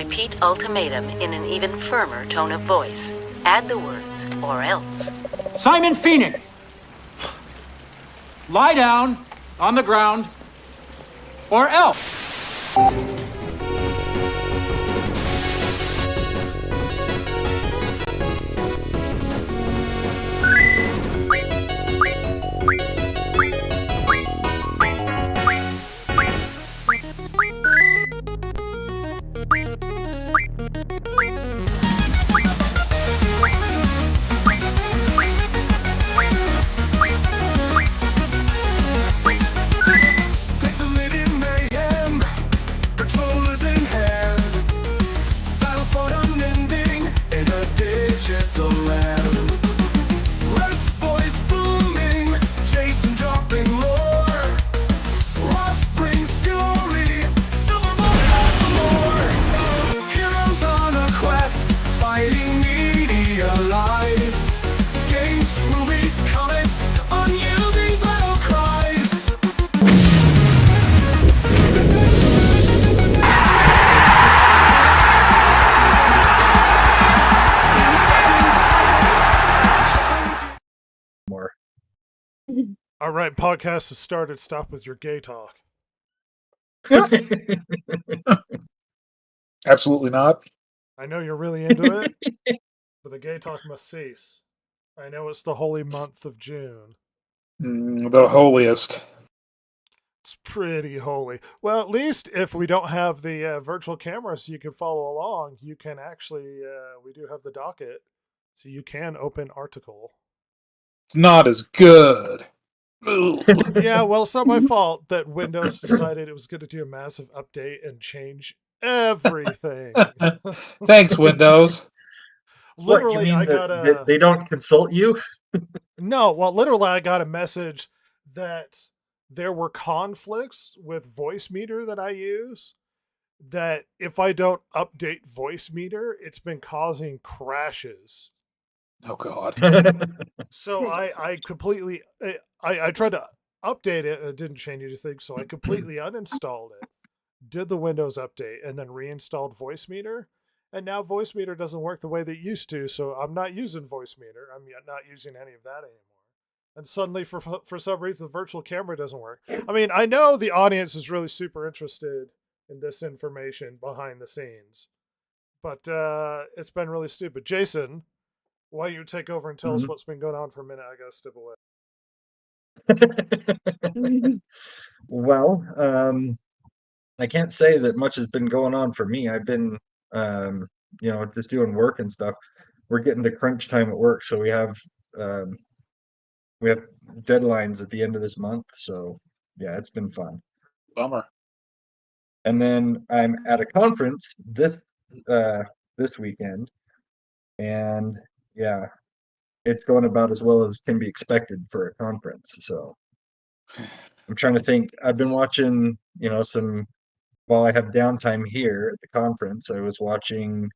repeat ultimatum in an even firmer tone of voice. Add the words, or else. Simon Phoenix! Lie down on the ground, or else! All right, podcast has started. Stop with your gay talk. Absolutely not. I know you're really into it, but the gay talk must cease. I know it's the holy month of June. The holiest. It's pretty holy. Well, at least if we don't have the virtual camera so you can follow along, you can actually, we do have the docket, so you can open article. It's not as good. Yeah, well, it's not my fault that Windows decided it was going to do a massive update and change everything. Thanks, Windows. Literally, I got a... They don't consult you? No, well, literally, I got a message that there were conflicts with Voicemeeter that I use, that if I don't update Voicemeeter, it's been causing crashes. Oh, God. So I completely... I tried to update it and it didn't change anything, so I completely uninstalled it, did the Windows update, and then reinstalled Voicemeeter. And now Voicemeter doesn't work the way that it used to, so I'm not using Voicemeter. I'm not using any of that anymore. And suddenly, for some reason, the virtual camera doesn't work. I mean, I know the audience is really super interested in this information behind the scenes, but it's been really stupid. Jason, why don't you take over and tell us what's been going on for a minute? I gotta step away. Well, I can't say that much has been going on for me. I've been, just doing work and stuff. We're getting to crunch time at work, so we have deadlines at the end of this month. So yeah, it's been fun. Bummer. And then I'm at a conference this weekend, and yeah, it's going about as well as can be expected for a conference. So I'm trying to think. I've been watching, while I have downtime here at the conference, I was watching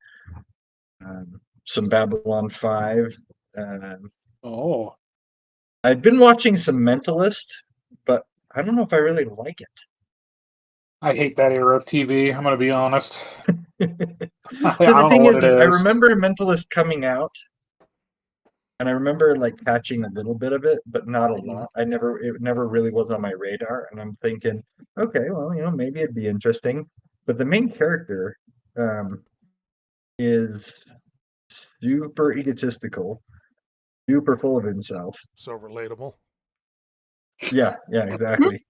some Babylon 5. I've been watching some Mentalist, but I don't know if I really like it. I hate that era of TV. I'm going to be honest. The thing is, I remember Mentalist coming out, and I remember like catching a little bit of it, but not a lot. It never really was on my radar. And I'm thinking, okay, well, maybe it'd be interesting. But the main character is super egotistical, super full of himself. So relatable. Yeah, exactly.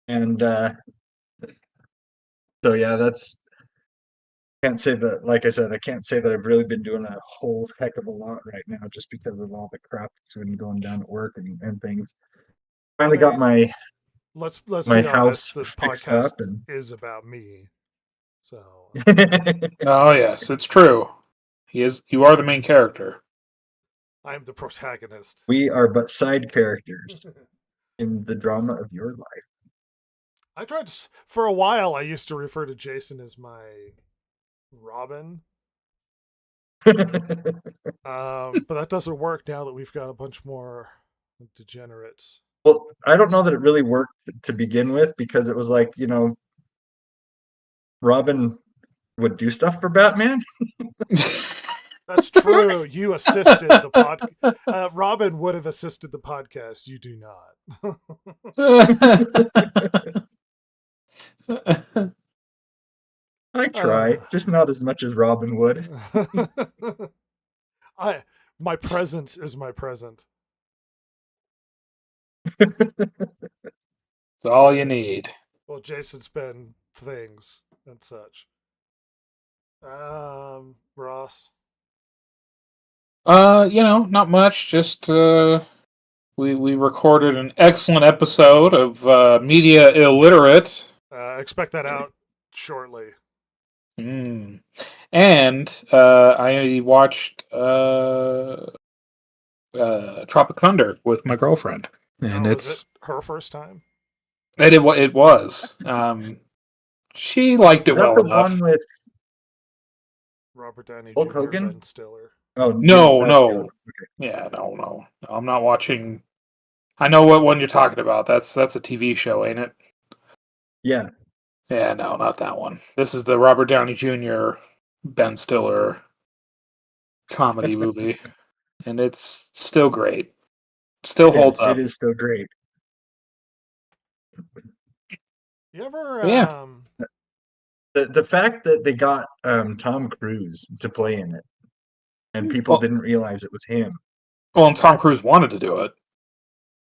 And so yeah, can't say that, like I said, I can't say that I've really been doing a whole heck of a lot right now just because of all the crap that's been going down at work and things. Finally got my let's my be house honest, the fixed podcast up and is about me. So Oh yes, it's true. You are the main character. I'm the protagonist. We are but side characters in the drama of your life. I tried to, for a while I used to refer to Jason as my Robin. But that doesn't work now that we've got a bunch more degenerates. Well, I don't know that it really worked to begin with, because it was like, Robin would do stuff for Batman. That's true. You assisted the podcast. Robin would have assisted the podcast. You do not. I try, just not as much as Robin would. My presence is my present. It's all you need. Well, Jason's been things and such. Ross. Not much. Just we recorded an excellent episode of Media Illiterate. Expect that out shortly. And I watched Tropic Thunder with my girlfriend, and Was it's it her first time? it was. She liked it Is that well the enough. one with Robert Downey Hulk Jr. Hogan? Ben Stiller. Oh No, yeah, no. that's the other- Yeah, no. I'm not watching. I know what one you're talking about. That's a TV show, ain't it? Yeah. Yeah, no, not that one. This is the Robert Downey Jr. Ben Stiller comedy movie, and it's still great. Still It holds is, up. It is still great. You ever? Yeah. The fact that they got Tom Cruise to play in it, and people Well- didn't realize it was him. Well, and Tom Cruise wanted to do it,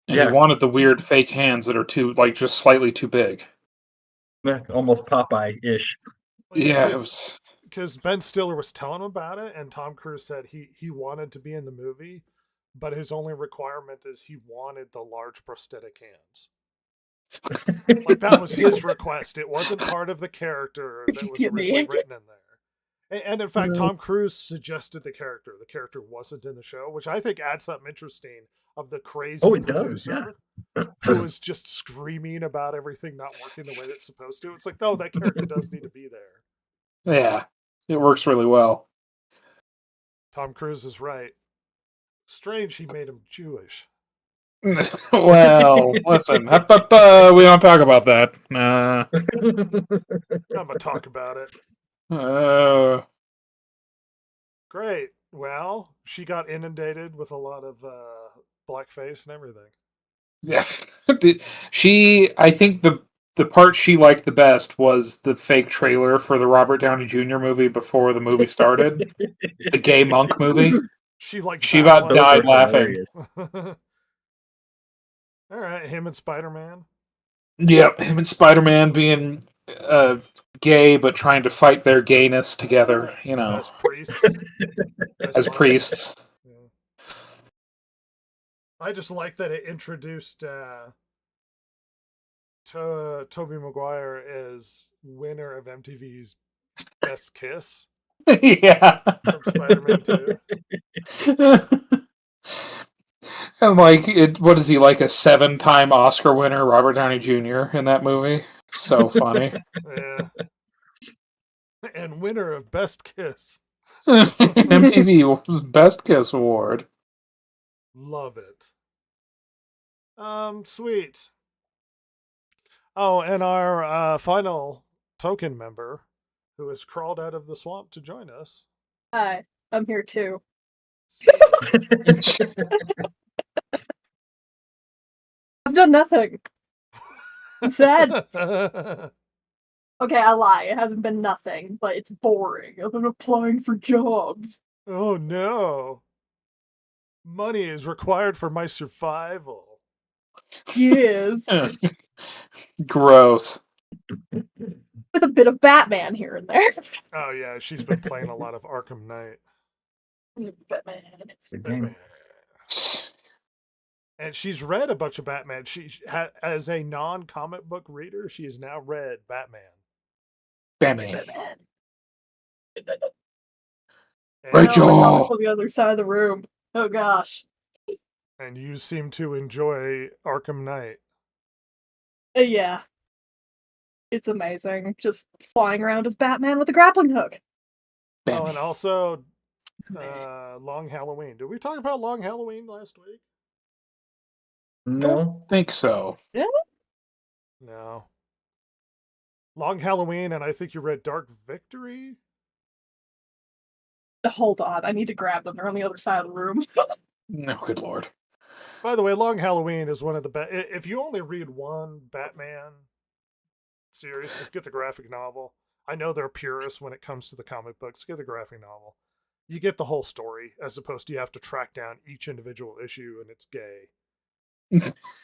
and Yeah. he wanted the weird fake hands that are just slightly too big. Almost Popeye-ish. Yeah, it was. Because Ben Stiller was telling him about it, and Tom Cruise said he wanted to be in the movie, but his only requirement is he wanted the large prosthetic hands. Like that was his request. It wasn't part of the character that was originally written in there. And in fact, Tom Cruise suggested the character. The character wasn't in the show, which I think adds something interesting of the crazy Oh, it does, producer who is just screaming about everything not working the way that's supposed to. It's like, no, that character does need to be there. Yeah, it works really well. Tom Cruise is right. Strange he made him Jewish. Well, listen, we don't talk about that. I'm gonna talk about it. Great. Well, she got inundated with a lot of blackface and everything. Yeah, I think the part she liked the best was the fake trailer for the Robert Downey Jr. movie before the movie started, the gay monk movie. She about Those died are laughing. hilarious. All right, him and Spider-Man. Yep, him and Spider-Man being gay but trying to fight their gayness together, As priests. as monks. priests. Yeah. I just like that it introduced Tobey Maguire as winner of MTV's Best Kiss Yeah. from Spider-Man 2. And what is he, like a 7-time Oscar winner, Robert Downey Jr. in that movie? So funny. Yeah. And winner of Best Kiss. MTV Best Kiss Award. Love it. Sweet. Oh, and our final token member who has crawled out of the swamp to join us. Hi, I'm here too. I've done nothing. It's sad. Okay, I lie. It hasn't been nothing, but it's boring. I've been applying for jobs. Oh no. Money is required for my survival. Yes. Gross. With a bit of Batman here and there. Oh yeah, she's been playing a lot of Arkham Knight. Batman. Good game. Batman. And she's read a bunch of Batman. As a non-comic book reader, she has now read Batman. Batman. Batman. And, Rachel! Oh, on the other side of the room. Oh gosh. and you seem to enjoy Arkham Knight. Yeah. It's amazing. Just flying around as Batman with a grappling hook. Oh, Batman. and also Long Halloween. Did we talk about Long Halloween last week? No. Think so. No. Long Halloween, and I think you read Dark Victory. Hold on, I need to grab them. They're on the other side of the room. No, good lord. By the way, Long Halloween is one of the best. If you only read one Batman series, just get the graphic novel. I know they're purists when it comes to the comic books. Get the graphic novel. You get the whole story, as opposed to you have to track down each individual issue and it's gay.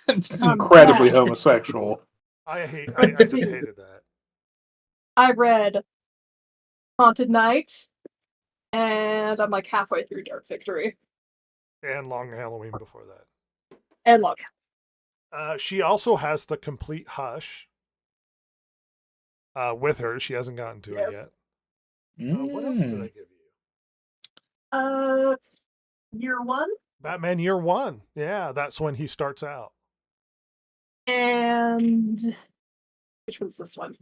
It's incredibly homosexual. I just hated that. I read Haunted Night, and I'm like halfway through Dark Victory. And Long Halloween before that. And look, She also has the complete Hush with her. She hasn't gotten to it yet. What else did I give you? Year One, Batman Year One. Yeah, that's when he starts out. and which one's this one?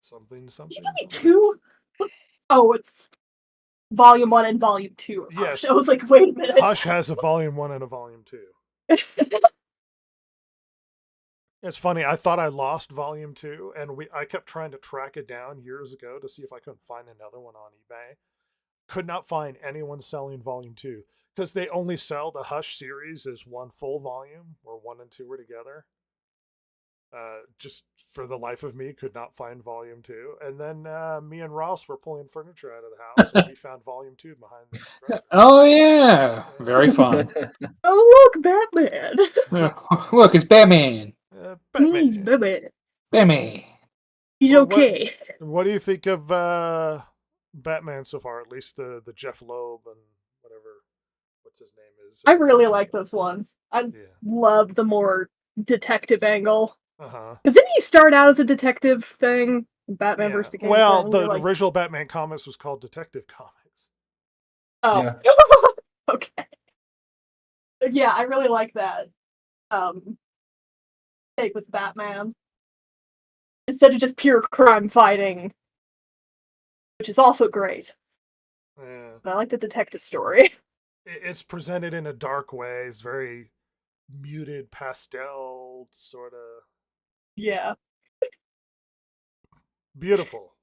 Something. Give me two. Oh, it's Volume 1 and Volume 2 of Hush. Yes. I was like, wait a minute. Hush has a Volume 1 and a Volume 2. It's funny. I thought I lost Volume 2, and I kept trying to track it down years ago to see if I couldn't find another one on eBay. Could not find anyone selling Volume 2 because they only sell the Hush series as one full volume, where 1 and 2 were together. Just for the life of me, could not find Volume 2. And then me and Ross were pulling furniture out of the house, and we found Volume 2 behind the dresser. Oh yeah, very fun. Oh, look, Batman. Look, it's Batman. He's Batman. Batman. Batman. He's Well, okay. What do you think of Batman so far? At least the Jeff Loeb and what's his name is. I really like those ones. I Yeah. love the more detective angle. Uh-huh. Because didn't he start out as a detective thing? Batman Yeah. vs. the King. Well, thing? the You're like, original Batman comics was called Detective Comics. oh, Yeah. okay. But yeah, I really like that. Take with Batman instead of just pure crime fighting, which is also great. Yeah. But I like the detective story. It's presented in a dark way. It's very muted pastel sort of Yeah. beautiful.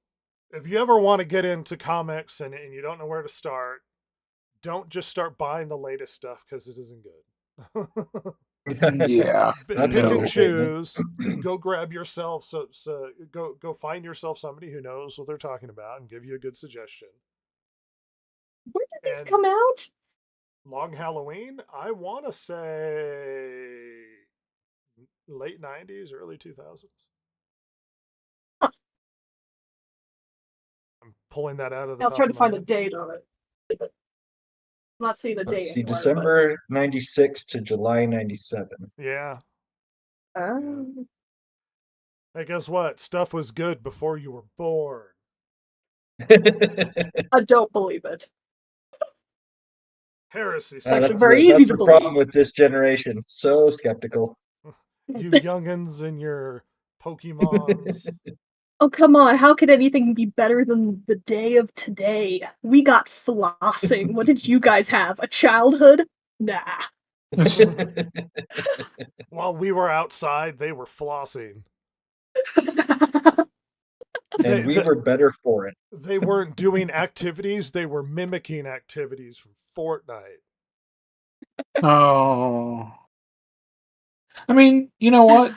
If you ever want to get into comics and you don't know where to start, don't just start buying the latest stuff because it isn't good. Yeah. That's Pick a and good choose. Go grab yourself so go find yourself somebody who knows what they're talking about and give you a good suggestion. Where did these And- come out? Long Halloween, I want to say late 90s, early 2000s. Huh. I'm pulling that out of the I was top trying of to my find a head. date on it. I'm not seeing the Let's date see, anywhere. December 96 to July 97. Yeah. But... Hey, guess what? Stuff was good before you were born. I don't believe it. Heresy. actually Satan. very easy that's to the problem believe. with this generation. So skeptical. You youngins and your Pokemons. Oh, come on. How could anything be better than the day of today? We got flossing. What did you guys have? A childhood? Nah. While we were outside, they were flossing. And we were better for it. They weren't doing activities, they were mimicking activities from Fortnite. Oh. I mean, you know what?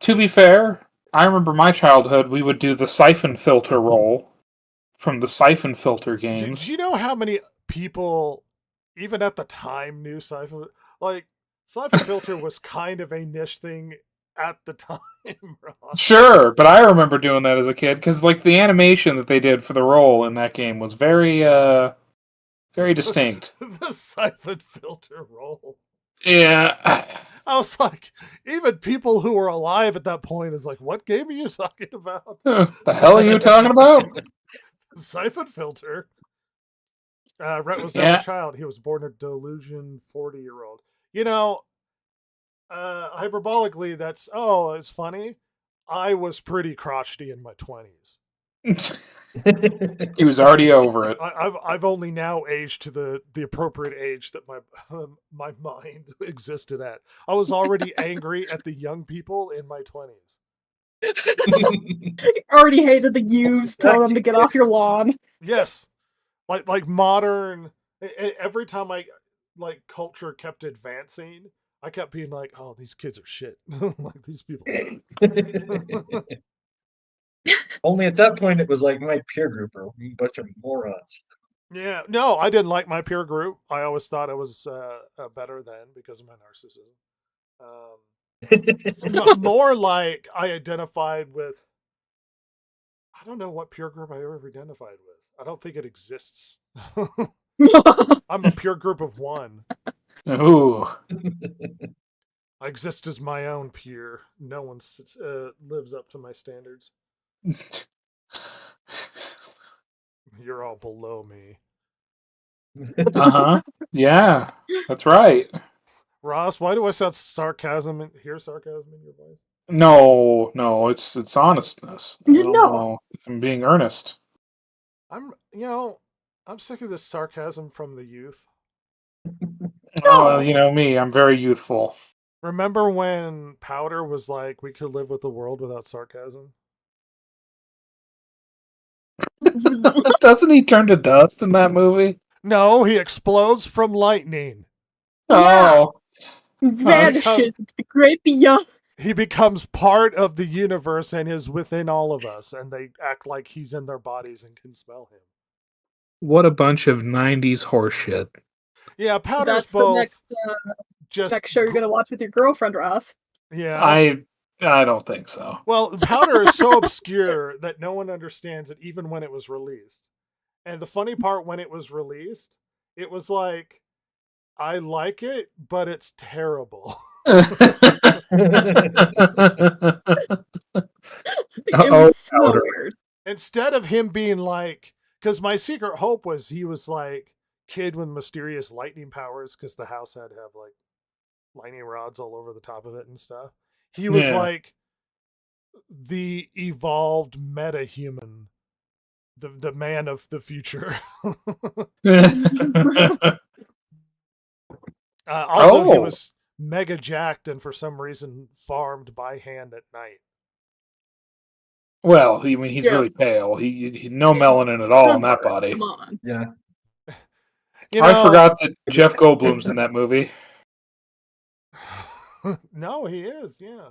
To be fair, I remember my childhood, we would do the siphon filter roll from the siphon filter games. Did you know how many people, even at the time, knew Siphon? Like, Siphon Filter was kind of a niche thing at the time, Ross. Sure, but I remember doing that as a kid because, like, the animation that they did for the roll in that game was very, very distinct. The Siphon Filter roll. Yeah. I was like, even people who were alive at that point is like, what game are you talking about? The hell are you talking about? Siphon Filter. Rhett was never Yeah. a child. He was born a delusion 40-year-old. You know, hyperbolically, it's funny. I was pretty crotchety in my 20s. He was already over it. I've only now aged to the appropriate age that my mind existed at. I was already angry at the young people in my 20s. Already hated the youths, telling them to get off your lawn. Yes, like modern. Every time culture kept advancing, I kept being like, "Oh, these kids are shit." Like these people. Only at that point, it was like my peer group are a bunch of morons. Yeah, no, I didn't like my peer group. I always thought I was better than because of my narcissism. More like I identified with. I don't know what peer group I ever identified with. I don't think it exists. I'm a peer group of one. Ooh. I exist as my own peer. No one lives up to my standards. You're all below me. Uh-huh. Yeah, that's right. Ross, why do I sound hear sarcasm in your voice? No, it's honestness. I don't No. know if I'm being earnest. I'm sick of this sarcasm from the youth. Oh, you know me, I'm very youthful. Remember when Powder was like, we could live with the world without sarcasm? Doesn't he turn to dust in that movie? No, he explodes from lightning. Oh. Vanishes into the great beyond. He becomes part of the universe and is within all of us, and they act like he's in their bodies and can smell him. What a bunch of 90s horseshit. Yeah, Powder's That's both the next show you're gonna watch with your girlfriend, Ross. Yeah. I don't think so. Well, Powder is so obscure that no one understands it even when it was released. And the funny part, when it was released, it was like, I like it, but it's terrible. It was so Powder. weird. Instead of him being like, because my secret hope was he was like kid with mysterious lightning powers, because the house had to have like lightning rods all over the top of it and stuff. He was like the evolved meta-human, the man of the future. Also, he was mega jacked and for some reason farmed by hand at night. Well, I mean, he's really pale. He no melanin at all in that body. Come on. Yeah. I forgot that Jeff Goldblum's in that movie. No, he is. Yeah.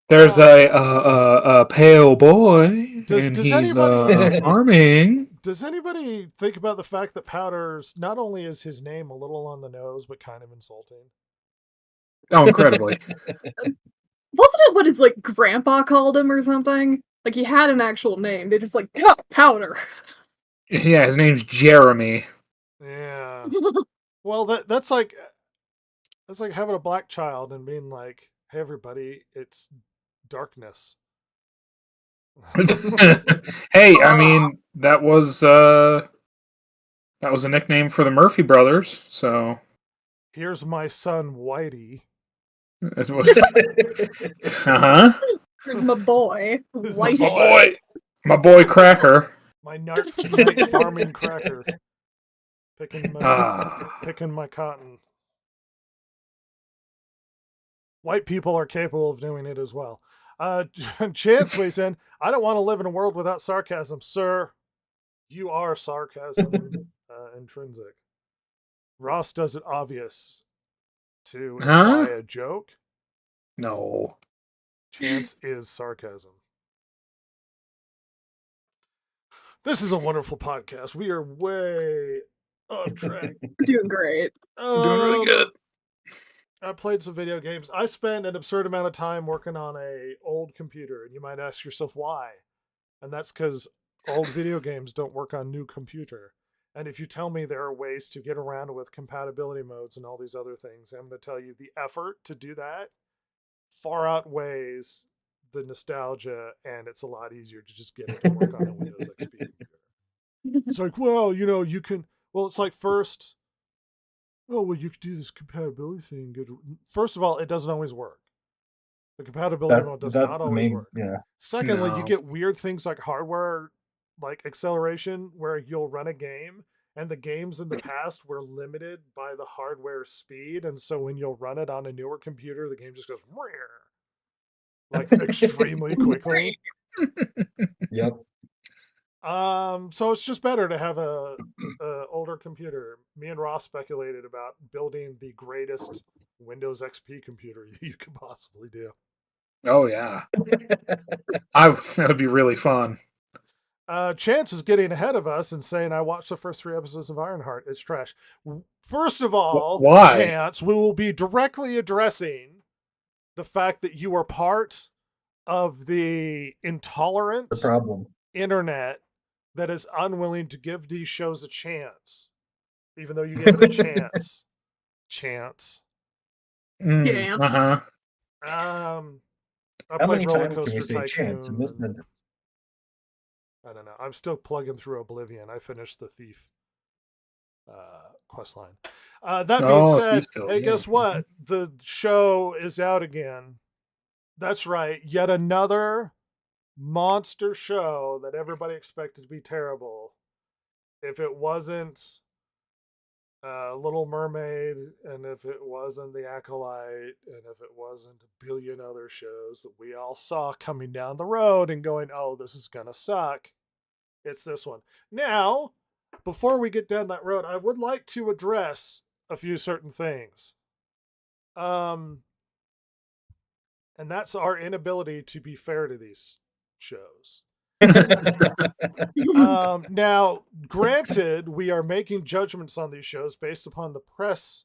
There's a pale boy, does he's anybody farming. Does anybody think about the fact that Powder's, not only is his name a little on the nose, but kind of insulting? Oh, incredibly. Wasn't it what his like grandpa called him or something? Like he had an actual name. They just like Powder. Yeah, his name's Jeremy. Yeah. Well, that's like having a black child and being like, "Hey, everybody, it's darkness." Hey, I mean, that was a nickname for the Murphy brothers, so Here's my son, Whitey. it was. Here's my boy, my boy Cracker. My night farming cracker. Picking my cotton. White people are capable of doing it as well. Chance weighs in. I don't want to live in a world without sarcasm, sir. You are sarcasm intrinsic. Ross does it obvious to imply a joke. No. Chance is sarcasm. This is a wonderful podcast. We are way off track. We're doing great. We're doing really good. I played some video games. I spent an absurd amount of time working on a old computer, and you might ask yourself why. And that's because old video games don't work on new computer. And if you tell me there are ways to get around with compatibility modes and all these other things, I'm going to tell you the effort to do that far outweighs the nostalgia, and it's a lot easier to just get it to work on a Windows XP computer. It's like, well, you can, it's like first, you could do this compatibility thing. Good. First of all, it doesn't always work. The compatibility mode does not always work. Yeah. Secondly, you get weird things like hardware like acceleration where you'll run a game and the games in the past were limited by the hardware speed, and so when you'll run it on a newer computer, the game just goes like extremely quickly. Yep. So it's just better to have a older computer. Me and Ross speculated about building the greatest Windows XP computer you could possibly do. Oh yeah, that would be really fun. Chance is getting ahead of us and saying, I watched the first 3 episodes of Ironheart. It's trash. First of all, Why? Chance, we will be directly addressing the fact that you are part of the intolerant The problem. internet that is unwilling to give these shows a chance, even though you gave it a chance. Chance. Chance. Uh-huh. I How played many Roller times can you Coaster say chance in this Tycoon. sentence? I don't know. I'm still plugging through Oblivion. I finished the Thief quest line. That being said, hey, guess what? The show is out again. That's right. Yet another monster show that everybody expected to be terrible. If it wasn't Little Mermaid, and if it wasn't The Acolyte, and if it wasn't a billion other shows that we all saw coming down the road and going, oh, this is gonna suck, it's this one. Now, before we get down that road, I would like to address a few certain things. And that's our inability to be fair to these shows. Now, granted, we are making judgments on these shows based upon the press,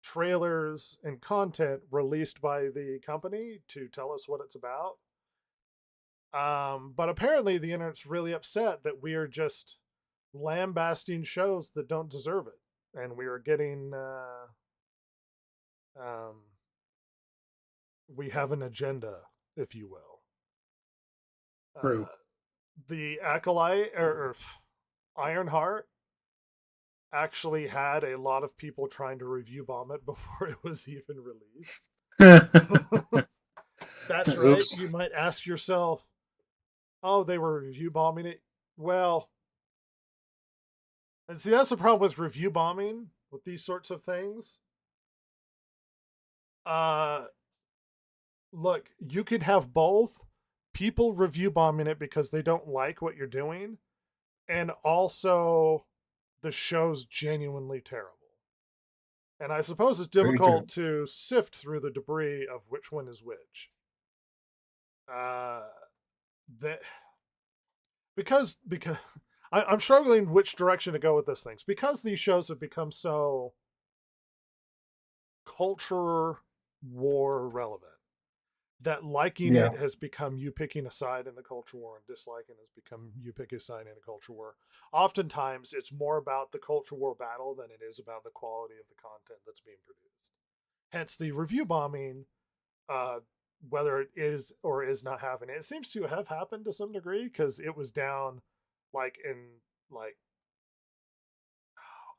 trailers, and content released by the company to tell us what it's about. But apparently the internet's really upset that we are just lambasting shows that don't deserve it. And we are getting we have an agenda, if you will. True. The Acolyte or Ironheart actually had a lot of people trying to review bomb it before it was even released. That's right. Oops. You might ask yourself, oh, they were review bombing it. Well, and see, that's the problem with review bombing with these sorts of things. Look, you could have both people review bombing it because they don't like what you're doing, and also the show's genuinely terrible. And I suppose it's Very difficult to sift through the debris of which one is which. Because I'm struggling which direction to go with this thing. Because these shows have become so culture war relevant that liking Yeah. it has become you picking a side in the culture war, and disliking has become you picking a side in a culture war. Oftentimes, it's more about the culture war battle than it is about the quality of the content that's being produced. Hence, the review bombing, whether it is or is not happening, it seems to have happened to some degree because it was down, like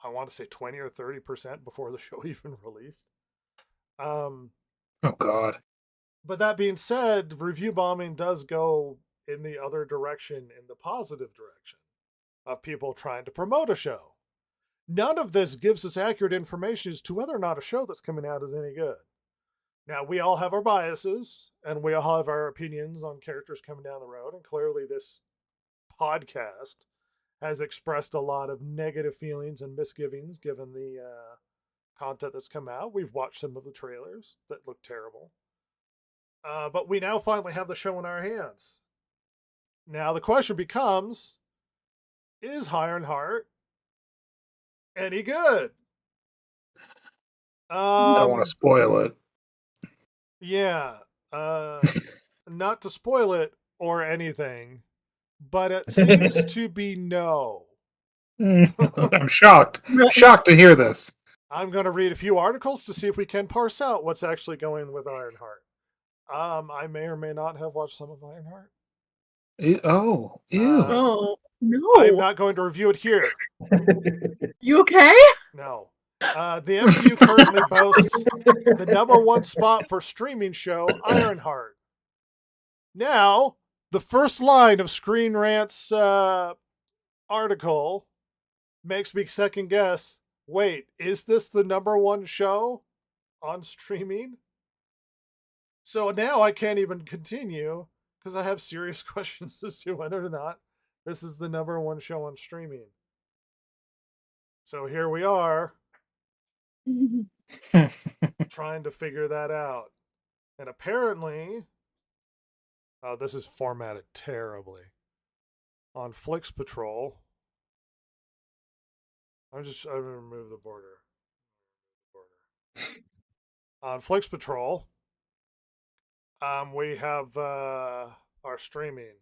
I want to say 20 or 30% before the show even released. Oh God. But that being said, review bombing does go in the other direction, in the positive direction of people trying to promote a show. None of this gives us accurate information as to whether or not a show that's coming out is any good. Now, we all have our biases, and we all have our opinions on characters coming down the road, and clearly this podcast has expressed a lot of negative feelings and misgivings given the content that's come out. We've watched some of the trailers that look terrible. But we now finally have the show in our hands. Now the question becomes, is Ironheart any good? I don't want to spoil it. Yeah. Not to spoil it or anything, but it seems to be no. I'm shocked. Shocked to hear this. I'm going to read a few articles to see if we can parse out what's actually going with Ironheart. I may or may not have watched some of Ironheart. Oh, ew. Oh no! I am not going to review it here. You okay? No. The MCU currently boasts the #1 spot for streaming show Ironheart. Now, The first line of Screen Rant's article makes me second guess. Wait, is this the #1 show on streaming? So now I can't even continue because I have serious questions as to whether or not this is the #1 show on streaming. So here we are trying to figure that out. And apparently, oh, this is formatted terribly. On Flix Patrol, I'm gonna remove the border. On Flix Patrol, we have our streaming.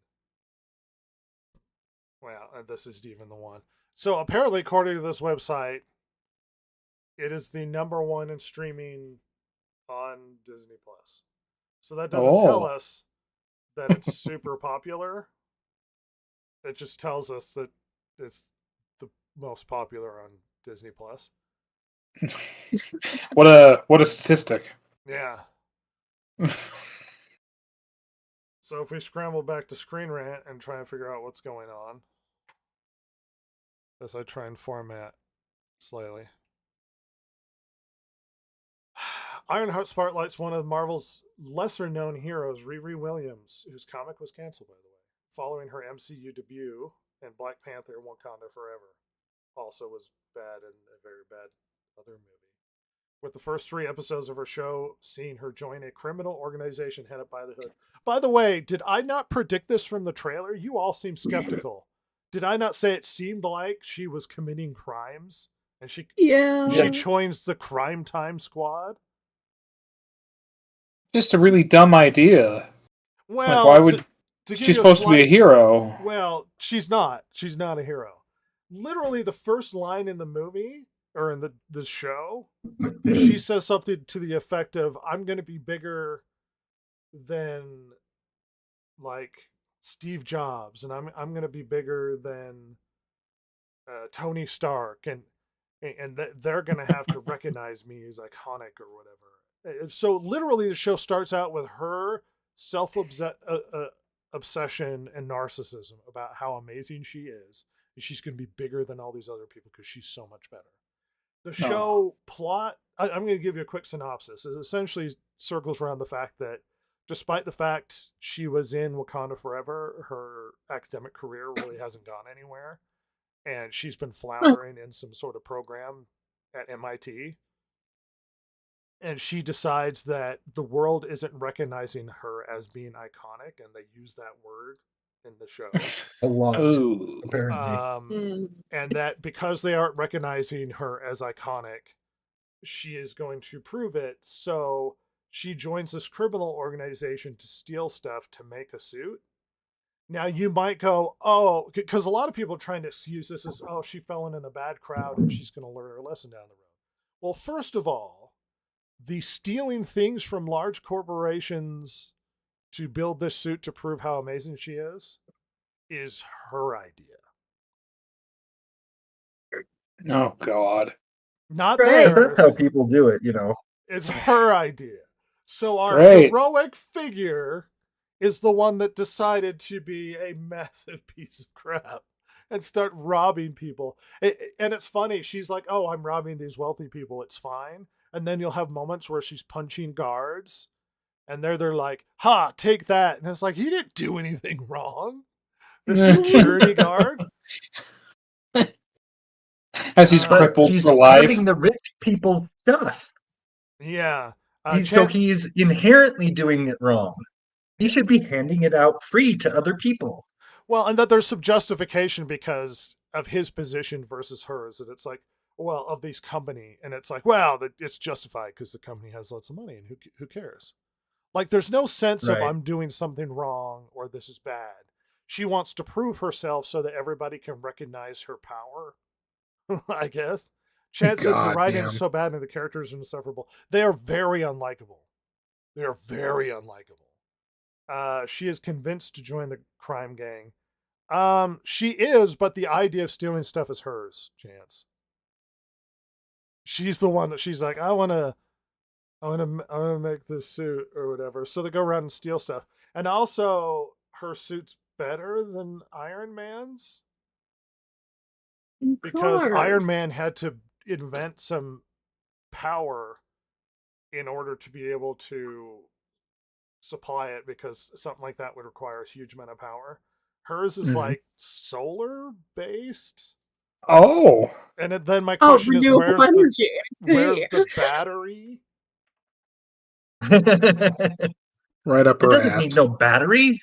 Well, this is even the one. So apparently, according to this website, it is the #1 in streaming on Disney Plus. So that doesn't tell us that it's super popular. It just tells us that it's the most popular on Disney Plus. What a statistic. Yeah. So if we scramble back to Screen Rant and try and figure out what's going on, as I try and format slightly. Ironheart spotlights one of Marvel's lesser-known heroes, Riri Williams, whose comic was canceled, by the way, following her MCU debut in Black Panther: Wakanda Forever. Also was bad and a very bad other movie. With the first 3 episodes of her show seeing her join a criminal organization headed by the Hood. By the way, did I not predict this from the trailer? You all seem skeptical. Did I not say it seemed like she was committing crimes and she joins the Crime Time Squad? Just a really dumb idea. Well, why would she's supposed to be a hero? Well, she's not. She's not a hero. Literally, the first line in the movie or in the show, she says something to the effect of, "I'm going to be bigger than like Steve Jobs, and I'm going to be bigger than Tony Stark, and they're going to have to recognize me as iconic or whatever." So literally, the show starts out with her obsession and narcissism about how amazing she is, and she's going to be bigger than all these other people because she's so much better. The show plot, I'm going to give you a quick synopsis, is essentially circles around the fact that despite the fact she was in Wakanda Forever, her academic career really hasn't gone anywhere. And she's been floundering in some sort of program at MIT. And she decides that the world isn't recognizing her as being iconic, and they use that word in the show a lot. Ooh. Apparently. And that because they aren't recognizing her as iconic, she is going to prove it. So she joins this criminal organization to steal stuff to make a suit. Now you might go, oh, because a lot of people are trying to use this as, oh, she fell in a bad crowd and she's going to learn her lesson down the road. Well, first of all, the stealing things from large corporations to build this suit to prove how amazing she is her idea. Oh, God. Not Right. theirs. That's how people do it, you know. It's her idea. So our Great. heroic figure is the one that decided to be a massive piece of crap and start robbing people. And it's funny. She's like, oh, I'm robbing these wealthy people. It's fine. And then you'll have moments where she's punching guards and they're like, ha, take that. And it's like, he didn't do anything wrong. The security guard. As he's crippled he's for life. grabbing the rich people's stuff. Yeah. So he's inherently doing it wrong. He should be handing it out free to other people. Well, and that there's some justification because of his position versus hers. And it's like, well, of this company. And it's like, well, it's justified because the company has lots of money and who cares? Like, there's no sense of I'm doing something wrong or this is bad. She wants to prove herself so that everybody can recognize her power, I guess. Chances the writing is so bad and the characters are insufferable. They are very unlikable. They are very unlikable. She is convinced to join the crime gang. She is, but the idea of stealing stuff is hers, Chance. She's the one that she's like, I want to make this suit or whatever. So they go around and steal stuff. And also her suit's better than Iron Man's Of because course. Iron Man had to invent some power in order to be able to supply it because something like that would require a huge amount of power. Hers is Mhm. like solar based. Oh, And then my Oh, question is renewable energy. I where's see. the battery? It right up her doesn't ass. need no battery.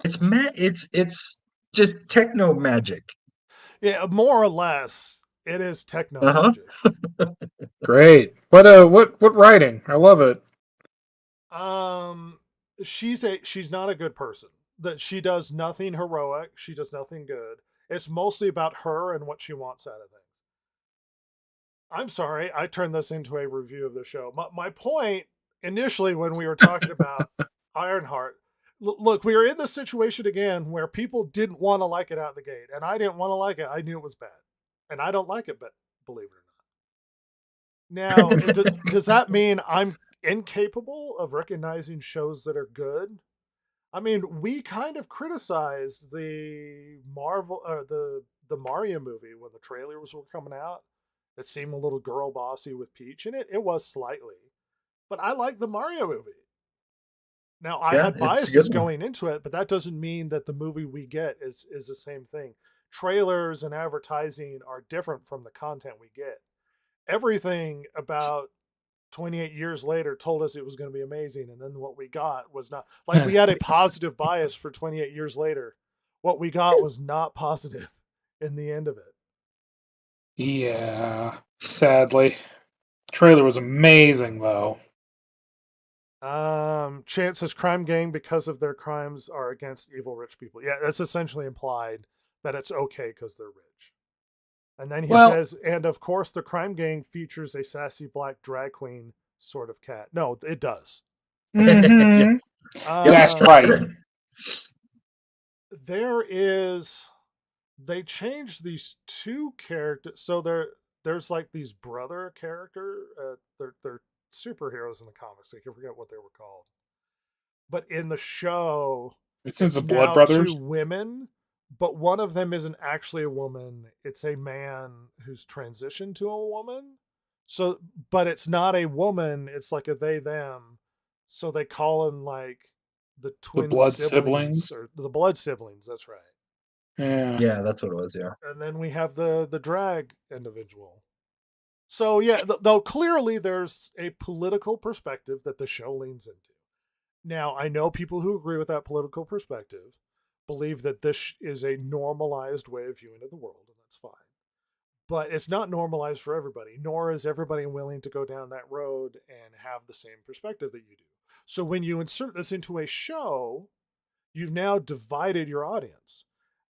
It's just techno magic. Yeah, more or less, it is techno Uh-huh. magic. Great. What writing? I love it. She's not a good person. That she does nothing heroic. She does nothing good. It's mostly about her and what she wants out of things. I'm sorry, I turned this into a review of the show. My point initially when we were talking about Ironheart, look, we were in this situation again where people didn't want to like it out the gate, and I didn't want to like it. I knew it was bad, and I don't like it, but believe it or not. Now, does that mean I'm incapable of recognizing shows that are good? I mean, we kind of criticized the the Mario movie when the trailers were coming out. It seemed a little girl bossy with Peach in it. It was slightly, but I like the Mario movie. Now I Yeah, had it's a biases good one. going into it, but that doesn't mean that the movie we get is the same thing. Trailers and advertising are different from the content we get. Everything about 28 years later told us it was going to be amazing, and then what we got was not. Like, we had a positive bias for 28 years later. What we got was not positive in the end of it. Yeah, sadly. Trailer was amazing though. Chance says crime gang because of their crimes are against evil rich people. Yeah, that's essentially implied that it's okay because they're rich. And then he Well, says, and of course the crime gang features a sassy black drag queen sort of cat. No, it does. mhm, that's Um, right. there is they changed these two characters. So there's like these brother character. They're superheroes in the comics. I can forget what they were called. But in the show, It's it's the Blood now two Brothers. women, but one of them isn't actually a woman. It's a man who's transitioned to a woman. So, but it's not a woman. It's like a they them. So they call them like the The twin Blood siblings Siblings. or the blood siblings. That's right. Yeah. Yeah, that's what it was. Yeah. And then we have the drag individual. So yeah, though clearly there's a political perspective that the show leans into. Now, I know people who agree with that political perspective believe that this is a normalized way of viewing of the world, and that's fine. But it's not normalized for everybody, nor is everybody willing to go down that road and have the same perspective that you do. So when you insert this into a show, you've now divided your audience.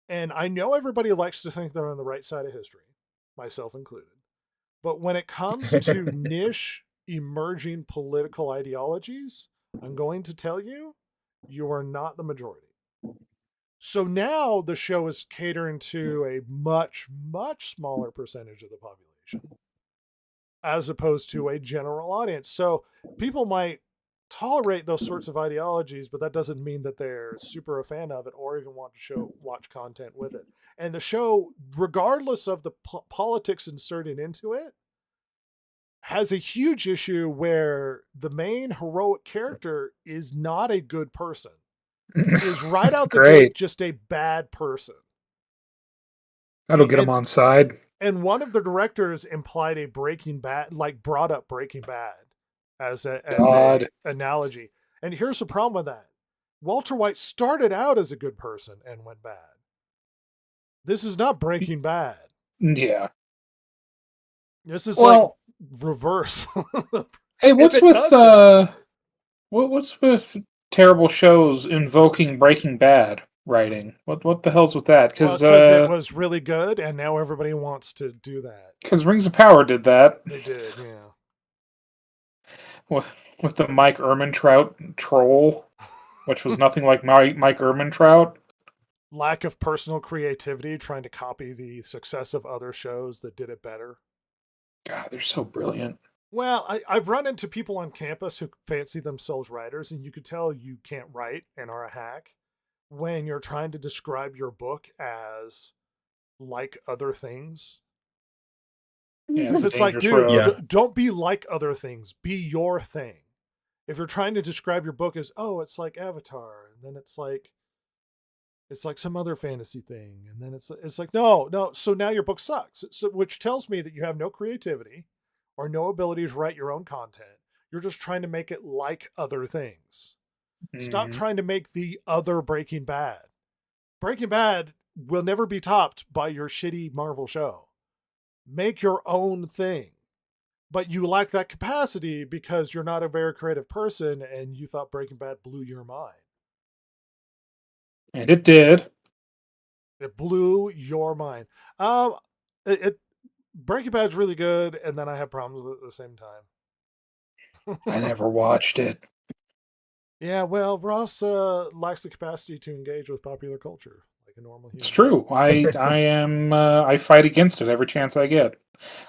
And I know everybody likes to think they're on the right side of history, myself included. But when it comes to niche emerging political ideologies, I'm going to tell you, you are not the majority. So now the show is catering to a much, much smaller percentage of the population as opposed to a general audience. So people might tolerate those sorts of ideologies, but that doesn't mean that they're super a fan of it or even want to watch content with it. And the show, regardless of the politics inserted into it, has a huge issue where the main heroic character is not a good person. Is right out the gate just a bad person. That'll get him on side. And one of the directors implied a Breaking Bad, like brought up Breaking Bad as a analogy. And here's the problem with that. Walter White started out as a good person and went bad. This is not Breaking Bad. Yeah. This is like reverse. Hey, what's with terrible shows invoking Breaking Bad writing? What the hell's with that? Because it was really good, and now everybody wants to do that. Because Rings of Power did that. They did, yeah. With the Mike Ehrmantraut troll, which was nothing like Mike Ehrmantraut. Lack of personal creativity, trying to copy the success of other shows that did it better. God, they're so brilliant. Well, I've run into people on campus who fancy themselves writers, and you could tell you can't write and are a hack. when you're trying to describe your book as like other things. Yeah, Because it's it's a like, dangerous dude, road. Yeah. don't be like other things. Be your thing. If you're trying to describe your book as, oh, it's like Avatar, and then it's like some other fantasy thing, and then it's like no. So now your book sucks. So, which tells me that you have no creativity or no ability to write your own content. You're just trying to make it like other things. Stop Mhm. trying to make the other Breaking Bad. Breaking Bad will never be topped by your shitty Marvel show. Make your own thing. But you lack that capacity because you're not a very creative person and you thought Breaking Bad blew your mind. And it did. It blew your mind. It Breaking Bad's really good, and then I have problems with it at the same time. I never watched it. Yeah, well, Ross lacks the capacity to engage with popular culture like a normal human. It's true. I fight against it every chance I get.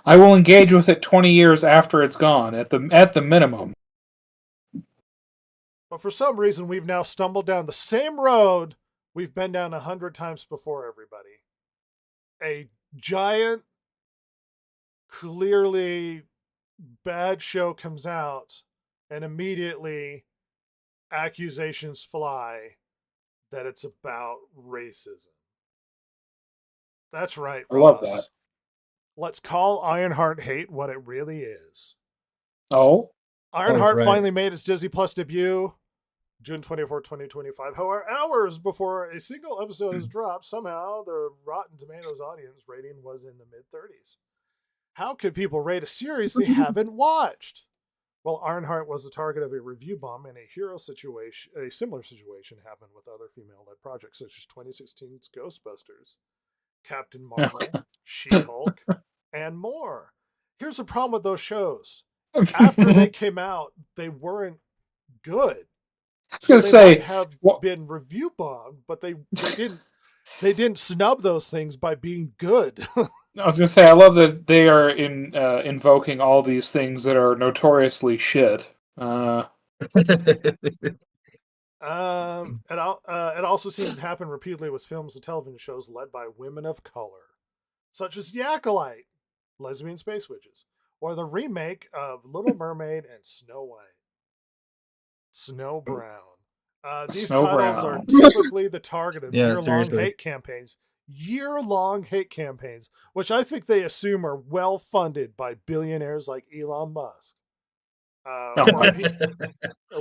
I will engage with it 20 years after it's gone, at the minimum. But for some reason, we've now stumbled down the same road we've been down 100 times before, everybody. A giant, clearly bad show comes out, and immediately accusations fly that it's about racism. That's right, I love Ross. that. Let's call Ironheart Hate what it really is. Oh, Ironheart right. finally made its Disney Plus debut June 24, 2025. However, hours before a single episode is dropped, somehow the Rotten Tomatoes audience rating was in the mid-30s. How could people rate a series they haven't watched? Well, Ironheart was the target of a review bomb, and a similar situation happened with other female-led projects such as 2016's Ghostbusters, Captain Marvel, She-Hulk, and more. Here's the problem with those shows. After they came out, they weren't good. I was gonna They say, might have what- been review bombed, but they didn't snub those things by being good. I was gonna say, I love that they are invoking all these things that are notoriously shit. It also seems to happen repeatedly with films and television shows led by women of color, such as The Acolyte, Lesbian Space Witches, or the remake of Little Mermaid and Snow White. Snow Brown. These Snow titles are Brown. typically the target of Yeah, year-long seriously. hate campaigns. Year-long hate campaigns, which I think they assume are well-funded by billionaires like Elon Musk.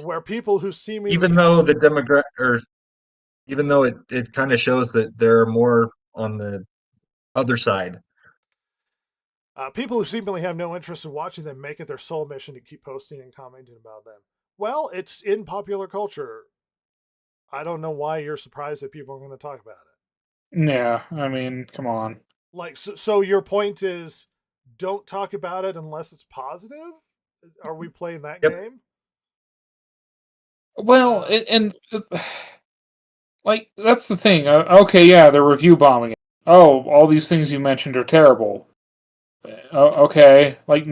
Where people who seemingly Even though the even though it kind of shows that there are more on the other side. people who seemingly have no interest in watching them make it their sole mission to keep posting and commenting about them. Well, it's in popular culture. I don't know why you're surprised that people are going to talk about it. Yeah, I mean, come on. Like, so your point is, don't talk about it unless it's positive? Are we playing that Yep. game? Well, like that's the thing. Okay, yeah, they're review bombing it. Oh, all these things you mentioned are terrible. Okay, like,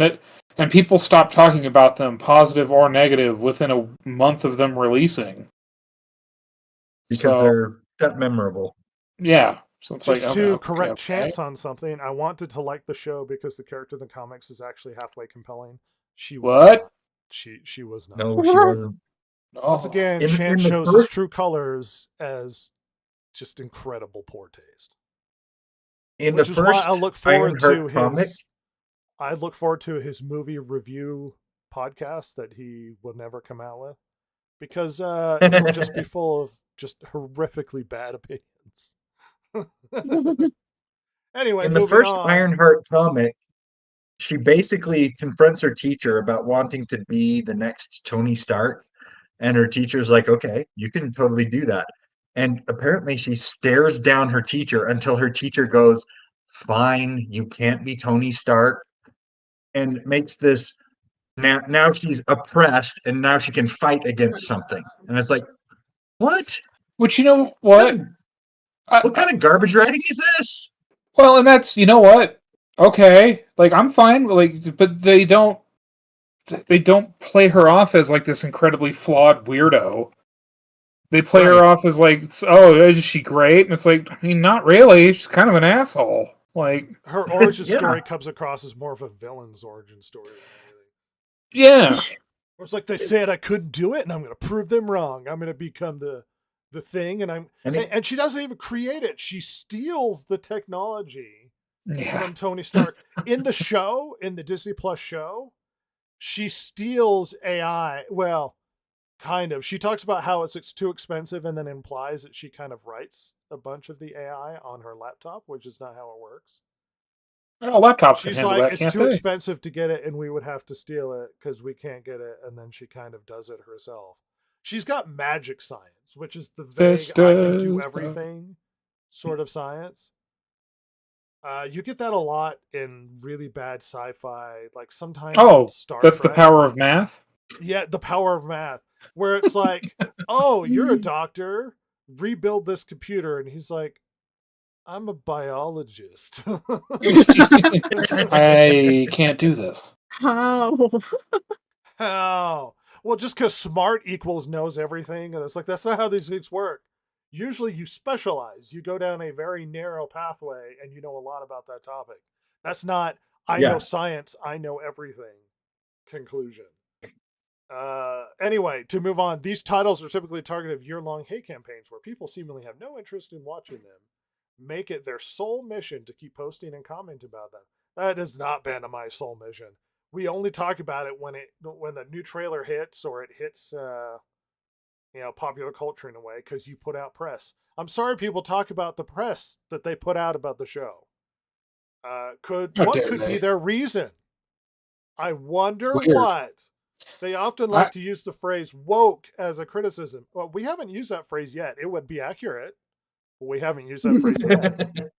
and people stop talking about them, positive or negative, within a month of them releasing. Because So- they're that memorable. Yeah, so it's Just like to okay, correct okay. Chance on something, I wanted to like the show because the character in the comics is actually halfway compelling. She was What? not. She was not. No, she wasn't. Once Oh, again, In Chance the shows his first- true colors as just incredible poor taste. In Which the is first why I look forward to Ironheart comic, I look forward to his movie review podcast that he will never come out with, because it will just be full of just horrifically bad opinions. Anyway, in the moving first on. Ironheart comic, she basically confronts her teacher about wanting to be the next Tony Stark. And her teacher's like, okay, you can totally do that. And apparently she stares down her teacher until her teacher goes, fine, you can't be Tony Stark. And makes this, now she's oppressed and now she can fight against something. And it's like, what? Which, you know what? What kind of garbage writing is this? Well, and that's, you know what? Okay, like, I'm fine, like, but they don't play her off as like this incredibly flawed weirdo. They play her off as like, oh, is she great? And it's like, I mean, not really. She's kind of an asshole. Like, Her origin Yeah. story comes across as more of a villain's origin story than anything. yeah, Or it's like they said I couldn't do it, and I'm going to prove them wrong. I'm going to become the thing, and she doesn't even create it. She steals the technology yeah. from Tony Stark in the show, in the Disney Plus show. She steals AI. Well, kind of. She talks about how it's too expensive, and then implies that she kind of writes a bunch of the AI on her laptop, which is not how it works. Well, laptops can She's handle like, that, it's can't too they? expensive to get it, and we would have to steal it because we can't get it. And then she kind of does it herself. She's got magic science, which is the vague I can do Sisters. everything sort of science. You get that a lot in really bad sci-fi, like sometimes in Oh, Star that's the Trek. power of math. Yeah, the power of math, where it's like, oh, you're a doctor, rebuild this computer, and he's like, I'm a biologist. I can't do this. How? How? Well, just because smart equals knows everything, and it's like that's not how these things work. Usually, you specialize. You go down a very narrow pathway, and you know a lot about that topic. That's not I know Yeah. science. I know everything. Conclusion. Anyway, to move on, these titles are typically targeted year-long hate campaigns where people seemingly have no interest in watching them. Make it their sole mission to keep posting and commenting about them. That has not been my sole mission. We only talk about it when the new trailer hits or it hits popular culture in a way because you put out press. I'm sorry people talk about the press that they put out about the show. How What dare could they. be their reason? I wonder Weird. what. They often like to use the phrase woke as a criticism. Well, we haven't used that phrase yet. It would be accurate, but we haven't used that phrase yet.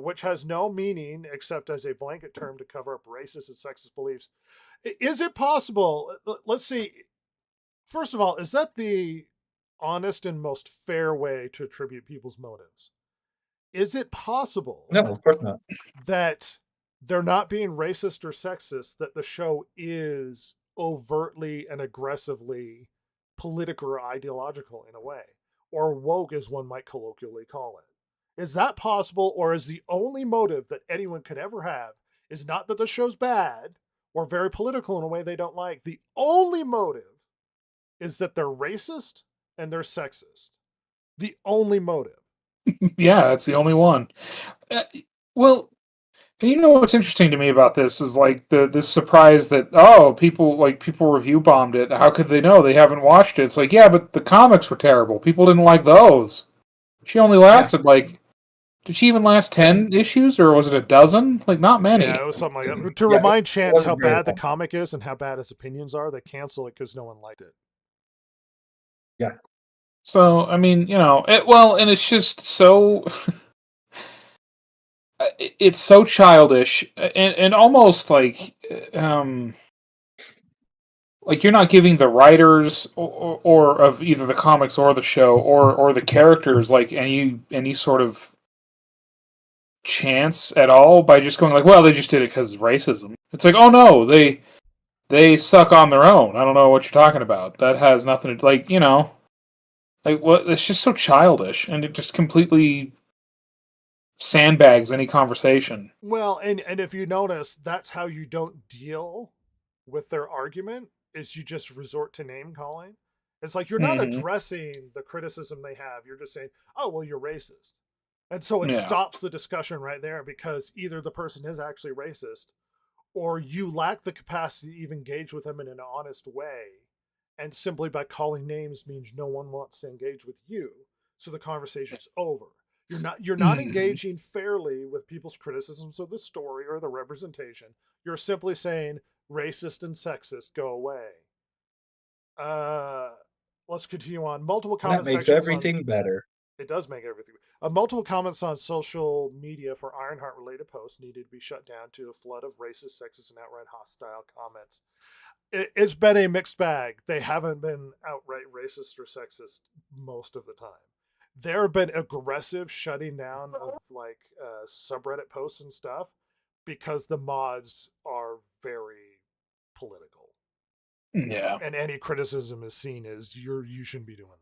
Which has no meaning except as a blanket term to cover up racist and sexist beliefs. Is it possible? Let's see. First of all, is that the honest and most fair way to attribute people's motives? Is it possible No, of course not. that they're not being racist or sexist, that the show is overtly and aggressively political or ideological in a way, or woke as one might colloquially call it? Is that possible, or is the only motive that anyone could ever have is not that the show's bad or very political in a way they don't like? The only motive is that they're racist and they're sexist. The only motive. Yeah, that's the only one. Well, and you know what's interesting to me about this is like this surprise that people review bombed it. How could they know? They haven't watched it. It's like, yeah, but the comics were terrible. People didn't like those. She only lasted did she even last 10 issues or was it a dozen? Like not many. Yeah, it was something like that. To Yeah, remind it Chance wasn't how very bad the long. comic is and how bad his opinions are, they cancel it because no one liked it. So, I mean, and it's just so it's so childish and almost like you're not giving the writers or of either the comics or the show or the characters like any sort of chance at all by just going like, well, they just did it because of racism. It's like, oh no, they suck on their own. I don't know what you're talking about. That has nothing to like what. It's just so childish, and it just completely sandbags any conversation. Well, and if you notice, that's how you don't deal with their argument, is you just resort to name calling. It's like you're not Mhm. addressing the criticism they have. You're just saying, oh, well, you're racist. And so it Yeah. stops the discussion right there because either the person is actually racist or you lack the capacity to even engage with them in an honest way. And simply by calling names means no one wants to engage with you. So the conversation's over. You're not Mhm. engaging fairly with people's criticisms of the story or the representation. You're simply saying racist and sexist, go away. Let's continue on. Multiple That comment makes sections on everything better. it does make everything. Multiple comments on social media for Ironheart related posts needed to be shut down to a flood of racist, sexist, and outright hostile comments. It's been a mixed bag. They haven't been outright racist or sexist most of the time. There have been aggressive shutting down of subreddit posts and stuff because the mods are very political. Yeah. And any criticism is seen as you shouldn't be doing that.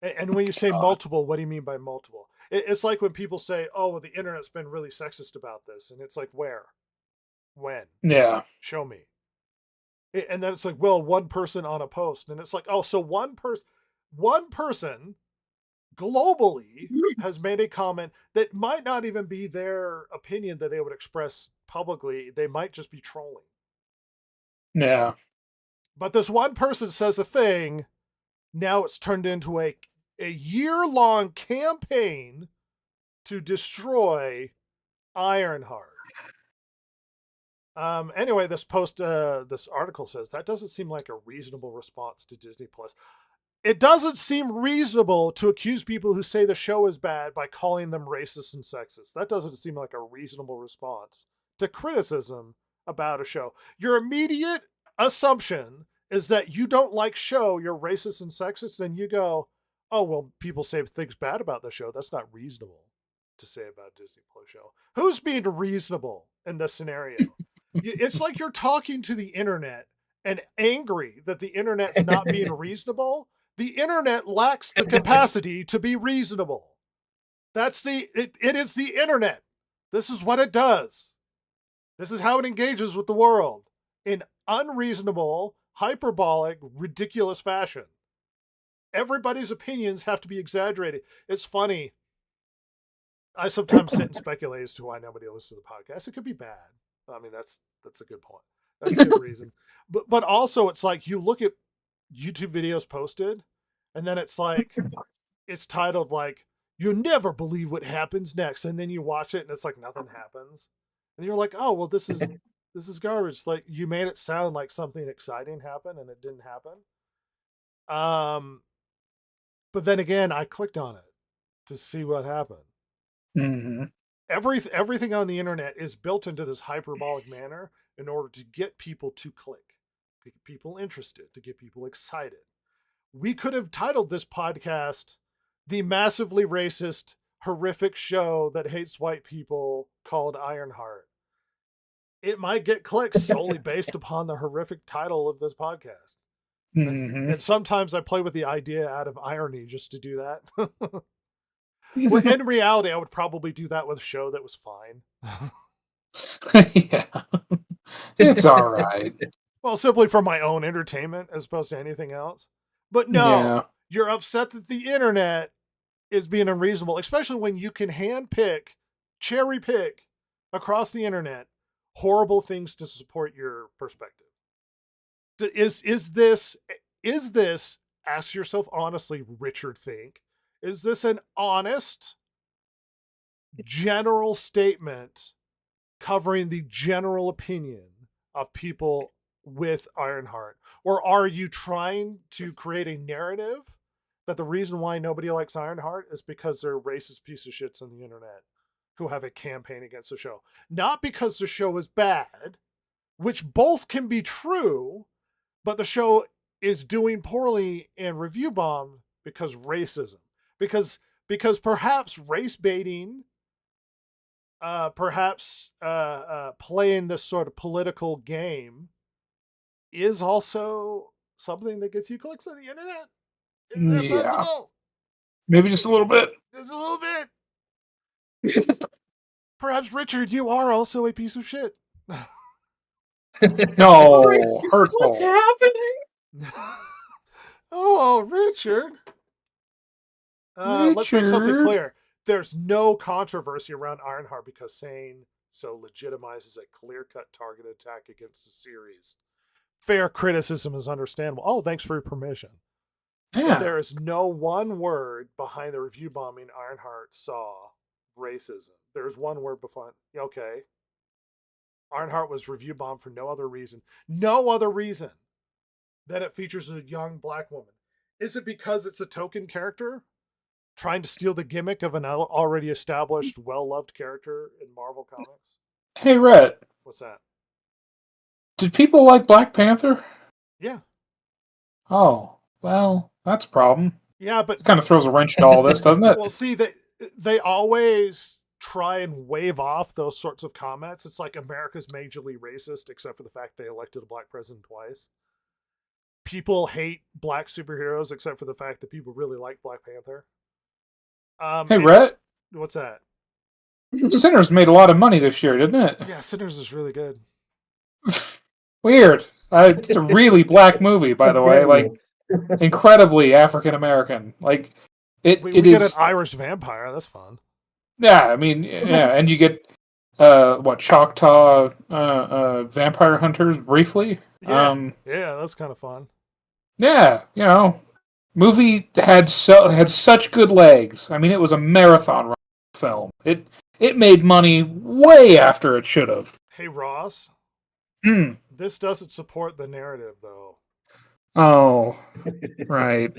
And when you say God. multiple, what do you mean by multiple? It's like when people say, "Oh, well, the internet's been really sexist about this," and it's like, where, when, Yeah. show me. And then it's like, well, one person on a post, and it's like, oh, so one person globally has made a comment that might not even be their opinion that they would express publicly. They might just be trolling. Yeah. But this one person says a thing. Now it's turned into a year-long campaign to destroy Ironheart. Anyway, this article says that doesn't seem like a reasonable response to Disney Plus. It doesn't seem reasonable to accuse people who say the show is bad by calling them racist and sexist. That doesn't seem like a reasonable response to criticism about a show. Your immediate assumption is that you don't like show, you're racist and sexist, and you go, oh, well, people say things bad about the show. That's not reasonable to say about a Disney Plus show. Who's being reasonable in this scenario? It's like you're talking to the internet and angry that the internet's not being reasonable. The internet lacks the capacity to be reasonable. It is the internet. This is what it does. This is how it engages with the world in unreasonable, hyperbolic, ridiculous fashion. Everybody's opinions have to be exaggerated. It's funny. I sometimes sit and speculate as to why nobody listens to the podcast. It could be bad. I mean, that's a good point. That's a good reason. But also, it's like you look at YouTube videos posted, and then it's like it's titled like "You never believe what happens next," and then you watch it, and it's like nothing happens, and you're like, "Oh, well, this is garbage." It's like you made it sound like something exciting happened, and it didn't happen. But then again, I clicked on it to see what happened. Mm-hmm. Everything on the internet is built into this hyperbolic manner in order to get people to click, to get people interested, to get people excited. We could have titled this podcast "The Massively Racist, Horrific Show That Hates White People Called Ironheart." It might get clicks solely based upon the horrific title of this podcast. Mm-hmm. And sometimes I play with the idea out of irony just to do that. Well, in reality, I would probably do that with a show that was fine. Yeah. It's all right. Well, simply for my own entertainment as opposed to anything else. But no, Yeah. you're upset that the internet is being unreasonable, especially when you can cherry pick across the internet horrible things to support your perspective. Is this, ask yourself honestly, Richard Fink, is this an honest general statement covering the general opinion of people with Ironheart? Or are you trying to create a narrative that the reason why nobody likes Ironheart is because they're racist piece of shits on the internet who have a campaign against the show? Not because the show is bad, which both can be true, but the show is doing poorly and review bombed because racism. Because perhaps race baiting, playing this sort of political game is also something that gets you clicks on the internet. Is that Yeah. possible? Maybe just a little bit. Just a little bit. Perhaps, Richard, you are also a piece of shit. No, What's hurtful. happening? Oh, Richard. Let's make something Richard. clear. There's no controversy around Ironheart because saying so legitimizes a clear-cut targeted attack against the series. Fair criticism is understandable. Oh, thanks for your permission. But Yeah. there is no one word behind the review bombing Ironheart saw racism. There's one word behind. Okay. Ironheart was review bombed for no other reason that it features a young black woman. Is it because it's a token character trying to steal the gimmick of an already established, well-loved character in Marvel Comics? Hey, Rhett, What's that? did people like Black Panther? Yeah. Oh, well, that's a problem. Yeah, but It kind of throws a wrench into all this, doesn't it? well, see, they always try and wave off those sorts of comments. It's like America's majorly racist, except for the fact they elected a black president twice. people hate black superheroes except for the fact that people really like Black Panther. Hey, and- Rhett, What's that? Sinners made a lot of money this year, didn't it? Yeah, Sinners is really good. Weird. It's a really black movie, by the way. Like, incredibly African American. Like, it We is. get an Irish vampire. That's fun. Yeah, I mean, yeah, and you get Choctaw vampire hunters briefly. Yeah, yeah, that's kind of fun. Yeah, movie had such good legs. I mean, it was a marathon film. It made money way after it should have. Hey Ross, Hmm. this doesn't support the narrative though. Oh, right.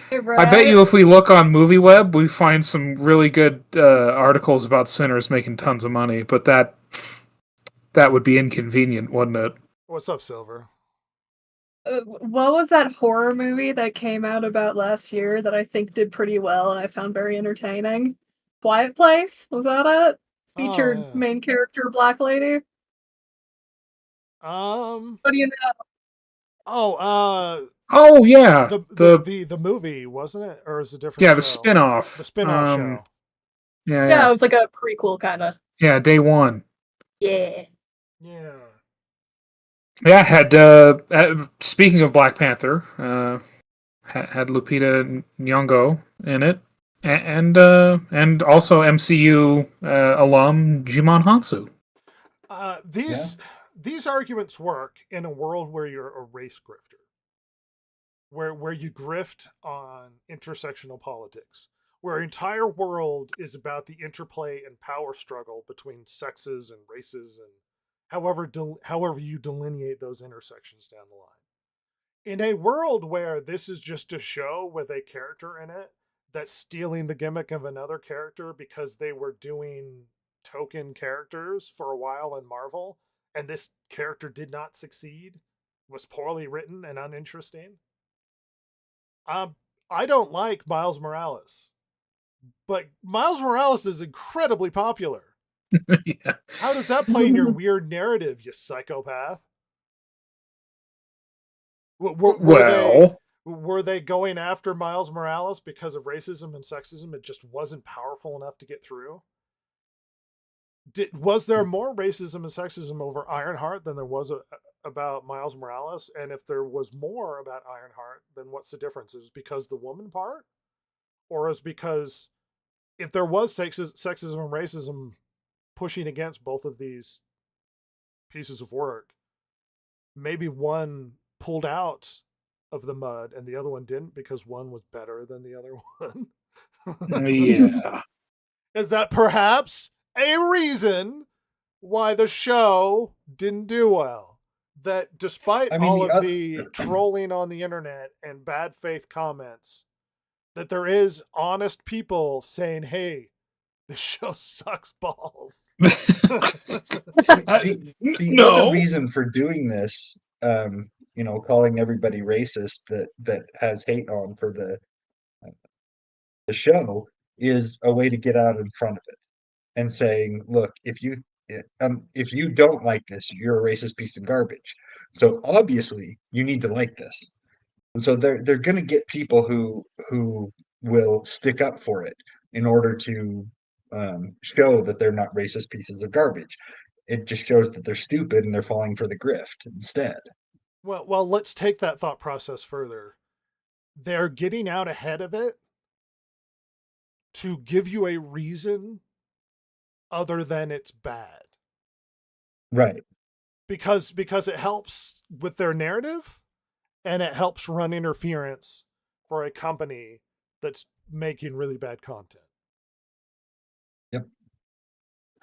Hey, I bet you if we look on MovieWeb, we find some really good articles about Sinners making tons of money, but that would be inconvenient, wouldn't it? What's up, Silver? What was that horror movie that came out about last year that I think did pretty well and I found very entertaining? Quiet Place? Was that it? Featured yeah. main character black lady? Um. What do you know? Oh yeah, The movie, wasn't it, or is it a different? yeah, the show? spin-off. The spin-off show. Yeah, Yeah, it was like a prequel kind of. yeah, day one. Yeah. Yeah. Yeah, had speaking of Black Panther, had Lupita Nyong'o in it, and also MCU alum Jimon Hansu. These arguments work in a world where you're a race grifter, where you grift on intersectional politics, where our entire world is about the interplay and power struggle between sexes and races and however you delineate those intersections down the line. In a world where this is just a show with a character in it that's stealing the gimmick of another character because they were doing token characters for a while in Marvel, and this character did not succeed, was poorly written and uninteresting. I don't like Miles Morales, but Miles Morales is incredibly popular. Yeah. How does that play in your weird narrative, you psychopath? Were they going after Miles Morales because of racism and sexism? It just wasn't powerful enough to get through. Was there more racism and sexism over Ironheart than there was about Miles Morales? And if there was more about Ironheart, then what's the difference? Is it because the woman part, or is because if there was sexism and racism pushing against both of these pieces of work, maybe one pulled out of the mud and the other one didn't because one was better than the other one? Yeah. Is that perhaps a reason why the show didn't do well? That despite all of the trolling on the internet and bad faith comments, that there is honest people saying, hey, this show sucks balls. The other reason for doing this, calling everybody racist that has hate on for the show, is a way to get out in front of it and saying, look, if you don't like this, you're a racist piece of garbage. So obviously you need to like this. And so they're going to get people who will stick up for it in order to show that they're not racist pieces of garbage. It just shows that they're stupid and they're falling for the grift instead. Well, let's take that thought process further. They're getting out ahead of it to give you a reason other than it's bad. Right. Because it helps with their narrative and it helps run interference for a company that's making really bad content. Yep.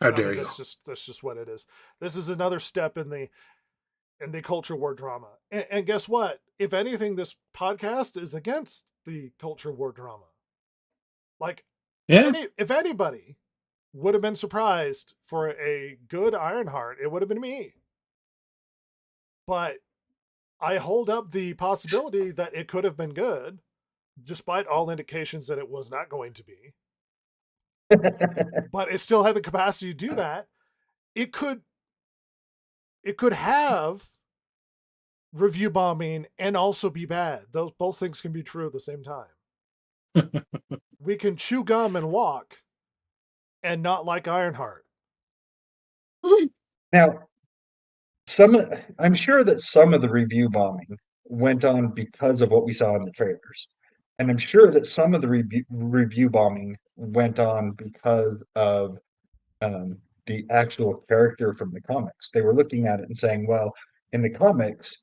How dare you? That's just what it is. This is another step in the culture war drama. And guess what? If anything, this podcast is against the culture war drama. Like, yeah, if anybody would have been surprised for a good Ironheart, it would have been me. But I hold up the possibility that it could have been good, despite all indications that it was not going to be. But it still had the capacity to do that. It could have review bombing and also be bad. Those both things can be true at the same time. We can chew gum and walk and not like Ironheart. Now, I'm sure that some of the review bombing went on because of what we saw in the trailers. And I'm sure that some of the review bombing went on because of the actual character from the comics. They were looking at it and saying, well, in the comics,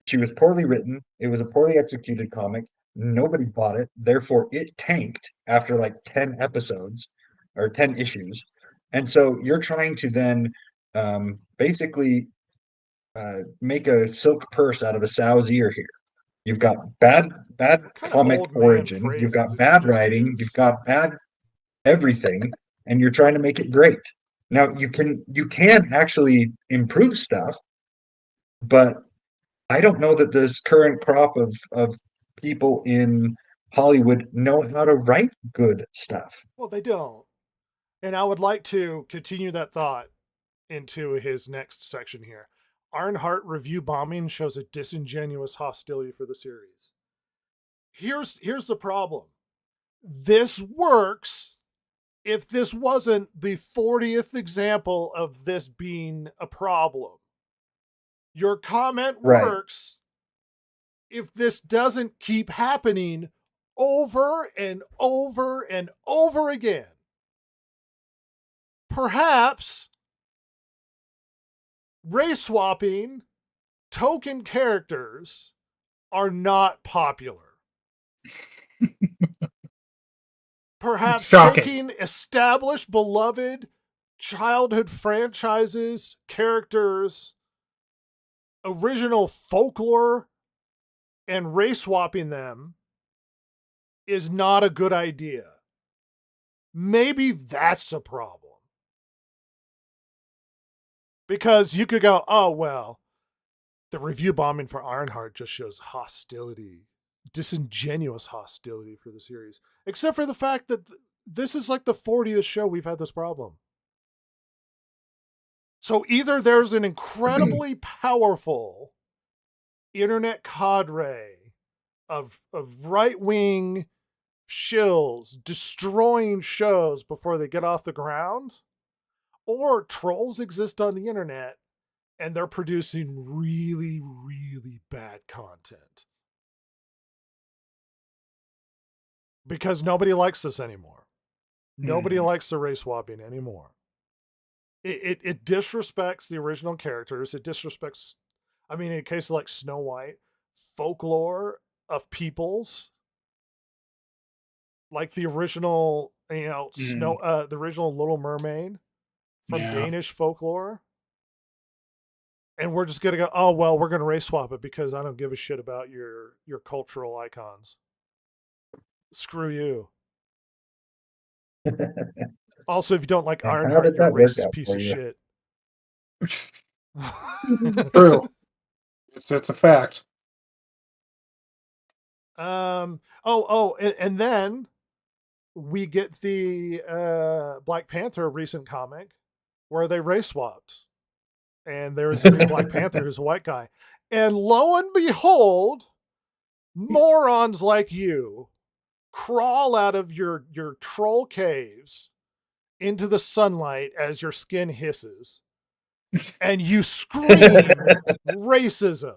she was poorly written. It was a poorly executed comic. Nobody bought it. Therefore, it tanked after like 10 episodes or 10 issues. And so you're trying to then basically make a silk purse out of a sow's ear here. You've got bad comic origin. You've got bad writing. You've got bad everything, and you're trying to make it great. Now you can actually improve stuff, but I don't know that this current crop of people in Hollywood know how to write good stuff. Well, they don't. And I would like to continue that thought into his next section here. Ironheart review bombing shows a disingenuous hostility for the series. Here's the problem. This works if this wasn't the 40th example of this being a problem. Your comment works if this doesn't keep happening over and over and over again. Perhaps race swapping token characters are not popular. Perhaps taking established, beloved childhood franchises, characters, original folklore, and race swapping them is not a good idea. Maybe that's a problem. Because you could go, oh, well, the review bombing for Ironheart just shows hostility, disingenuous hostility for the series. Except for the fact that this is like the 40th show we've had this problem. So either there's an incredibly powerful internet cadre of right-wing shills destroying shows before they get off the ground, or trolls exist on the internet and they're producing really, really bad content. Because nobody likes this anymore. Nobody likes the race swapping anymore. It disrespects the original characters. It disrespects, I mean, in a case like Snow White, folklore of peoples. Like the original, the original Little Mermaid from Danish folklore. And we're just going to go, oh, well, we're going to race swap it because I don't give a shit about your cultural icons. Screw you. Also, if you don't like Ironheart, you're a racist piece of shit. True. It's a fact. And then we get the Black Panther recent comic where they race swapped. And there's a new Black Panther who's a white guy. And lo and behold, morons like you crawl out of your troll caves into the sunlight as your skin hisses. And you scream racism.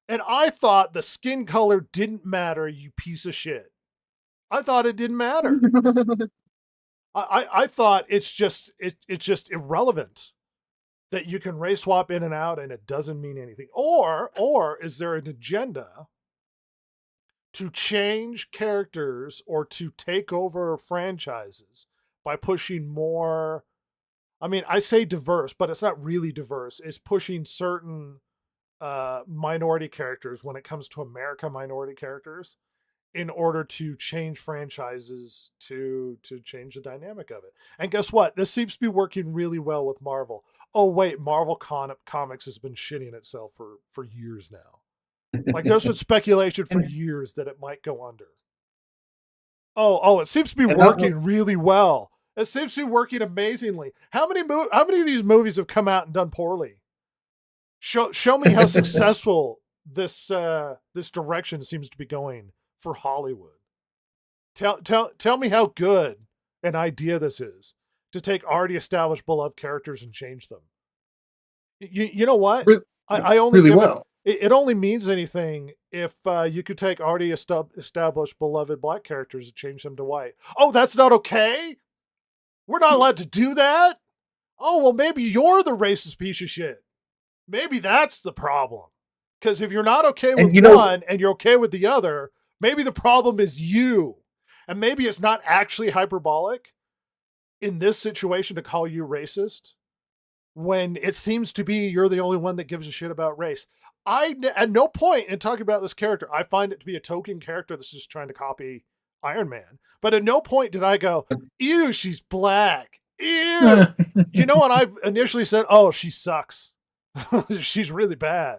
And I thought the skin color didn't matter, you piece of shit. I thought it didn't matter. I thought it's just irrelevant that you can race swap in and out and it doesn't mean anything. Or is there an agenda to change characters or to take over franchises by pushing more? I mean, I say diverse, but it's not really diverse. It's pushing certain minority characters when it comes to America minority characters in order to change franchises to change the dynamic of it. And guess what? This seems to be working really well with Marvel. Oh, wait, Marvel Comics has been shitting itself for years now. Like, there's been speculation for years that it might go under. Oh, it seems to be working really well. It seems to be working amazingly. How many of these movies have come out and done poorly? Show me how successful this direction seems to be going for Hollywood. Tell me how good an idea this is to take already established beloved characters and change them. You know what? I only really give well. it only means anything if you could take already established beloved black characters and change them to white. Oh, that's not okay? We're not allowed to do that? Oh, well, maybe you're the racist piece of shit. Maybe that's the problem. Because if you're not okay with one and you're okay with the other, maybe the problem is you. And maybe it's not actually hyperbolic in this situation to call you racist when it seems to be you're the only one that gives a shit about race. At no point in talking about this character, I find it to be a token character that's just trying to copy Iron Man. But at no point did I go, ew, she's black. Ew. You know what I initially said? Oh, she sucks. She's really bad.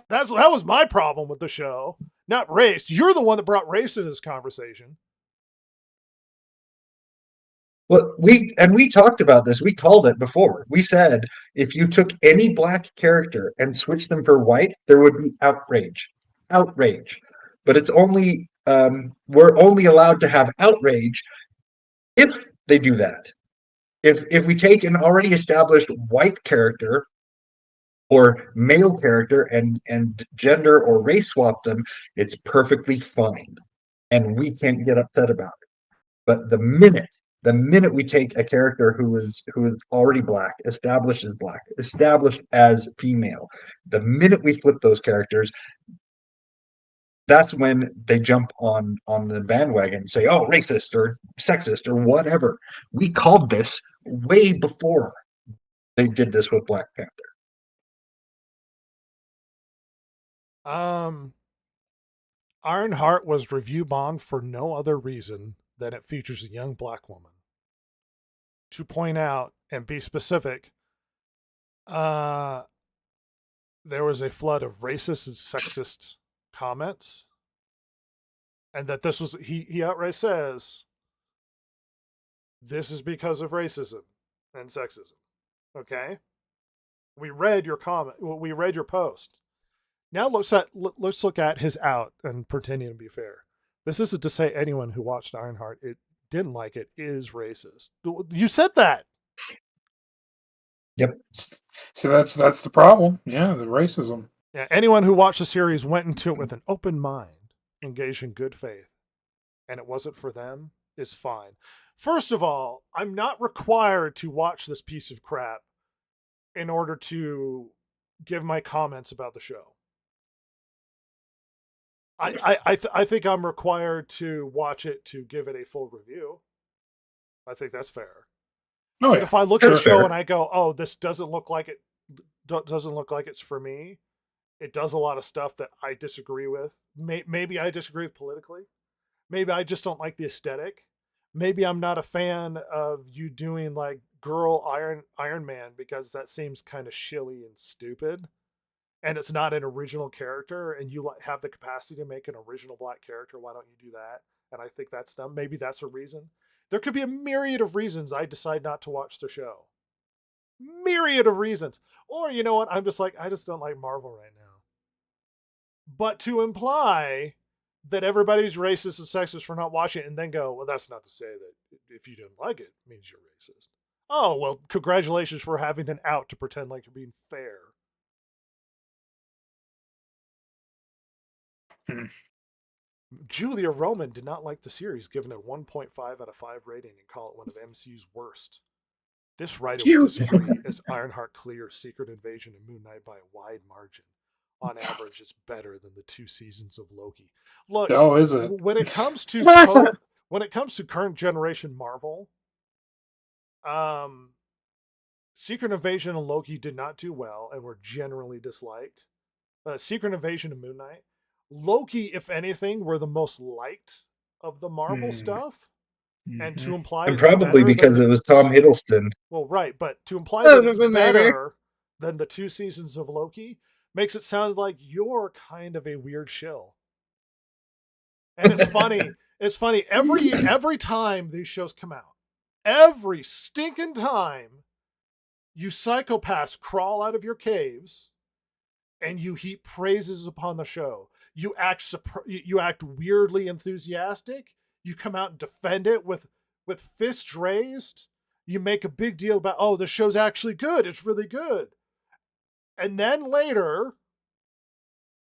That was my problem with the show. Not race. You're the one that brought race into this conversation. Well, we talked about this. We called it before. We said if you took any black character and switched them for white, there would be outrage. Outrage. But it's only we're only allowed to have outrage if they do that. If we take an already established white character or male character and gender or race swap them, it's perfectly fine. And we can't get upset about it. But the minute we take a character who is already black, established as female, the minute we flip those characters, that's when they jump on the bandwagon and say, oh, racist or sexist or whatever. We called this way before they did this with Black Panther. Ironheart was review bombed for no other reason than it features a young black woman. To point out and be specific, there was a flood of racist and sexist comments, and that this was he outright says this is because of racism and sexism. Okay, we read your comment. We read your post. Now let's look at his out and pretending to be fair. This isn't to say anyone who watched Ironheart it didn't like it is racist. You said that. Yep. So that's the problem. Yeah, the racism. Yeah, anyone who watched the series went into it with an open mind, engaged in good faith, and it wasn't for them is fine. First of all, I'm not required to watch this piece of crap in order to give my comments about the show. I think I'm required to watch it to give it a full review. I think that's fair. Oh, But yeah. if I look at the That's show fair. and I go, "Oh, this doesn't look like it's for me," it does a lot of stuff that I disagree with. Maybe I disagree with politically. Maybe I just don't like the aesthetic. Maybe I'm not a fan of you doing like girl Iron Man because that seems kind of shilly and stupid. And it's not an original character, and you have the capacity to make an original black character. Why don't you do that? And I think that's dumb. Maybe that's a reason. There could be a myriad of reasons I decide not to watch the show. Myriad of reasons. Or you know what? I'm just like, I just don't like Marvel right now. But to imply that everybody's racist and sexist for not watching it and then go, well, that's not to say that if you didn't like it means you're racist. Oh, well, congratulations for having an out to pretend like you're being fair. Julia Roman did not like the series, giving it 1.5 out of 5 rating and call it one of MCU's worst. This writer would disagree as Ironheart clears Secret Invasion and Moon Knight by a wide margin. On average, it's better than the 2 seasons of Loki. Look, Oh, is it? when it comes to current generation Marvel, Secret Invasion and Loki did not do well and were generally disliked. Secret Invasion and Moon Knight. Loki, if anything, were the most liked of the Marvel stuff. And to imply And it's probably better because than it was Tom Hiddleston. well, right, but to imply Oh, that it's maybe. better than the 2 seasons of Loki makes it sound like you're kind of a weird shill. And it's funny. It's funny every time these shows come out, every stinking time, you psychopaths crawl out of your caves and you heap praises upon the show. You you act weirdly enthusiastic. You come out and defend it with fists raised. You make a big deal about, oh, the show's actually good. It's really good. And then later,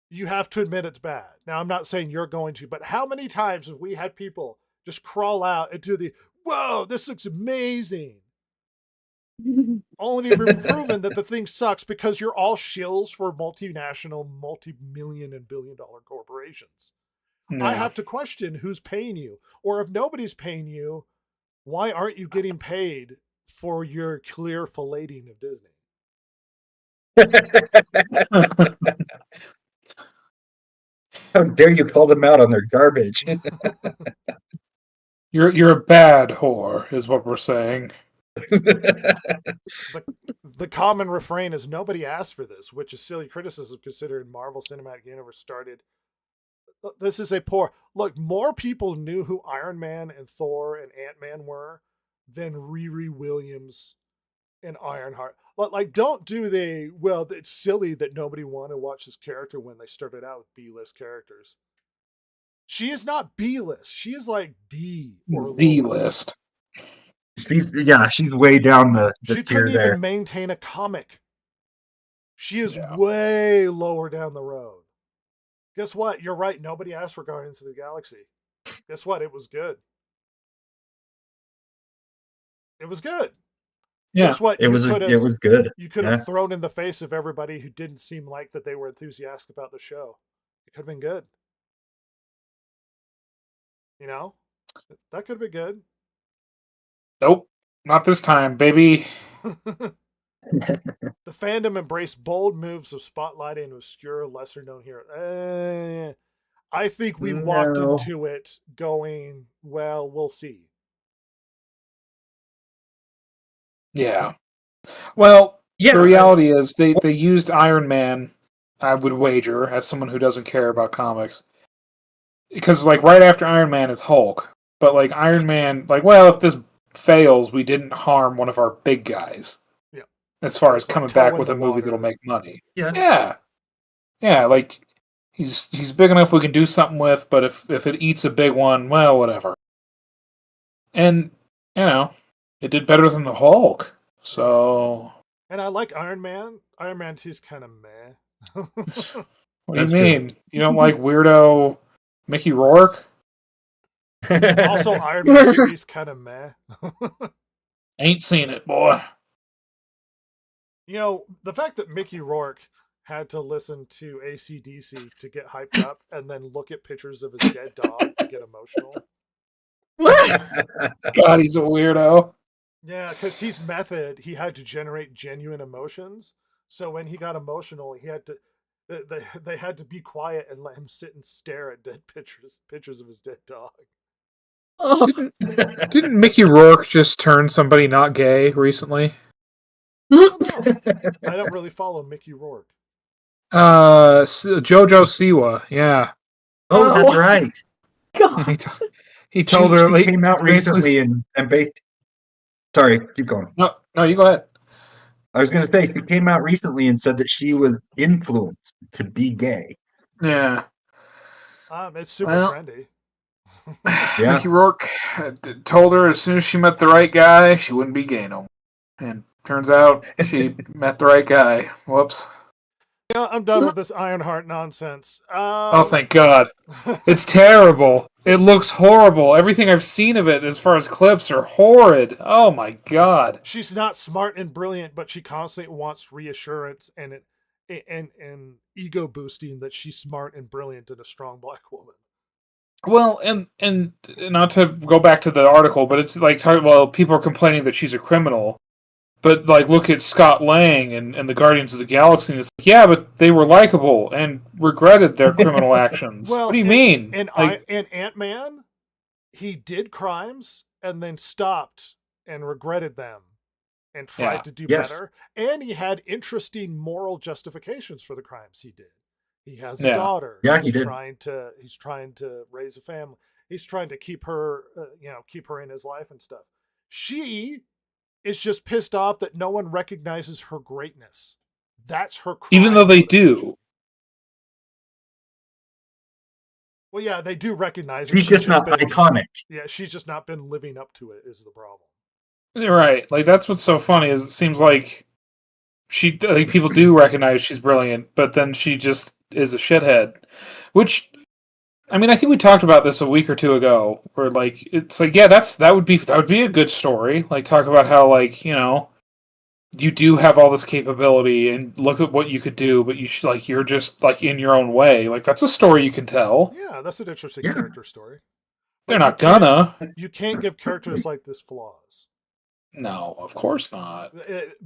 you have to admit it's bad. Now, I'm not saying you're going to, but how many times have we had people just crawl out and do the, whoa, this looks amazing, only to be proven that the thing sucks because you're all shills for multinational, multi-million and billion-dollar corporations. I have to question who's paying you. Or if nobody's paying you, why aren't you getting paid for your clear filleting of Disney? How dare you call them out on their garbage? You're a bad whore, is what we're saying. The common refrain is nobody asked for this, which is silly criticism considering Marvel Cinematic Universe started. This is a poor look. More people knew who Iron Man and Thor and Ant-Man were than Riri Williams and Ironheart. Like, don't do well, it's silly that nobody wanted to watch this character when they started out with B-list characters. She is not B-list. She is like D or D-list. She's way down the she tier couldn't there. even maintain a comic. She is way lower down the road. Guess what? You're right. Nobody asked for Guardians of the Galaxy. Guess what? It was good. It was good. Yeah. Guess what? It was good. You could have thrown in the face of everybody who didn't seem like that they were enthusiastic about the show. It could have been good. You know? That could have been good. Nope. Not this time, baby. The fandom embraced bold moves of spotlighting an obscure, lesser-known hero. I think we walked into it going, well, we'll see. Yeah. Well, the reality is they used Iron Man, I would wager, as someone who doesn't care about comics. Because, like, right after Iron Man is Hulk. But, like, Iron Man, like, well, if this fails, we didn't harm one of our big guys. Yeah. As far as coming back with a movie that'll make money. Yeah. Yeah, like, he's big enough we can do something with, but if it eats a big one, well, whatever. And, you know, it did better than the Hulk. So... And I like Iron Man. Iron Man 2's kind of meh. What do you mean? You don't like weirdo Mickey Rourke? Also, Iron Man 3's kind of meh. Ain't seen it, boy. You know, the fact that Mickey Rourke had to listen to AC/DC to get hyped up and then look at pictures of his dead dog to get emotional. God, he's a weirdo. Yeah, because he's method. He had to generate genuine emotions. So when he got emotional, he had to. They had to be quiet and let him sit and stare at dead pictures of his dead dog. Oh. Didn't Mickey Rourke just turn somebody not gay recently? I don't really follow Mickey Rourke. Jojo Siwa, yeah. Oh, that's right. God. He told her she came out recently and sorry, keep going. No, you go ahead. I was going to say, she came out recently and said that she was influenced to be gay. Yeah. It's super trendy. Yeah. Mickey Rourke told her as soon as she met the right guy, she wouldn't be gay no more. And turns out she met the right guy. Whoops. Yeah, I'm done with this Ironheart nonsense. Oh, thank God. It's terrible. It looks horrible. Everything I've seen of it as far as clips are horrid. Oh, my God. She's not smart and brilliant, but she constantly wants reassurance and ego boosting that she's smart and brilliant and a strong black woman. Well, and not to go back to the article, but it's like, well, people are complaining that she's a criminal. But, like, look at Scott Lang and the Guardians of the Galaxy, and it's like, yeah, but they were likable and regretted their criminal actions. Well, what do you mean? And Ant-Man, he did crimes and then stopped and regretted them and tried to do better. And he had interesting moral justifications for the crimes he did. He has a daughter. Yeah, he's trying to raise a family. He's trying to keep her, keep her in his life and stuff. She is just pissed off that no one recognizes her greatness. That's her crime. Even though they motivation. do. Well, yeah, they do recognize it. She's just not been, iconic. Yeah, she's just not been living up to it. Is the problem? You're right. Like that's what's so funny is it seems like people do recognize she's brilliant, but then she just is a shithead. Which, I mean, I think we talked about this a week or two ago, where like it's like, yeah, that would be a good story. Like talk about how like you do have all this capability and look at what you could do, but you're just like in your own way. Like that's a story you can tell. Yeah, that's an interesting Yeah. character story. They're not gonna. You can't give characters like this flaws. No, of course not.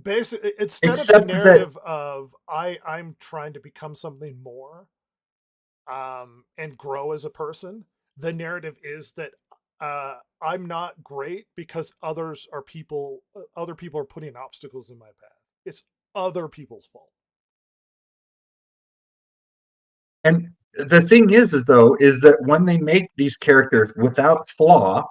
Basically, instead of Except the that- narrative of I'm trying to become something more, and grow as a person, the narrative is that I'm not great because other people are putting obstacles in my path. It's other people's fault. And the thing is that when they make these characters without flaw,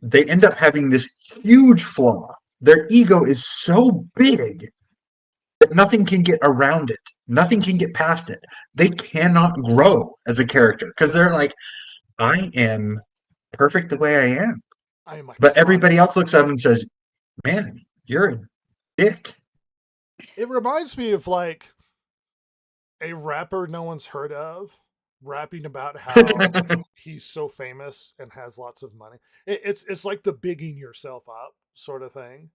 they end up having this huge flaw. Their ego is so big that nothing can get around it. Nothing can get past it. They cannot grow as a character because they're like, I am perfect the way I am. I am. But everybody else looks at them and says, man, you're a dick. It reminds me of like a rapper no one's heard of rapping about how he's so famous and has lots of money. It's like the bigging yourself up sort of thing.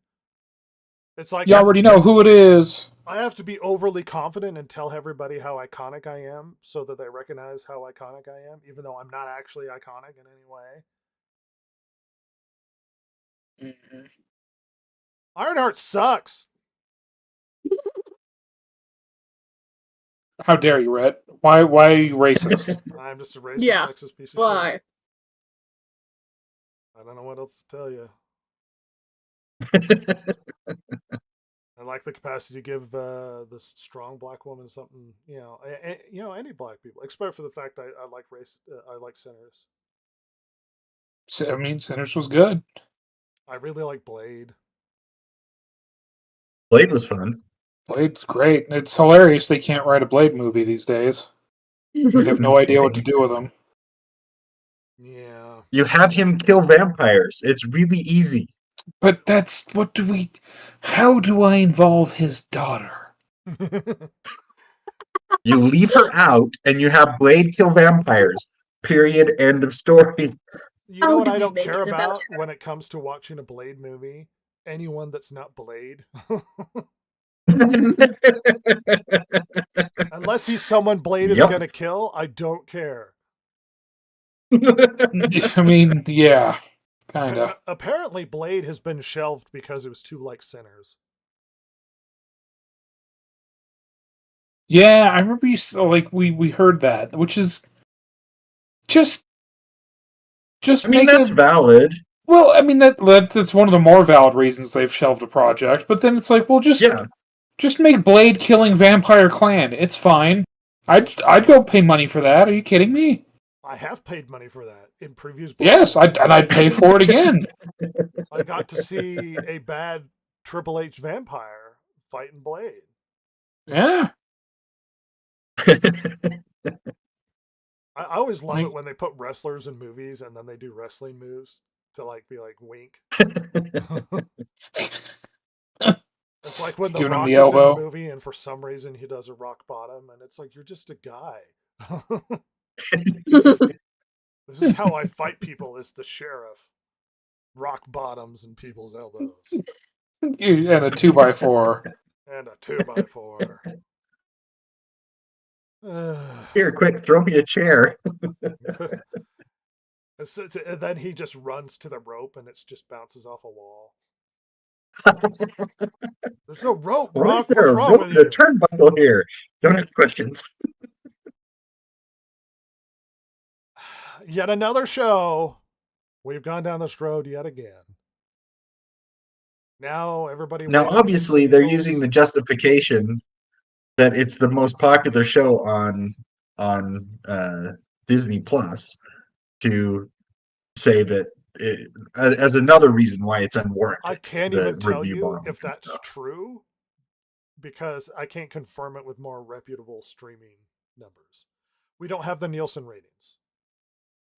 It's like You already know who it is. I have to be overly confident and tell everybody how iconic I am so that they recognize how iconic I am, even though I'm not actually iconic in any way. Mm-hmm. Ironheart sucks. How dare you, Rhett? Why are you racist? I'm just a racist, Yeah. sexist piece of shit. Why? I don't know what else to tell you. I like the capacity to give this strong black woman something, any black people, except for the fact I like race. I like Sinners. I mean, Sinners was good. I really like Blade. Blade was fun. Blade's great. It's hilarious they can't write a Blade movie these days. They have no idea what to do with them. Yeah. You have him kill vampires. It's really easy. But how do I involve his daughter? You leave her out and you have Blade kill vampires. Period. End of story. You How know what do I we don't make care it about about when it comes to watching a Blade movie? Anyone that's not Blade. Unless he's someone Blade is Yep. going to kill, I don't care. I mean, yeah, kind of. Apparently, Blade has been shelved because it was too like Sinners. Yeah, I remember we heard that, which is just I mean, make that's it. valid. Well, I mean that's one of the more valid reasons they've shelved a project. But then it's like, well, just make Blade killing Vampire Clan. It's fine. I'd go pay money for that. Are you kidding me? I have paid money for that in previous. Yes, I'd pay for it again. I got to see a bad Triple H vampire fighting Blade. Yeah. I always love it when they put wrestlers in movies and then they do wrestling moves to be like wink. It's like when The Giving him Rock the is in elbow. a movie and for some reason he does a rock bottom and it's like, you're just a guy. This is how I fight people as the sheriff. Rock bottoms and people's elbows. And a 2x4. And a 2x4. Here, quick, throw me a chair. And then he just runs to the rope and it just bounces off a wall. There's no rope, Why Brock. is there What's a wrong rope with and a you? turnbuckle here? Don't ask questions. Yet another show. We've gone down this road yet again. Now everybody. Now, waiting obviously, for they're sequels. using the justification that it's the most popular show on Disney Plus to say that as another reason why it's unwarranted. I can't the even tell review you bombs if and that's stuff. true, because I can't confirm it with more reputable streaming numbers. We don't have the Nielsen ratings.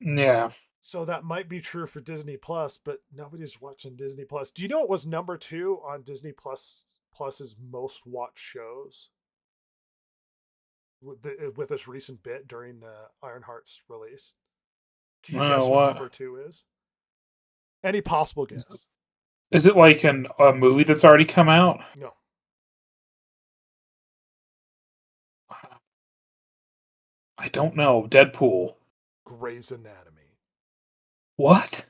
Yeah. So that might be true for Disney Plus, but nobody's watching Disney Plus. Do you know it was number 2 on Disney Plus's most watched shows with this recent bit during Ironheart's release? Can you guess what number 2 is? Any possible guess? Is it like a movie that's already come out? No. I don't know. Deadpool. Grey's Anatomy. What?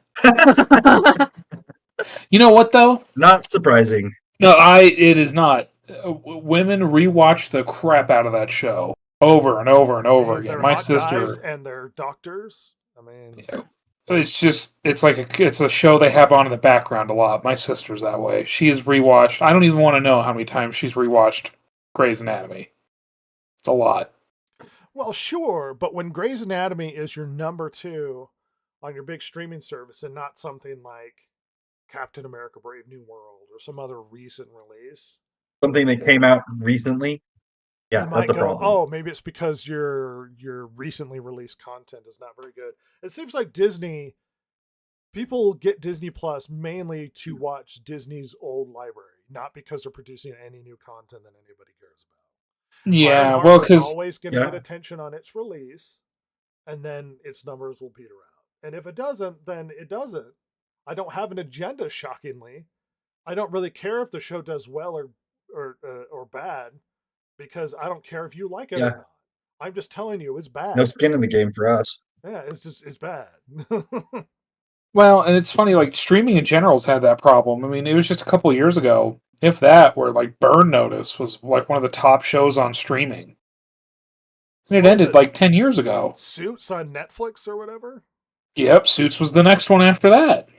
You know what though? Not surprising. No, it is not. Women rewatch the crap out of that show over and over and over And again. they're My hot sister, guys and they're doctors. I mean, yeah, it's a show they have on in the background a lot. My sister's that way. She has rewatched. I don't even want to know how many times she's rewatched Grey's Anatomy. It's a lot. well, sure, but when Grey's Anatomy is your number 2 on your big streaming service and not something like Captain America Brave New World or some other recent release, Something that came out recently. Yeah, you might that's a go, problem. oh, maybe it's because your recently released content is not very good. It seems like Disney, people get Disney Plus mainly to watch Disney's old library, not because they're producing any new content that anybody cares about. Yeah, Ironheart well, was because always going to Yeah. get attention on its release, and then its numbers will peter out. And if it doesn't, then it doesn't. I don't have an agenda. Shockingly, I don't really care if the show does well or bad, because I don't care if you like it Yeah. or not. I'm just telling you, it's bad. No skin in the game for us. Yeah, it's bad. well, and it's funny. Like streaming in general's had that problem. I mean, it was just a couple years ago, if that, where like Burn Notice was like one of the top shows on streaming, and it What was ended it? like 10 years ago. Suits on Netflix or whatever. Yep, Suits was the next one after that.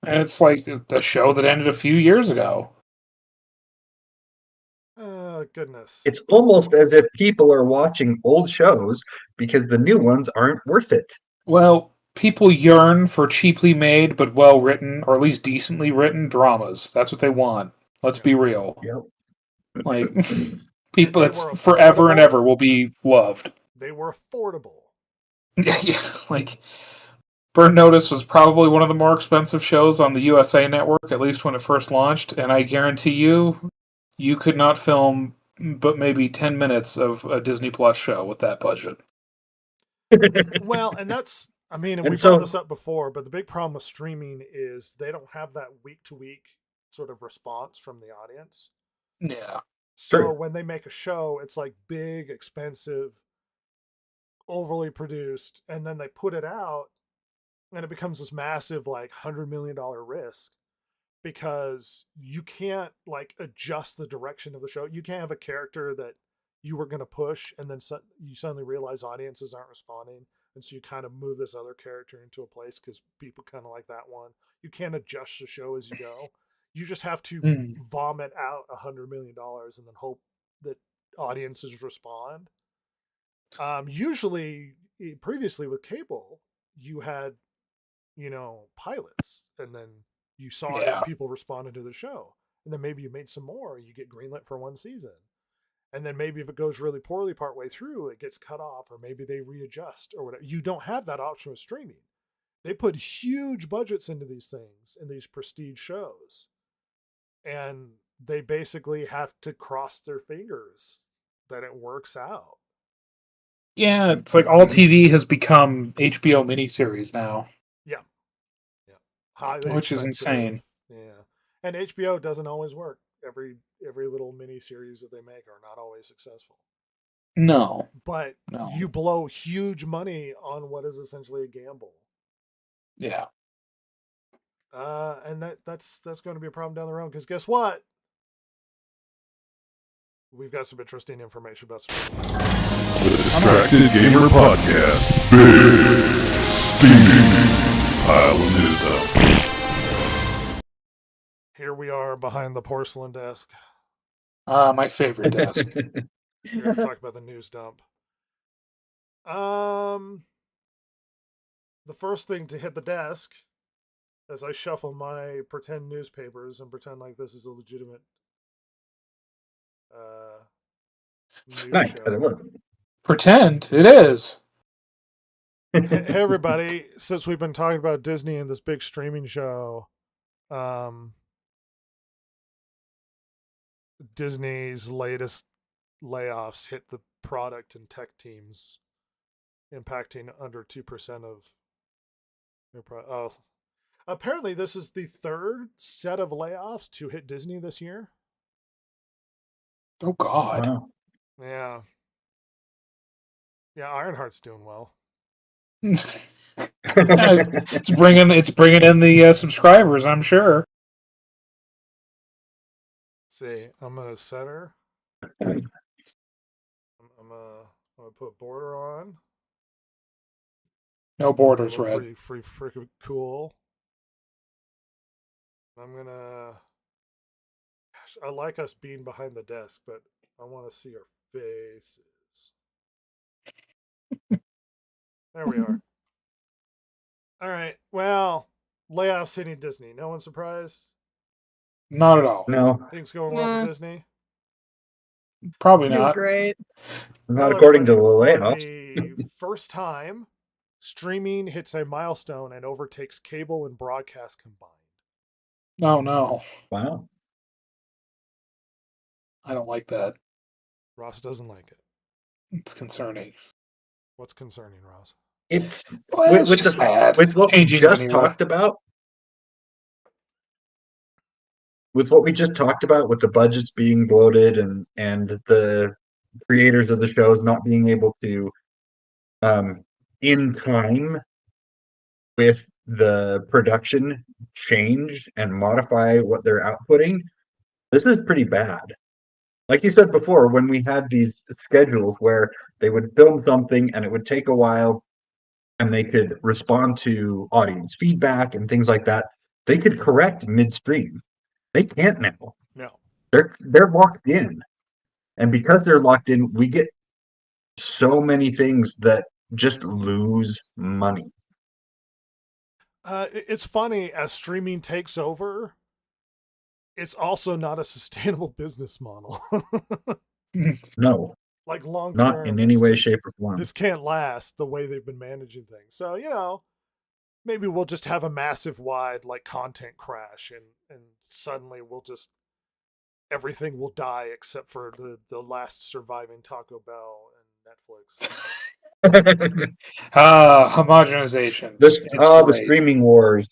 And it's like a show that ended a few years ago. Goodness. It's almost as if people are watching old shows because the new ones aren't worth it. Well, people yearn for cheaply made but well written, or at least decently written dramas. That's what they want. Let's be real. Yep. Like people, They that's were forever and affordable. ever will be loved. They were affordable. Yeah, like Burn Notice was probably one of the more expensive shows on the USA Network, at least when it first launched, and I guarantee you could not film but maybe 10 minutes of a Disney Plus show with that budget. Well, and that's, I mean, and And we so- brought this up before, but the big problem with streaming is they don't have that week to week sort of response from the audience. Yeah. So True. when they make a show, it's like big, expensive, overly produced, and then they put it out and it becomes this massive, like $100 million risk, because you can't like adjust the direction of the show. You can't have a character that you were going to push and then you suddenly realize audiences aren't responding, and so you kind of move this other character into a place because people kind of like that one. You can't adjust the show as you go. You just have to vomit out $100 million and then hope that audiences respond. Usually, previously with cable, you had, pilots, and then you saw Yeah. if people responded to the show, and then maybe you made some more. You get greenlit for one season, and then maybe if it goes really poorly partway through, it gets cut off, or maybe they readjust or whatever. You don't have that option with streaming. They put huge budgets into these things, in these prestige shows, and they basically have to cross their fingers that it works out. Yeah, it's like all TV has become HBO miniseries now, Highly which is expensive. insane. Yeah, and HBO doesn't always work. Every little mini series that they make are not always successful. No. But No. you blow huge money on what is essentially a gamble, Yeah. and that's going to be a problem down the road. Because guess what? We've got some interesting information about streaming. The Distracted Gamer Podcast. Big steaming pile of news up. Here we are behind the porcelain desk. My favorite desk. We're going to talk about the news dump. The first thing to hit the desk, as I shuffle my pretend newspapers and pretend like this is a legitimate New Nice, show. but it wasn't. Pretend it is. Hey everybody, since we've been talking about Disney and this big streaming show, Disney's latest layoffs hit the product and tech teams, impacting under 2% of their apparently this is the third set of layoffs to hit Disney this year. Oh God. Wow. Yeah. Yeah, Ironheart's doing well. It's bringing in the subscribers, I'm sure. Let's see, I'm gonna set her. I'm gonna put border on. No borders, Look Red. pretty freaking cool. I'm gonna. Gosh, I like us being behind the desk, but I want to see our faces. There we are. All right. Well, layoffs hitting Disney. No one surprised? Not at all. No, Things going well Yeah. for Disney? Probably Doing not. great. not Well, according to the everybody, layoffs. for the first time, streaming hits a milestone and overtakes cable and broadcast combined. Oh no. Wow. I don't like that. Ross doesn't like it. It's concerning. What's concerning, Ross? It's Well, with, it's with just the sad. with what we Changing just anyway. talked about. With what we just talked about, with the budgets being bloated and the creators of the shows not being able to, in time with the production, change and modify what they're outputting, this is pretty bad. Like you said before, when we had these schedules where they would film something and it would take a while and they could respond to audience feedback and things like that, they could correct midstream. They can't now. No. They're locked in. And because they're locked in, we get so many things that just lose money. It's funny, as streaming takes over, it's also not a sustainable business model. No, Like long not term, in any it's way, just- shape, or form. This can't last the way they've been managing things. So, maybe we'll just have a massive wide like content crash and suddenly everything will die except for the last surviving Taco Bell and Netflix. Homogenization. It's the great. streaming wars.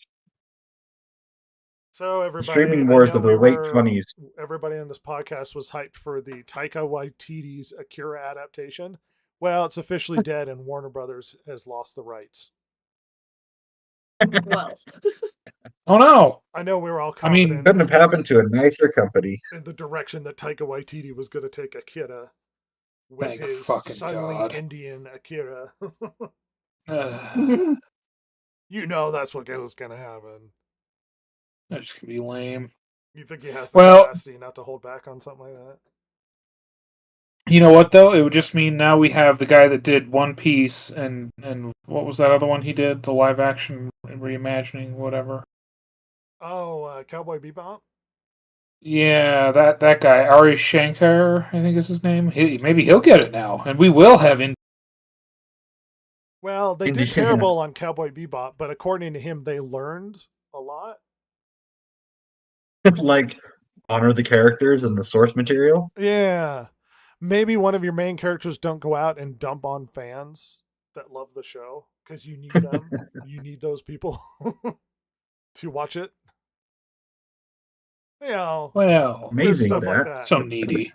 So everybody, Streaming I wars know of the late 20s. Everybody on this podcast was hyped for the Taika Waititi's Akira adaptation. Well, it's officially dead, and Warner Brothers has lost the rights. Well, Oh no. I know we were all I mean, confident Couldn't have happened to a nicer company. in the direction that Taika Waititi was going to take Akira with Thank his fucking suddenly God. Indian Akira. That That's what was going to happen. just could be lame. You think he has the Well- capacity not to hold back on something like that? You know what though? It would just mean now we have the guy that did One Piece and what was that other one he did? The live action reimagining, whatever. Oh, Cowboy Bebop? Yeah, that guy, Ari Shankar, I think is his name. Maybe he'll get it now, and we will have in. Well, they did Indiana. terrible on Cowboy Bebop, but according to him, they learned a lot. Like, honor the characters and the source material. Yeah. Maybe one of your main characters don't go out and dump on fans that love the show because you need them. You need those people to watch it. Well, there's Amazing stuff like that. that. so needy.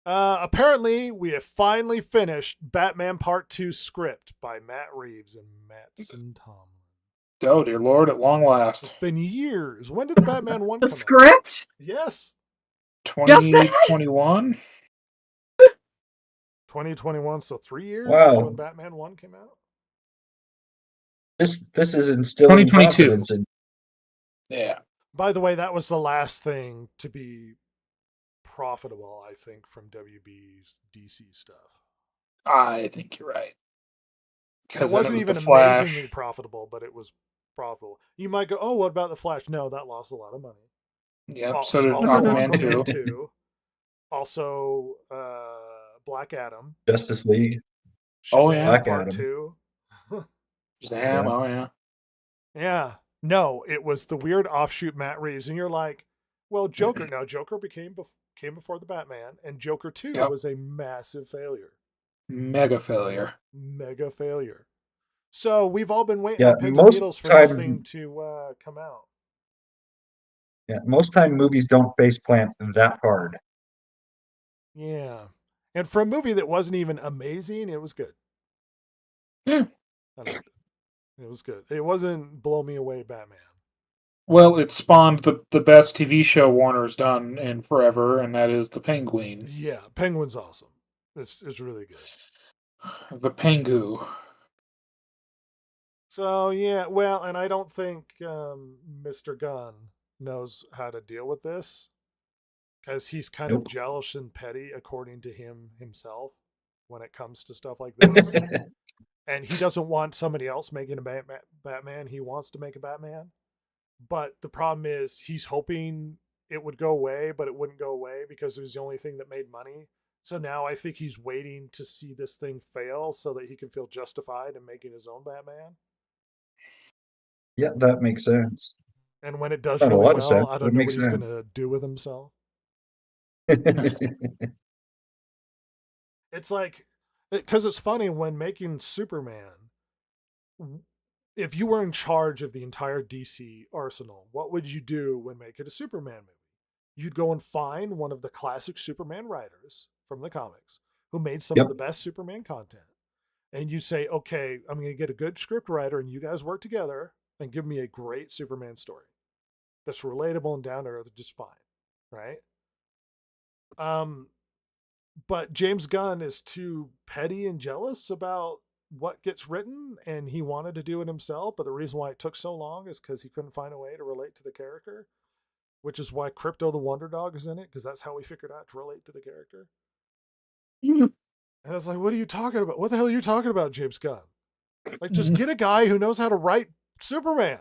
Apparently, we have finally finished Batman Part 2 script by Matt Reeves and Mattson Tomlin. Oh dear Lord! At long last, It's been years. When did the Batman 1 the come out? script? Yes. 2021. 2021, so 3 years Wow. is when Batman 1 came out. This is instilling 2022. confidence in. Yeah. By the way, that was the last thing to be profitable, I think, from WB's DC stuff. I think you're right. It wasn't even the Flash. amazingly profitable, but it was profitable. You might go, oh, what about the Flash? No, that lost a lot of money. Yep. Also, So did also Aquaman Aquaman 2. 2. Also, Black Adam, Justice League. Oh, Shazam yeah. Black Part Adam. 2. Damn, oh yeah. Yeah. No, it was the weird offshoot Matt Reeves. And you're like, well, Joker. Now, Joker came before the Batman, and Joker 2 Yep. was a massive failure. Mega failure. Mega failure. So we've all been waiting Yeah, on pins and most needles for this time- thing to come out. Yeah, most time movies don't face plant that hard. Yeah. And for a movie that wasn't even amazing, it was good. Yeah. I liked it. It was good. It wasn't blow me away Batman. Well, it spawned the best TV show Warner's done in forever, and that is The Penguin. Yeah, Penguin's awesome. It's really good. The Pengu. So yeah, well, and I don't think Mr. Gunn knows how to deal with this because he's kind of Nope. jealous and petty, according to himself, when it comes to stuff like this. And he doesn't want somebody else making a Batman. He wants to make a Batman. But the problem is he's hoping it would go away, but it wouldn't go away because it was the only thing that made money. So now I think he's waiting to see this thing fail so that he can feel justified in making his own Batman. Yeah, that makes sense. And when it does Not a really lot well, of sense, I but don't it know what makes he's going sense. to do with himself. It's like, because it's funny when making Superman, if you were in charge of the entire DC arsenal, what would you do when making a Superman movie? You'd go and find one of the classic Superman writers from the comics who made some of Yep. the best Superman content. And you say, okay, I'm going to get a good script writer and you guys work together and give me a great Superman story that's relatable and down to earth, just fine. Right? But James Gunn is too petty and jealous about what gets written, and he wanted to do it himself. But the reason why it took so long is because he couldn't find a way to relate to the character, which is why Crypto the Wonder Dog is in it, because that's how we figured out to relate to the character. And it's like, what are you talking about? What the hell are you talking about, James Gunn? Like, just get a guy who knows how to write Superman.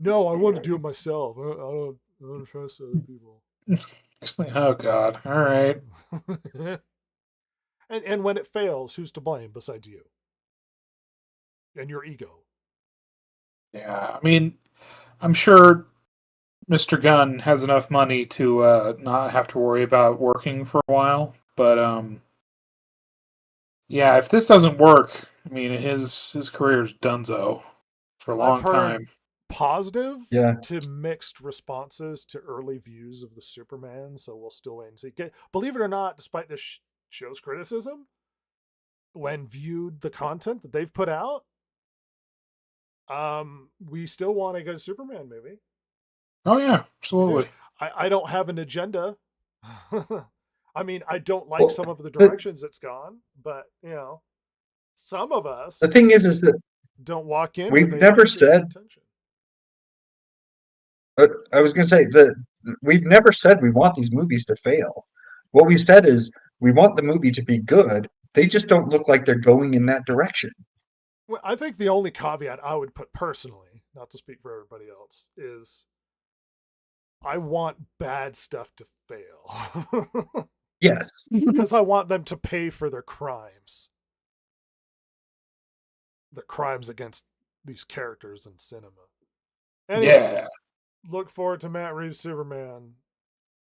No, I want to do it myself. I don't trust other people. It's like, oh god. All right. And when it fails, who's to blame besides you and your ego? Yeah, I mean, I'm sure Mr. Gunn has enough money to not have to worry about working for a while. But yeah, if this doesn't work, I mean, his career's donezo for a long I've heard time. positive Yeah. to mixed responses to early views of the Superman, so we'll still wait and see. Believe it or not, despite this show's criticism, when viewed the content that they've put out, we still want a good Superman movie. Oh yeah, absolutely. I don't have an agenda. I mean, I don't like Well, some of the directions it's gone, but you know, some of us The thing is that don't walk in. we've with any never artistic said- intention. I was going to say that we've never said we want these movies to fail. What we said is we want the movie to be good. They just don't look like they're going in that direction. Well, I think the only caveat I would put personally, not to speak for everybody else, is I want bad stuff to fail Yes. because I want them to pay for their crimes. The crimes against these characters in cinema. Anyway, Yeah. look forward to Matt Reeves' Superman.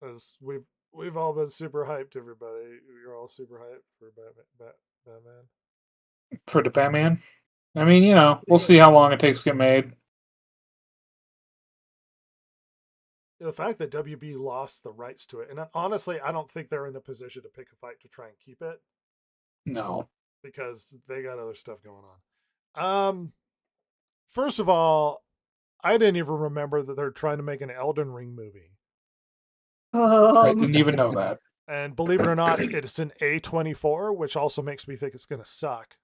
As we've all been super hyped, everybody. You're all super hyped for Batman. For the Batman. I mean, you know, we'll see how long it takes to get made. The fact that WB lost the rights to it, and honestly, I don't think they're in a position to pick a fight to try and keep it No. because they got other stuff going on. First of all, I didn't even remember that they're trying to make an Elden Ring movie. I didn't even know that. And believe it or not, it's an A24, which also makes me think it's going to suck.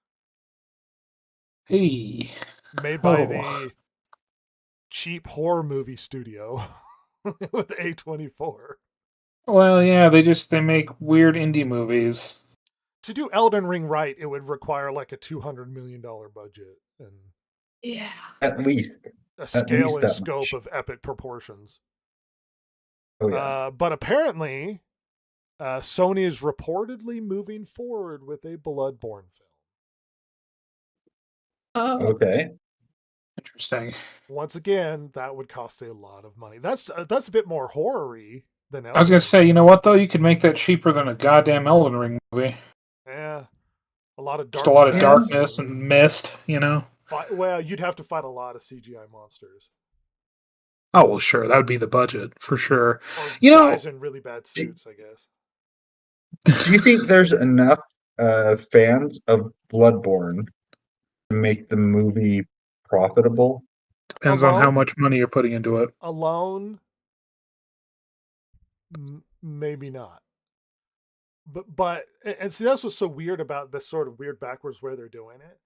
Hey. Made by Oh. the cheap horror movie studio with A24. Well, yeah, they make weird indie movies. To do Elden Ring right, it would require like a $200 million budget and Yeah. At least. a scale least and that scope much. of epic proportions. Oh yeah. But apparently, Sony is reportedly moving forward with a Bloodborne film. Oh, Okay. Interesting. Once again, that would cost a lot of money. That's a bit more horror-y than I was gonna say, you know what though? You could make that cheaper than a goddamn Elden Ring movie. Yeah, a lot of Just a lot of sets darkness and mist, you know. well, you'd have to fight a lot of CGI monsters. Oh well, sure, that would be the budget for sure. Or You know- guys in really bad suits, I guess. Do you think there's enough fans of Bloodborne to make the movie profitable? Depends on how Alone? much money you're putting into it. Alone, maybe not. But and see, that's what's so weird about this sort of weird backwards way they're doing it.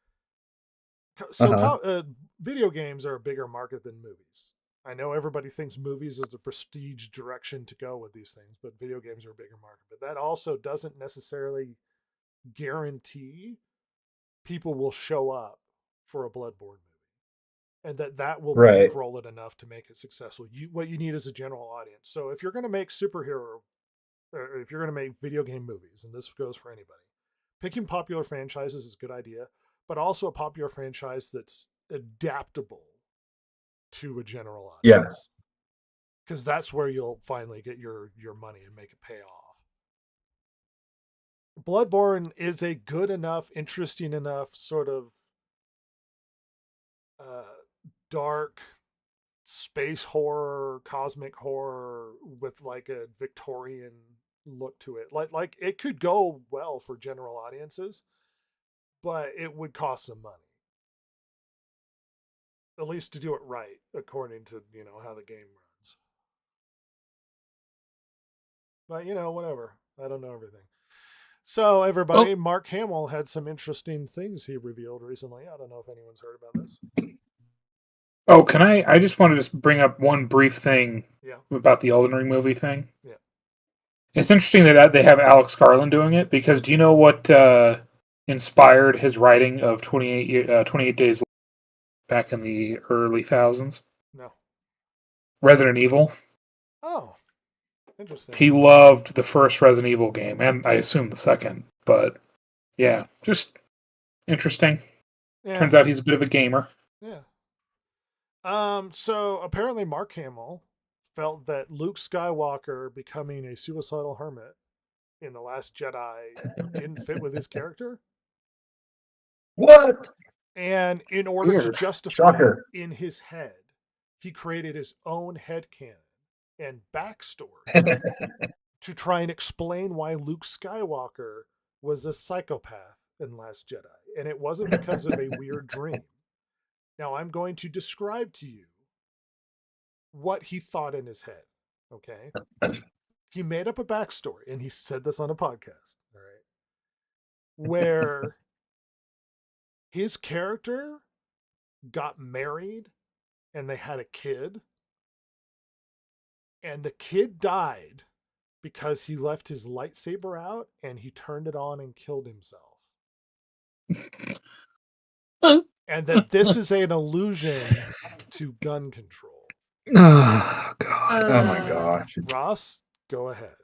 So video games are a bigger market than movies. I know everybody thinks movies is the prestige direction to go with these things, but video games are a bigger market. But that also doesn't necessarily guarantee people will show up for a Bloodborne movie, and that will Right. bankroll it enough to make it successful. What you need is a general audience. So if you're going to make superhero, or if you're going to make video game movies, and this goes for anybody, picking popular franchises is a good idea, but also a popular franchise that's adaptable to a general Yeah. audience. Because that's where you'll finally get your money and make it pay off. Bloodborne is a good enough, interesting enough sort of dark space horror, cosmic horror with like a Victorian look to it. Like it could go well for general audiences, but it would cost some money. At least to do it right, according to, how the game runs. But, whatever. I don't know everything. So, everybody, Mark Hamill had some interesting things he revealed recently. I don't know if anyone's heard about this. Oh, can I just wanted to bring up one brief thing Yeah. about the Elden Ring movie thing. Yeah. It's interesting that they have Alex Garland doing it, because do you know what inspired his writing of 28 Days back in the early thousands? No. Resident Evil. Oh. Interesting. He loved the first Resident Evil game, and I assume the second. But yeah, just interesting. Yeah. Turns out he's a bit of a gamer. Yeah. So apparently Mark Hamill felt that Luke Skywalker becoming a suicidal hermit in The Last Jedi didn't fit with his character. What? And in order to Weird. justify Shocker. it in his head, he created his own headcanon and backstory to try and explain why Luke Skywalker was a psychopath in Last Jedi. And it wasn't because of a weird dream. Now I'm going to describe to you what he thought in his head. Okay. He made up a backstory, and he said this on a podcast. All right. Where his character got married and they had a kid, and the kid died because he left his lightsaber out and he turned it on and killed himself. And that this is an allusion to gun control. Oh God. Oh my gosh. Ross, go ahead.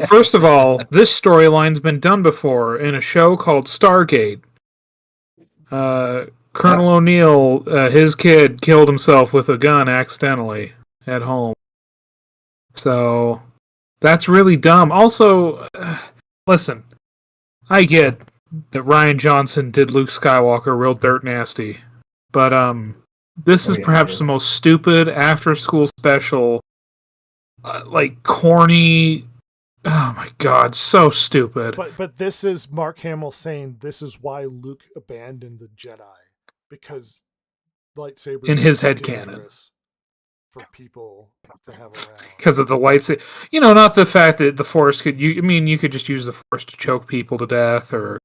First of all, this storyline's been done before in a show called Stargate. Colonel O'Neill, his kid killed himself with a gun accidentally at home. So that's really dumb. Also, listen, I get that Rian Johnson did Luke Skywalker real dirt nasty, but this is perhaps the most stupid after-school special, like corny. Oh my God, so stupid. But this is Mark Hamill saying this is why Luke abandoned the Jedi, because lightsabers In his are headcanon. dangerous for people to have around. Because of the lightsaber, not the fact that the Force could. You could just use the Force to choke people to death, or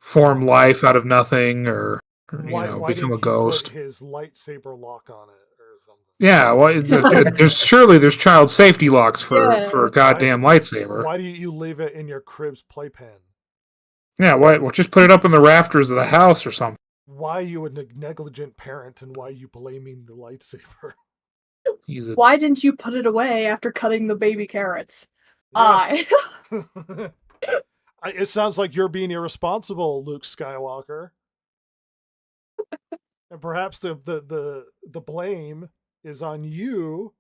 form life out of nothing, or Why become didn't a he ghost. put his lightsaber lock on it or something? Yeah, well, there's child safety locks for a goddamn lightsaber. Why do you leave it in your crib's playpen? Yeah, well, just put it up in the rafters of the house or something. Why are you a negligent parent, and why are you blaming the lightsaber? He's a Why didn't you put it away after cutting the baby carrots? I. It sounds like you're being irresponsible, Luke Skywalker. And perhaps the blame is on you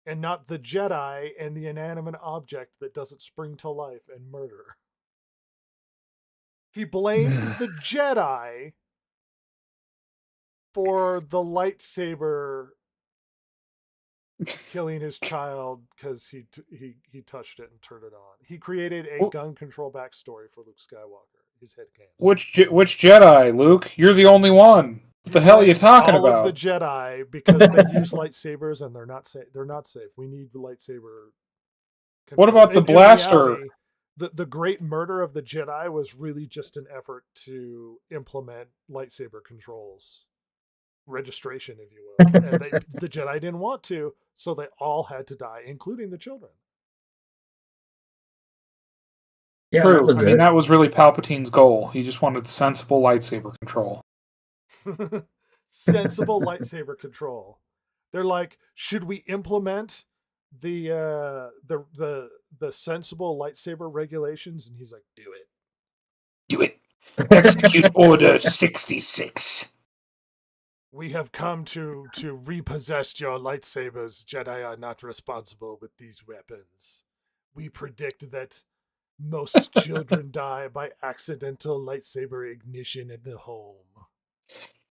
and not the Jedi and the inanimate object that doesn't spring to life and murder. He blamed the Jedi for the lightsaber killing his child because he touched it and turned it on. He created a gun control backstory for Luke Skywalker. His headcanon. which Jedi, Luke? You're the only one. What the hell are you talking all about? of the Jedi because they use lightsabers and they're not safe. They're not safe. We need the lightsaber. What about the In blaster? reality, the great murder of the Jedi was really just an effort to implement lightsaber controls, registration, if you will. And the Jedi didn't want to, so they all had to die, including the children. Yeah, True. that was I mean, it. that was really Palpatine's goal. He just wanted sensible lightsaber control. Sensible lightsaber control. They're like, should we implement the sensible lightsaber regulations? And he's like, do it. Do it. Execute Order 66. We have come to repossess your lightsabers. Jedi are not responsible with these weapons. We predict that most children die by accidental lightsaber ignition in the home.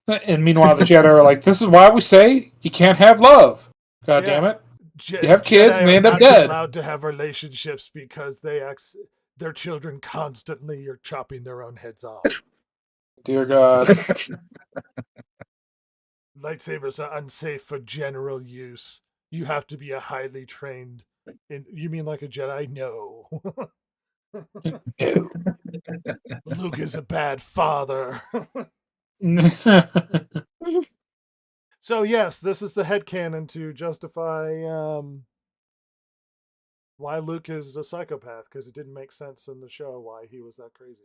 And meanwhile, the Jedi are like, this is why we say you can't have love. God damn it. You have kids Jedi and they are end up not dead. allowed to have relationships because their children constantly are chopping their own heads off. Dear God. Lightsabers are unsafe for general use. You have to be a highly trained. You mean like a Jedi? No. No. Luke is a bad father. So yes, this is the headcanon to justify why Luke is a psychopath, because it didn't make sense in the show why he was that crazy.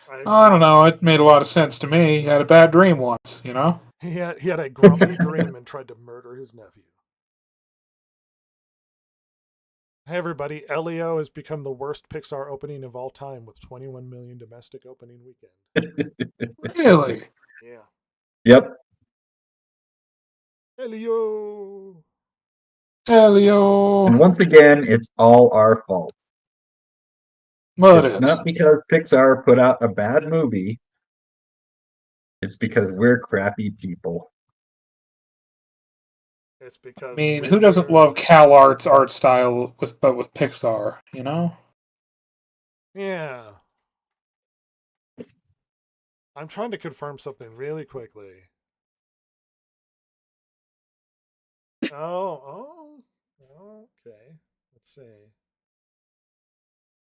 I don't know. It made a lot of sense to me. He had a bad dream once, you know? He had a grumpy dream and tried to murder his nephew. Hey everybody, Elio has become the worst Pixar opening of all time with 21 million domestic opening weekend. Really? Yeah. Yep. Elio. Elio. And once again, it's all our fault. Well, it It's is. not because Pixar put out a bad movie. It's because we're crappy people. It's because I mean, who doesn't love CalArts art style with Pixar, you know? Yeah. I'm trying to confirm something really quickly. Oh, okay. Let's see.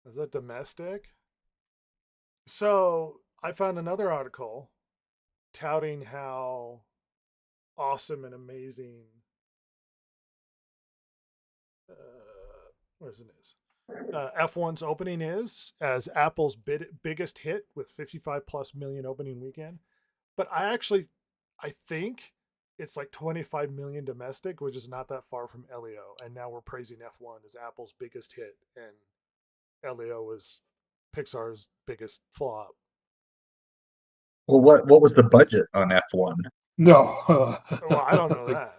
Is that domestic? So I found another article touting how awesome and amazing where's it is? F1's opening is as Apple's biggest hit with 55 plus million opening weekend. But I think it's like 25 million domestic, which is not that far from Elio. And now we're praising F1 as Apple's biggest hit, and Elio is Pixar's biggest flop. Well, what was the budget on F1? No. Well, I don't know that.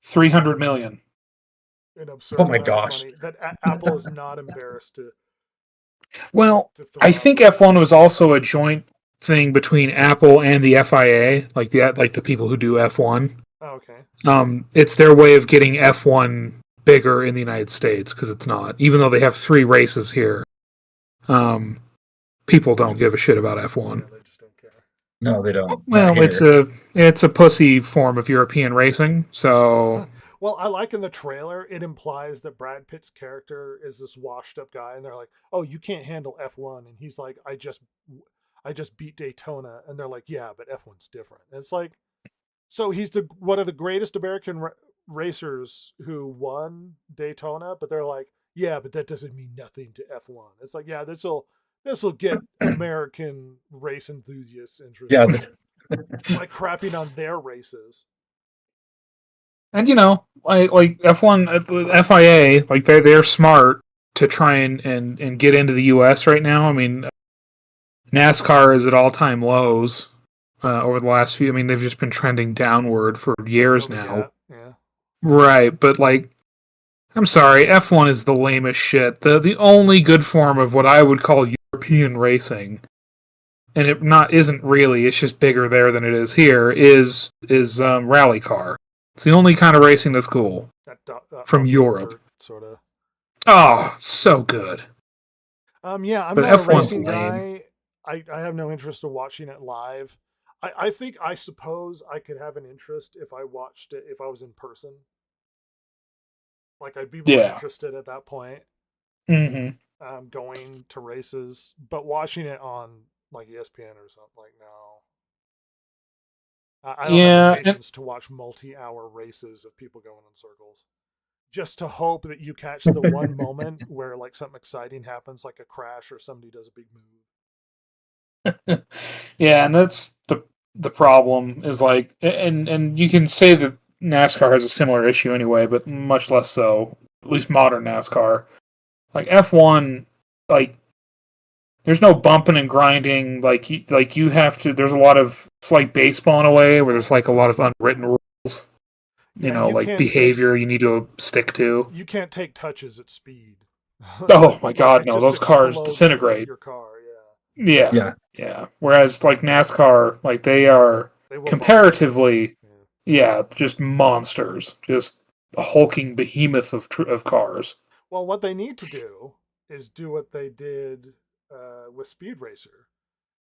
300 million. An absurd Oh my amount of gosh. money that Apple is not embarrassed to. Well, to throw I out think there. F1 was also a joint thing between Apple and the FIA, like the people who do F1. Oh, okay. It's their way of getting F1 bigger in the United States, because it's not. Even though they have 3 races here, people don't give a shit about F1. Yeah, they just don't care. No, they don't. Well, Not here. it's a pussy form of European racing, so Well, I like in the trailer, it implies that Brad Pitt's character is this washed up guy, and they're like, "Oh, you can't handle F1," and he's like, "I just beat Daytona," and they're like, "Yeah, but F1's different." And it's like, so he's one of the greatest American racers who won Daytona, but they're like, "Yeah, but that doesn't mean nothing to F1." It's like, yeah, this will get American race enthusiasts interested. Yeah, Like crapping on their races. And like F1, FIA, like they're smart to try and get into the U.S. right now. I mean, NASCAR is at all-time lows over the last few. I mean, they've just been trending downward for years Fill the now. gap, yeah. Right, but like, I'm sorry, F1 is the lamest shit. The only good form of what I would call European racing, and isn't really. It's just bigger there than it is here. Is rally car. It's the only kind of racing that's cool from Europe. Sort of. Oh, so good. Yeah, I'm But not a F1's racing lame. guy. I have no interest in watching it live. I suppose I could have an interest if I watched it if I was in person. Like I'd be more Yeah. interested at that point. Mm-hmm. Going to races, but watching it on like ESPN or something, like no. I don't have the patience to watch multi-hour races of people going in circles. Just to hope that you catch the one moment where like something exciting happens, like a crash or somebody does a big move. Yeah, and that's the problem is like, and you can say that NASCAR has a similar issue anyway, but much less so. At least modern NASCAR, like F1, like there's no bumping and grinding. Like you have to. There's a lot of it's like baseball in a way where there's like a lot of unwritten rules. Yeah, you like can't behavior you need to stick to. You can't take touches at speed. Oh my god, It no! just Those cars explodes disintegrate. your car, yeah. Yeah, yeah. Whereas like NASCAR, like they are They will comparatively, bump yeah, just monsters, just a hulking behemoth of cars. Well, what they need to do is do what they did with Speed Racer,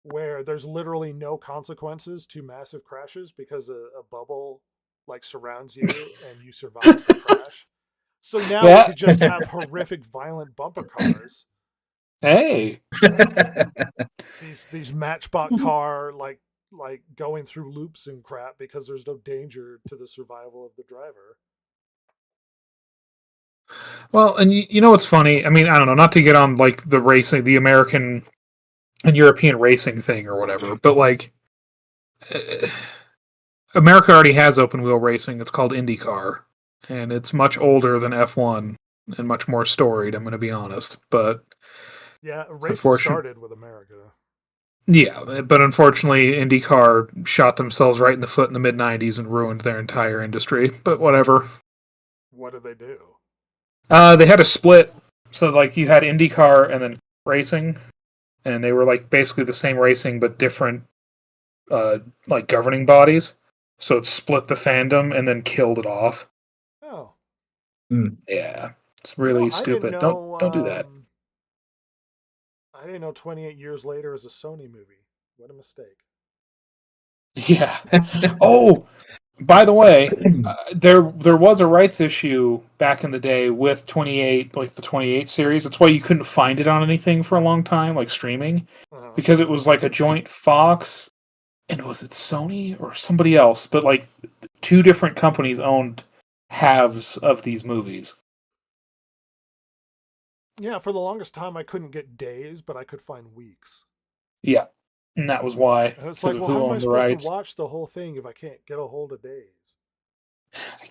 where there's literally no consequences to massive crashes because a bubble like surrounds you and you survive the crash. So now we could just have horrific, violent bumper cars. Hey, these Matchbox car like going through loops and crap because there's no danger to the survival of the driver. well, and you know what's funny? I mean, I don't know, not to get on like the racing, the American and European racing thing or whatever, but like America already has open wheel racing. It's called IndyCar, and it's much older than F1 and much more storied. I'm going to be honest, but yeah, racing started with America. Yeah, but unfortunately, IndyCar shot themselves right in the foot in the mid '90s and ruined their entire industry. But whatever. What did they do? They had a split, so like you had IndyCar and then racing, and they were like basically the same racing but different, like governing bodies. So it split the fandom and then killed it off. Oh. Yeah, it's really stupid. Don't do that. I didn't know 28 years later is a Sony movie. What a mistake. Yeah. Oh, by the way, there was a rights issue back in the day with 28, like the 28 series. That's why you couldn't find it on anything for a long time, like streaming, because it was like a joint Fox, and was it Sony or somebody else? But like two different companies owned halves of these movies. Yeah, for the longest time I couldn't get days, but I could find weeks. Yeah, and that was why. And it's like, well, how am I supposed to watch the whole thing if I can't get a hold of days?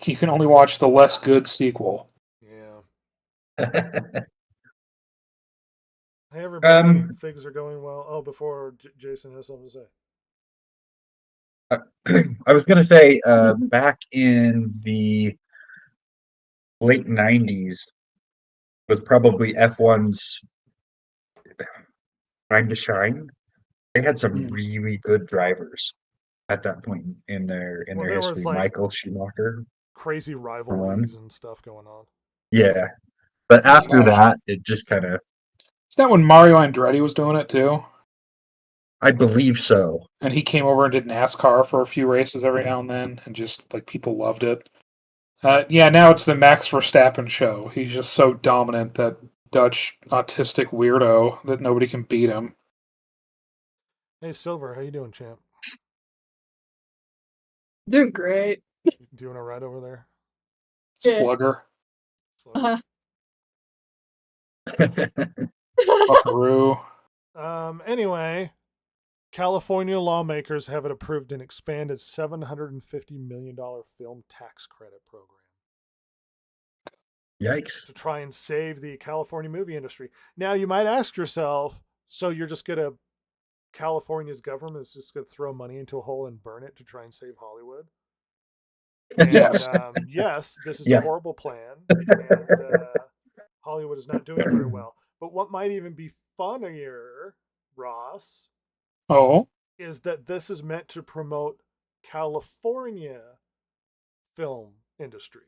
You can only watch the less good sequel. Yeah. Hey, everybody. Things are going well. Oh, before Jason has something to say. I was going to say, back in the late 90s, with probably F1's time to shine, they had some really good drivers at that point in their history. Like Michael Schumacher, crazy rivalries and stuff going on. Yeah, but after that, it just kind of. Is that when Mario Andretti was doing it too? I believe so. And he came over and did NASCAR for a few races every now and then, and just like people loved it. Yeah, now it's the Max Verstappen show. He's just so dominant, that Dutch autistic weirdo, that nobody can beat him. Hey, Silver, how you doing, champ? Doing great. Doing a ride over there? Slugger. Buckaroo. Anyway, California lawmakers have approved an expanded $750 million film tax credit program Yikes. to try and save the California movie industry. Now, you might ask yourself, so you're just going to, California's government is just going to throw money into a hole and burn it to try and save Hollywood? And, Yes. yes, this is Yes. a horrible plan, and Hollywood is not doing very well. But what might even be funnier, Ross, Oh, is that this is meant to promote California film industry.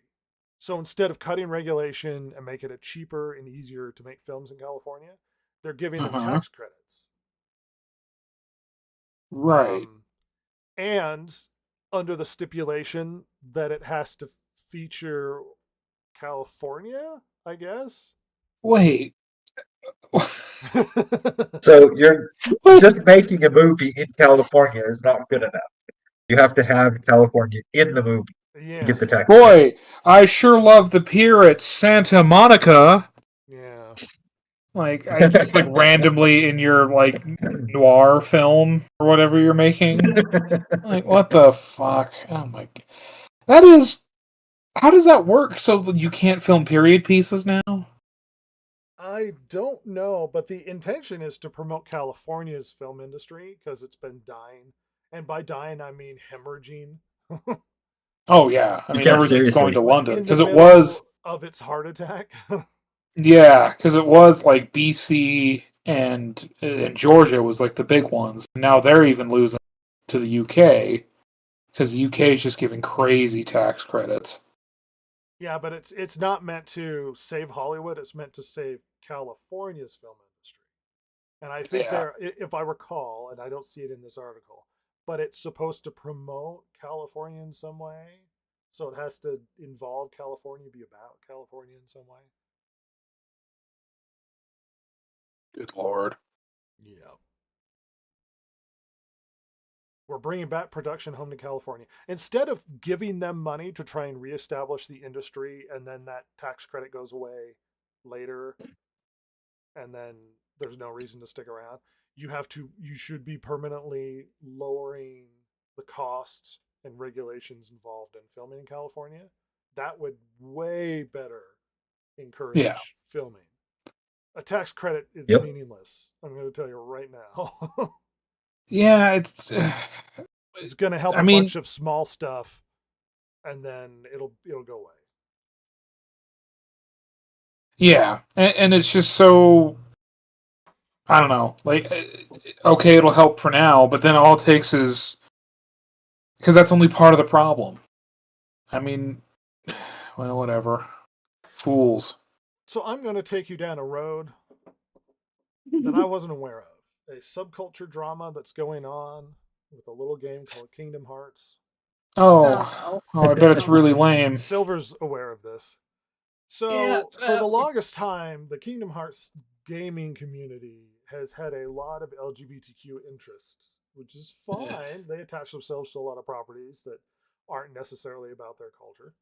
So instead of cutting regulation and making it cheaper and easier to make films in California, they're giving them Uh-huh. tax credits. right. And under the stipulation that it has to feature California, I guess. Wait. So you're just making a movie in California is not good enough. You have to have California in the movie to Yeah. get the tax. Boy, I sure love the pier at Santa Monica. Yeah. Like, I just like randomly in your like noir film or whatever you're making. Like, what the fuck? Oh my! That is. How does that work? So you can't film period pieces now? I don't know, but the intention is to promote California's film industry because it's been dying. And by dying, I mean hemorrhaging. Oh yeah, I mean Yeah, everything's seriously. going to London In because the it middle was. of its heart attack. Yeah, because it was like BC and Georgia was like the big ones. Now they're even losing to the UK because the UK is just giving crazy tax credits. Yeah, but it's not meant to save Hollywood. It's meant to save California's film industry. And I think Yeah. if I recall, and I don't see it in this article, but it's supposed to promote California in some way. So it has to involve California, be about California in some way. Good lord. Yeah. We're bringing back production home to California. Instead of giving them money to try and reestablish the industry and then that tax credit goes away later and then there's no reason to stick around, you should be permanently lowering the costs and regulations involved in filming in California. That would way better encourage filming. A tax credit is Yep. meaningless. I'm going to tell you right now. Yeah, it's. It's going to help I a mean- bunch of small stuff, and then it'll go away. Yeah, and it's just so. I don't know. Like, okay, it'll help for now, but then all it takes is. Because that's only part of the problem. I mean, well, whatever. Fools. So I'm going to take you down a road that I wasn't aware of. A subculture drama that's going on with a little game called Kingdom Hearts. Oh, I bet it's really lame. Silver's aware of this. So Yeah, for the longest time, the Kingdom Hearts gaming community has had a lot of LGBTQ interests, which is fine. They attach themselves to a lot of properties that aren't necessarily about their culture.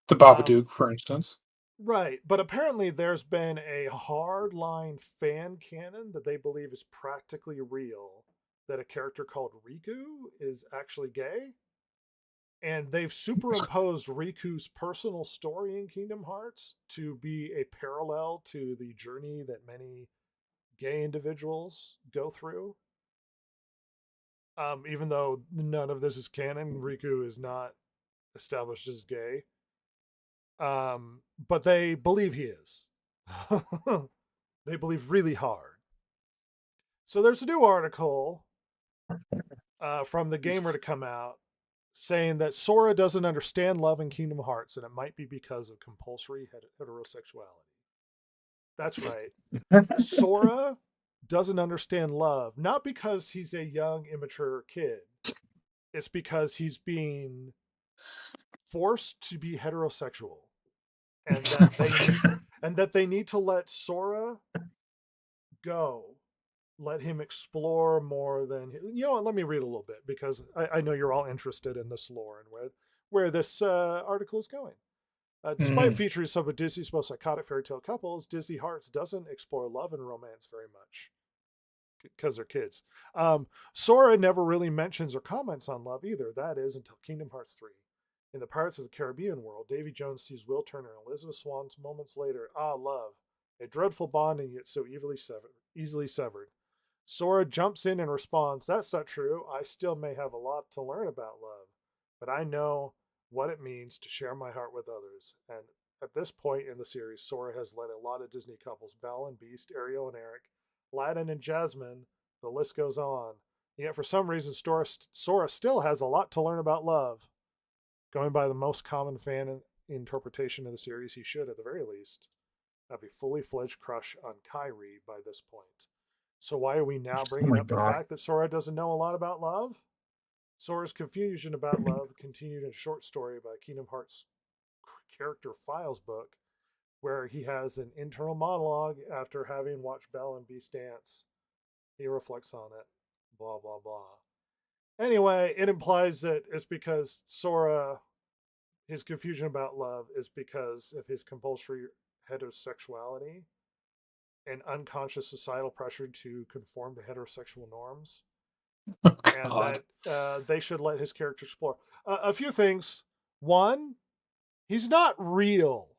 The Babadook, for instance. Right, but apparently there's been a hardline fan canon that they believe is practically real, that a character called Riku is actually gay. And they've superimposed Riku's personal story in Kingdom Hearts to be a parallel to the journey that many gay individuals go through. Even though none of this is canon, Riku is not established as gay. But they believe he is. They believe really hard. So there's a new article from the Gamer to come out saying that Sora doesn't understand love in Kingdom Hearts, and it might be because of compulsory heterosexuality. That's right. Sora doesn't understand love, not because he's a young, immature kid. It's because he's being forced to be heterosexual. And that they need to let Sora go. Let him explore more than... You know what, let me read a little bit, because I know you're all interested in this lore and where this article is going. Despite featuring some of Disney's most iconic fairy tale couples, Disney Hearts doesn't explore love and romance very much. because they're kids. Sora never really mentions or comments on love either. That is until Kingdom Hearts 3. In the Pirates of the Caribbean world, Davy Jones sees Will Turner and Elizabeth Swann's moments later. Ah, love. A dreadful bond and yet so easily severed. Sora jumps in and responds, "That's not true. I still may have a lot to learn about love, but I know what it means to share my heart with others." And at this point in the series, Sora has led a lot of Disney couples, Belle and Beast, Ariel and Eric, Aladdin and Jasmine, the list goes on. Yet for some reason, Sora still has a lot to learn about love. Going by the most common fan interpretation of the series, he should, at the very least, have a fully fledged crush on Kyrie by this point. So why are we now bringing my up the God. fact that Sora doesn't know a lot about love? Sora's confusion about love continued in a short story by Kingdom Hearts Character Files book, where he has an internal monologue after having watched Belle and Beast dance. He reflects on it. Blah, blah, blah. Anyway, it implies that it's because Sora, his confusion about love is because of his compulsory heterosexuality and unconscious societal pressure to conform to heterosexual norms. Oh, And God. that they should let his character explore. A few things. One, he's not real.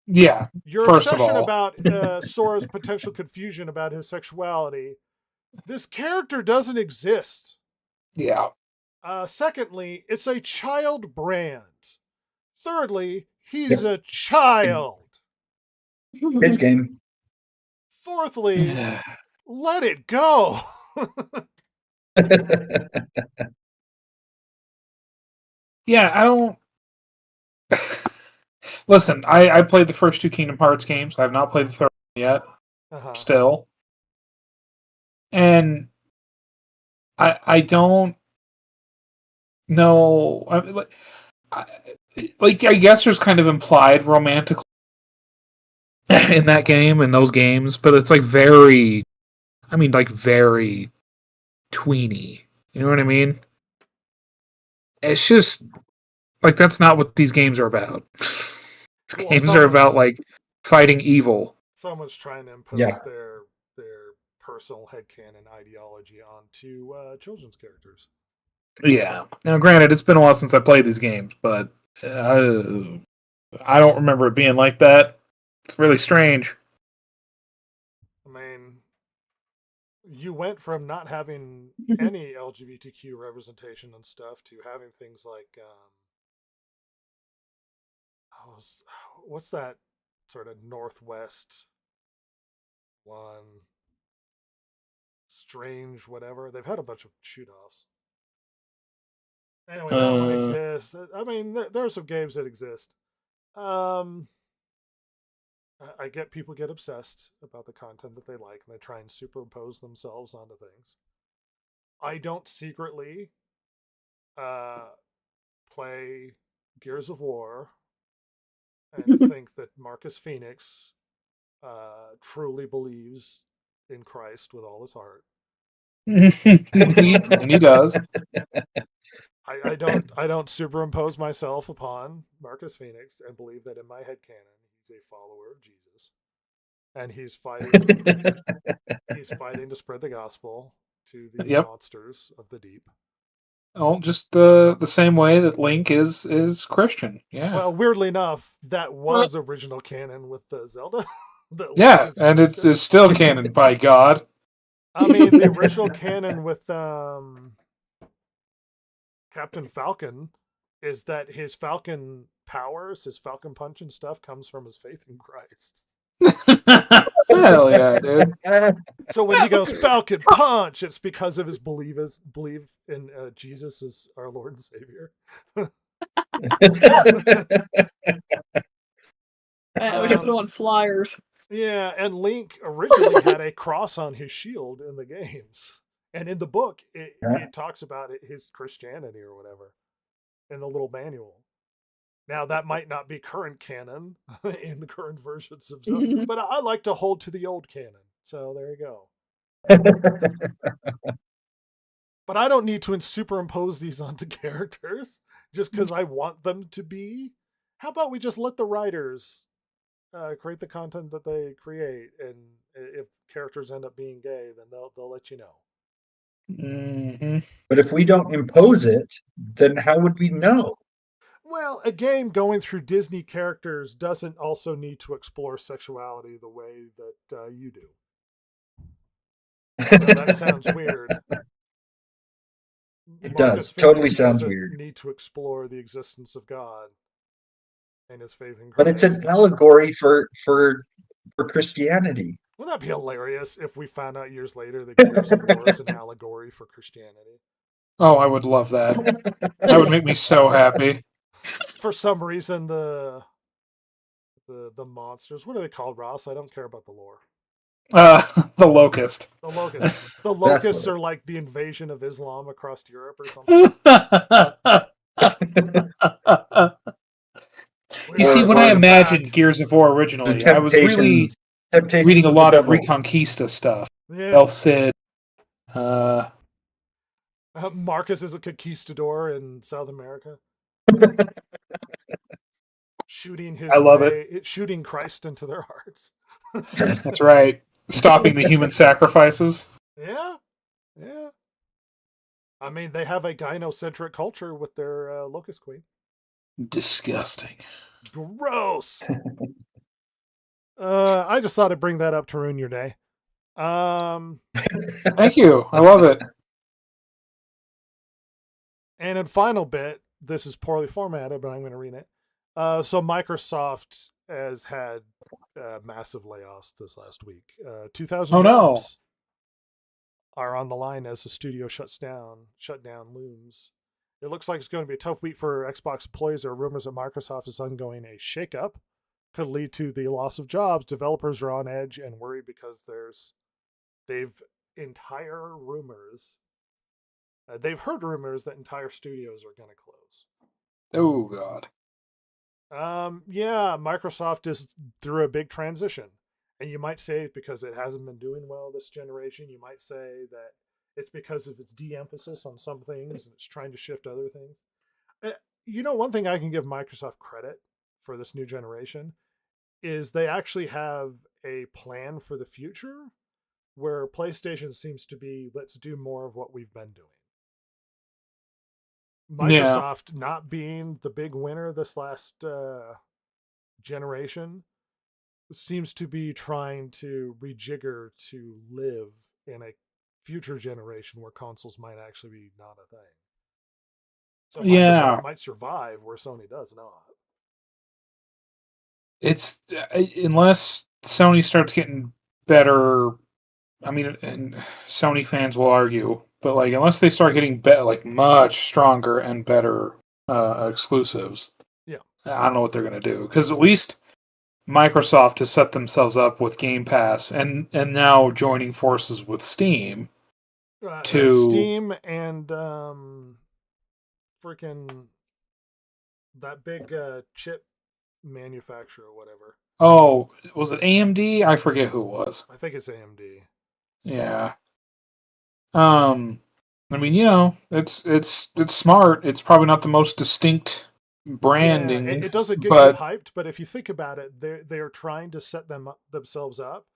Yeah. Your First of obsession all. about Sora's potential confusion about his sexuality, this character doesn't exist. Yeah. Secondly, it's a child brand. Thirdly, he's a child. Kids game. Fourthly, let it go. Yeah, I don't. Listen, I played the first two Kingdom Hearts games. I have not played the third one yet. Uh-huh. Still, and I don't know. I guess there's kind of implied romantic in that game, in those games, but it's like very, very tweeny. You know what I mean? It's just like that's not what these games are about. These Well, games are about someone's- like fighting evil. Someone's trying to impose Yeah. their personal headcanon ideology onto children's characters. Yeah. Now, granted, it's been a while since I played these games, but I don't remember it being like that. It's really strange. I mean, you went from not having any LGBTQ representation and stuff to having things like, what's that sort of Northwest one? Strange, whatever. They've had a bunch of shoot-offs. Anyway, that one exists. I mean, there are some games that exist. I get people get obsessed about the content that they like, and they try and superimpose themselves onto things. I don't secretly play Gears of War and think that Marcus Phoenix truly believes in Christ with all his heart. And he does. I don't superimpose myself upon Marcus Phoenix and believe that in my headcanon he's a follower of Jesus. And he's fighting to spread the gospel to the Yep. monsters of the deep. Oh, just the same way that Link is Christian. Yeah. Well, weirdly enough, that was original canon with the Zelda. Yeah, and it's still canon, by God. I mean, the original canon with Captain Falcon is that his Falcon powers, his Falcon punch and stuff comes from his faith in Christ. Hell yeah, dude. So when he goes Falcon punch, it's because of his belief in Jesus as our Lord and Savior. We should put it on flyers. Yeah, and Link originally had a cross on his shield in the games. And in the book, it talks about his Christianity or whatever in the little manual. Now, that might not be current canon in the current versions of Zelda, but I like to hold to the old canon. So there you go. But I don't need to superimpose these onto characters just because I want them to be. How about we just let the writers create the content that they create If characters end up being gay, then they'll let you know. Hmm. But if we don't impose it, then how would we know? Well, a game going through Disney characters doesn't also need to explore sexuality the way that you do. Now, that sounds weird. It Marcus does. Totally Phoenix sounds doesn't weird. need to explore the existence of God and his faith in Christ. But it's an allegory for Christianity. Wouldn't that be hilarious if we found out years later that Gears of War is an allegory for Christianity? Oh, I would love that. That would make me so happy. For some reason, the monsters, what are they called, Ross? I don't care about the lore. The Locust. The locusts. The locusts are like the invasion of Islam across Europe or something. You see, when Or I the imagined back. Gears of War The originally, I was really Temptations reading a of lot the of devil. Reconquista stuff. Yeah. El Cid. Marcus is a conquistador in South America. Shooting his I love shooting Christ into their hearts. That's right. Stopping the human sacrifices. Yeah. Yeah. I mean, they have a gynocentric culture with their locust queen. Disgusting. Gross. I just thought I'd bring that up to ruin your day. Thank you. I love it. And in final bit, this is poorly formatted, but I'm going to read it. So Microsoft has had massive layoffs this last week. 2,000 Oh, no. jobs are on the line as the studio shutdown looms. It looks like it's going to be a tough week for Xbox employees. There are rumors that Microsoft is undergoing a shakeup. Could lead to the loss of jobs. Developers are on edge and worried because they've heard rumors that entire studios are going to close. Oh, God. Yeah, Microsoft is through a big transition. And you might say it's because it hasn't been doing well this generation. You might say that it's because of its de-emphasis on some things and it's trying to shift other things. One thing I can give Microsoft credit for this new generation is they actually have a plan for the future where PlayStation seems to be, let's do more of what we've been doing. Microsoft not being the big winner this last generation seems to be trying to rejigger to live in a future generation where consoles might actually be not a thing. So Microsoft might survive where Sony does not. It's unless Sony starts getting better. I mean, and Sony fans will argue, but like unless they start getting like much stronger and better exclusives, yeah, I don't know what they're gonna do because at least Microsoft has set themselves up with Game Pass and now joining forces with Steam to Steam and freaking that big chip manufacturer or whatever. Oh, was it AMD? I forget who it was. I think it's AMD. Yeah. I mean, it's smart. It's probably not the most distinct branding. Yeah, it doesn't get you hyped, but if you think about it, they are trying to set themselves up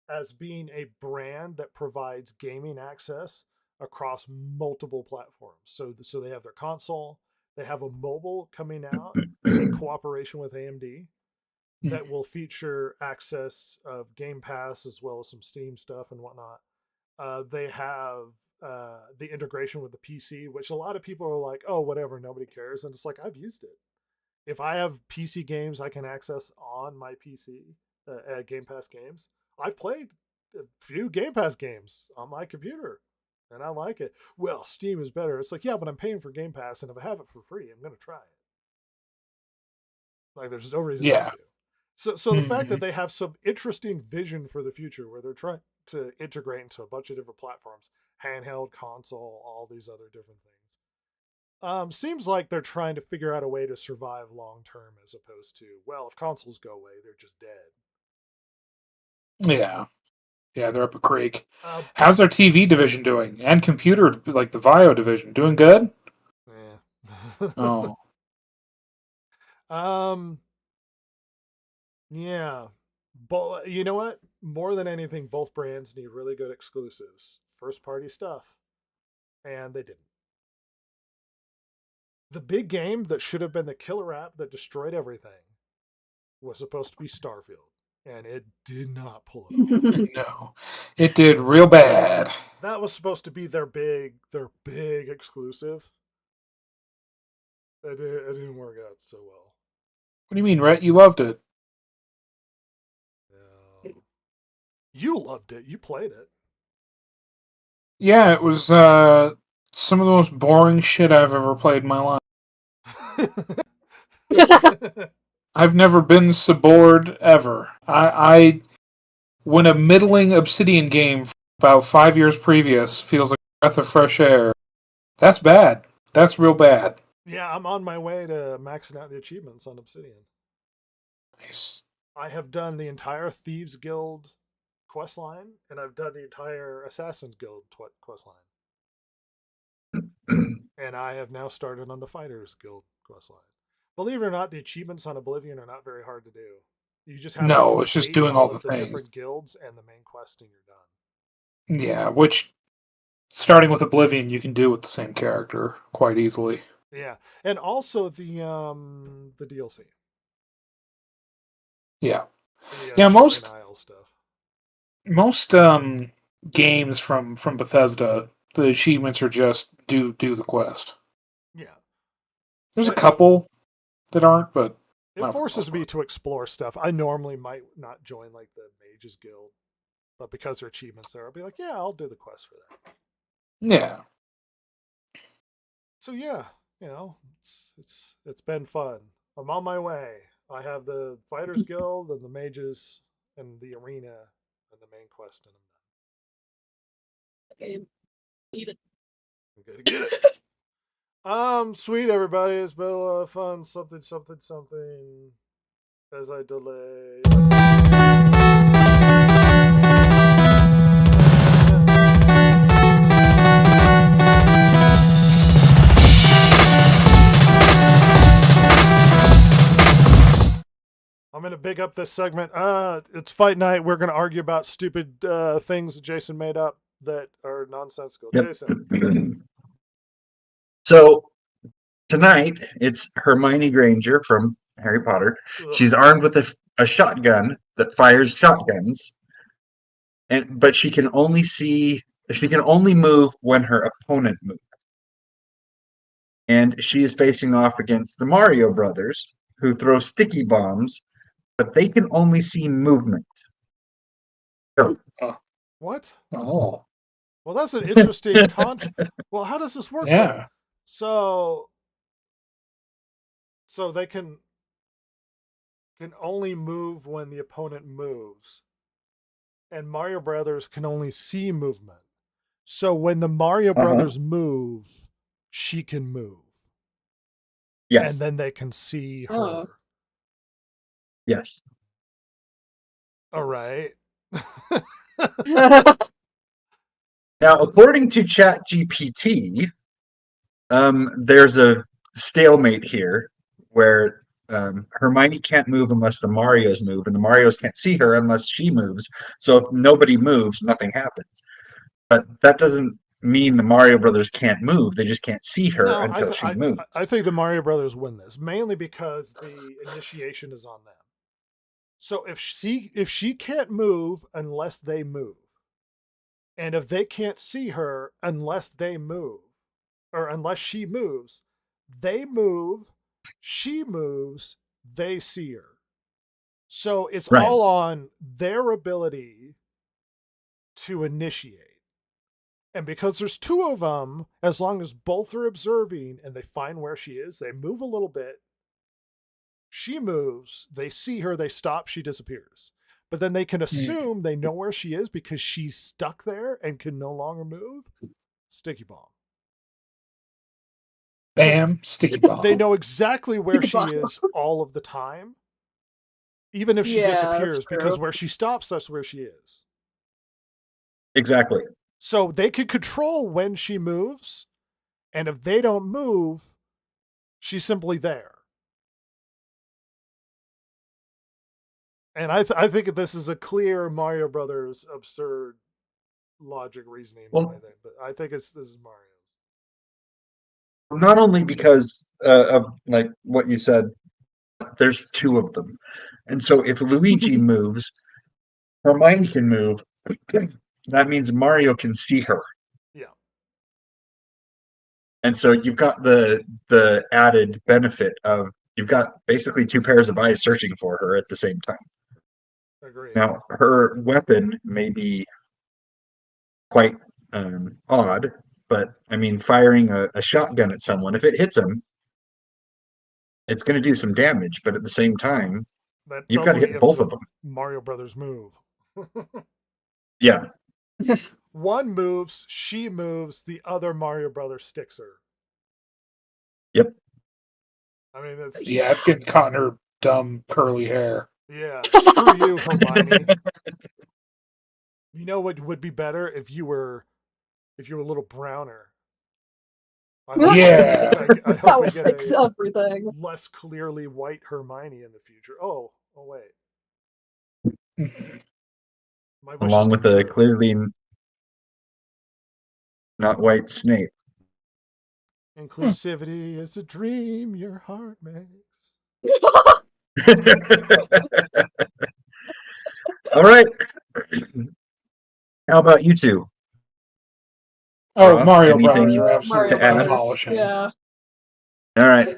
as being a brand that provides gaming access across multiple platforms. So they have their console, they have a mobile coming out in cooperation with AMD that will feature access of Game Pass as well as some Steam stuff and whatnot. They have the integration with the PC, which a lot of people are like, oh, whatever, nobody cares. And it's like, I've used it. If I have PC games I can access on my PC, Game Pass games, I've played a few Game Pass games on my computer, and I like it. Well, Steam is better. It's like, yeah, but I'm paying for Game Pass, and if I have it for free, I'm going to try it. Like, there's no reason not to. So the fact that they have some interesting vision for the future where they're trying to integrate into a bunch of different platforms, handheld, console, all these other different things. Seems like they're trying to figure out a way to survive long term as opposed to, well, if consoles go away, they're just dead. Yeah. Yeah, they're up a creek. How's their TV division doing? And computer, like the Vio division, doing good? Yeah. Oh. Yeah. But you know what? more than anything, both brands need really good exclusives, first party stuff, and they didn't. The big game that should have been the killer app that destroyed everything was supposed to be Starfield, and it did not pull it off. No, it did real bad. That was supposed to be their big exclusive. It didn't work out so well. What do you mean, Rhett? You loved it. No. You loved it. You played it. Yeah, it was some of the most boring shit I've ever played in my life. I've never been so bored ever. I when a middling Obsidian game from about 5 years previous feels like a breath of fresh air, that's bad. That's real bad. Yeah, I'm on my way to maxing out the achievements on Obsidian. Nice. I have done the entire Thieves Guild quest line, and I've done the entire Assassin's Guild quest line. And I have now started on the Fighters Guild quest line. Believe it or not, the achievements on Oblivion are not very hard to do. You just have to it's just complete doing all the different things. guilds and the main quest, and you're done. Yeah, which starting with Oblivion you can do with the same character quite easily. Yeah, and also the DLC. Yeah. The, Yeah, most- Shrine Isle stuff. Most games from Bethesda, the achievements are just do the quest. Yeah, There's a couple that aren't, but it not for the forces most me part. to explore stuff. I normally might not join like the Mages Guild, but because there are achievements there, I'll be like, yeah, I'll do the quest for that. Yeah. So yeah, it's been fun. I'm on my way. I have the Fighters Guild and the Mages and the Arena and the main quest, and I'm done. Eat it. I'm gonna get it. Sweet everybody, it's been a lot of fun. Something. As I delay. I'm gonna big up this segment. It's fight night. We're gonna argue about stupid things that Jason made up that are nonsensical. Yep. Jason. So tonight it's Hermione Granger from Harry Potter. Ugh. She's armed with a shotgun that fires shotguns, but she can only move when her opponent moves. And she is facing off against the Mario Brothers, who throw sticky bombs, but they can only see movement. So, What? Oh. Well, that's an interesting Well, how does this work? then? Yeah. So they can only move when the opponent moves, and Mario Brothers can only see movement. So when the Mario Brothers move, she can move, yes, and then they can see her. Oh. yes. All right. Now, according to ChatGPT, there's a stalemate here where Hermione can't move unless the Marios move, and the Marios can't see her unless she moves. So if nobody moves, nothing happens. But that doesn't mean the Mario Brothers can't move. They just can't see her No, until she moves. I think the Mario Brothers win this, mainly because the initiation is on them. So if she can't move unless they move, and if they can't see her unless they move, or unless she moves, they move, she moves, they see her. So it's Right. all on their ability to initiate. And because there's two of them, as long as both are observing and they find where she is, they move a little bit. She moves, they see her, they stop, she disappears. But then they can assume they know where she is because she's stuck there and can no longer move. Sticky bomb. Bam, sticky bomb. They know exactly where Sticky she bomb. is all of the time. Even if she Yeah, that's disappears, because true. where she stops, that's where she is. Exactly. So they can control when she moves, and if they don't move, she's simply there. And I think this is a clear Mario Brothers absurd logic reasoning. Well- But I think this is Mario's. Not only because of like what you said, there's two of them, and so if Luigi moves, Hermione can move. That means Mario can see her. Yeah. And so you've got the added benefit of you've got basically two pairs of eyes searching for her at the same time. Agreed. Now her weapon may be quite odd, but I mean, firing a shotgun at someone, if it hits them, it's going to do some damage. But at the same time, That's you've got to only hit if both the of them. Mario Brothers move. Yeah, One moves, she moves, the other Mario Brothers sticks her. Yep. I mean, that's Yeah, it's getting caught in her dumb curly hair. yeah. Screw you, Hermione. You know what would be better if you were a little browner. I hope Yeah. I That hope we would get fix a everything. less clearly white Hermione in the future. Oh wait. My wish along is with come a true. clearly not white Snape. Inclusivity is a dream your heart makes. All right. How about you two? Oh, Ross, Mario anything Brothers you are Mario absolutely to add? Brothers. demolishing. Yeah. All right.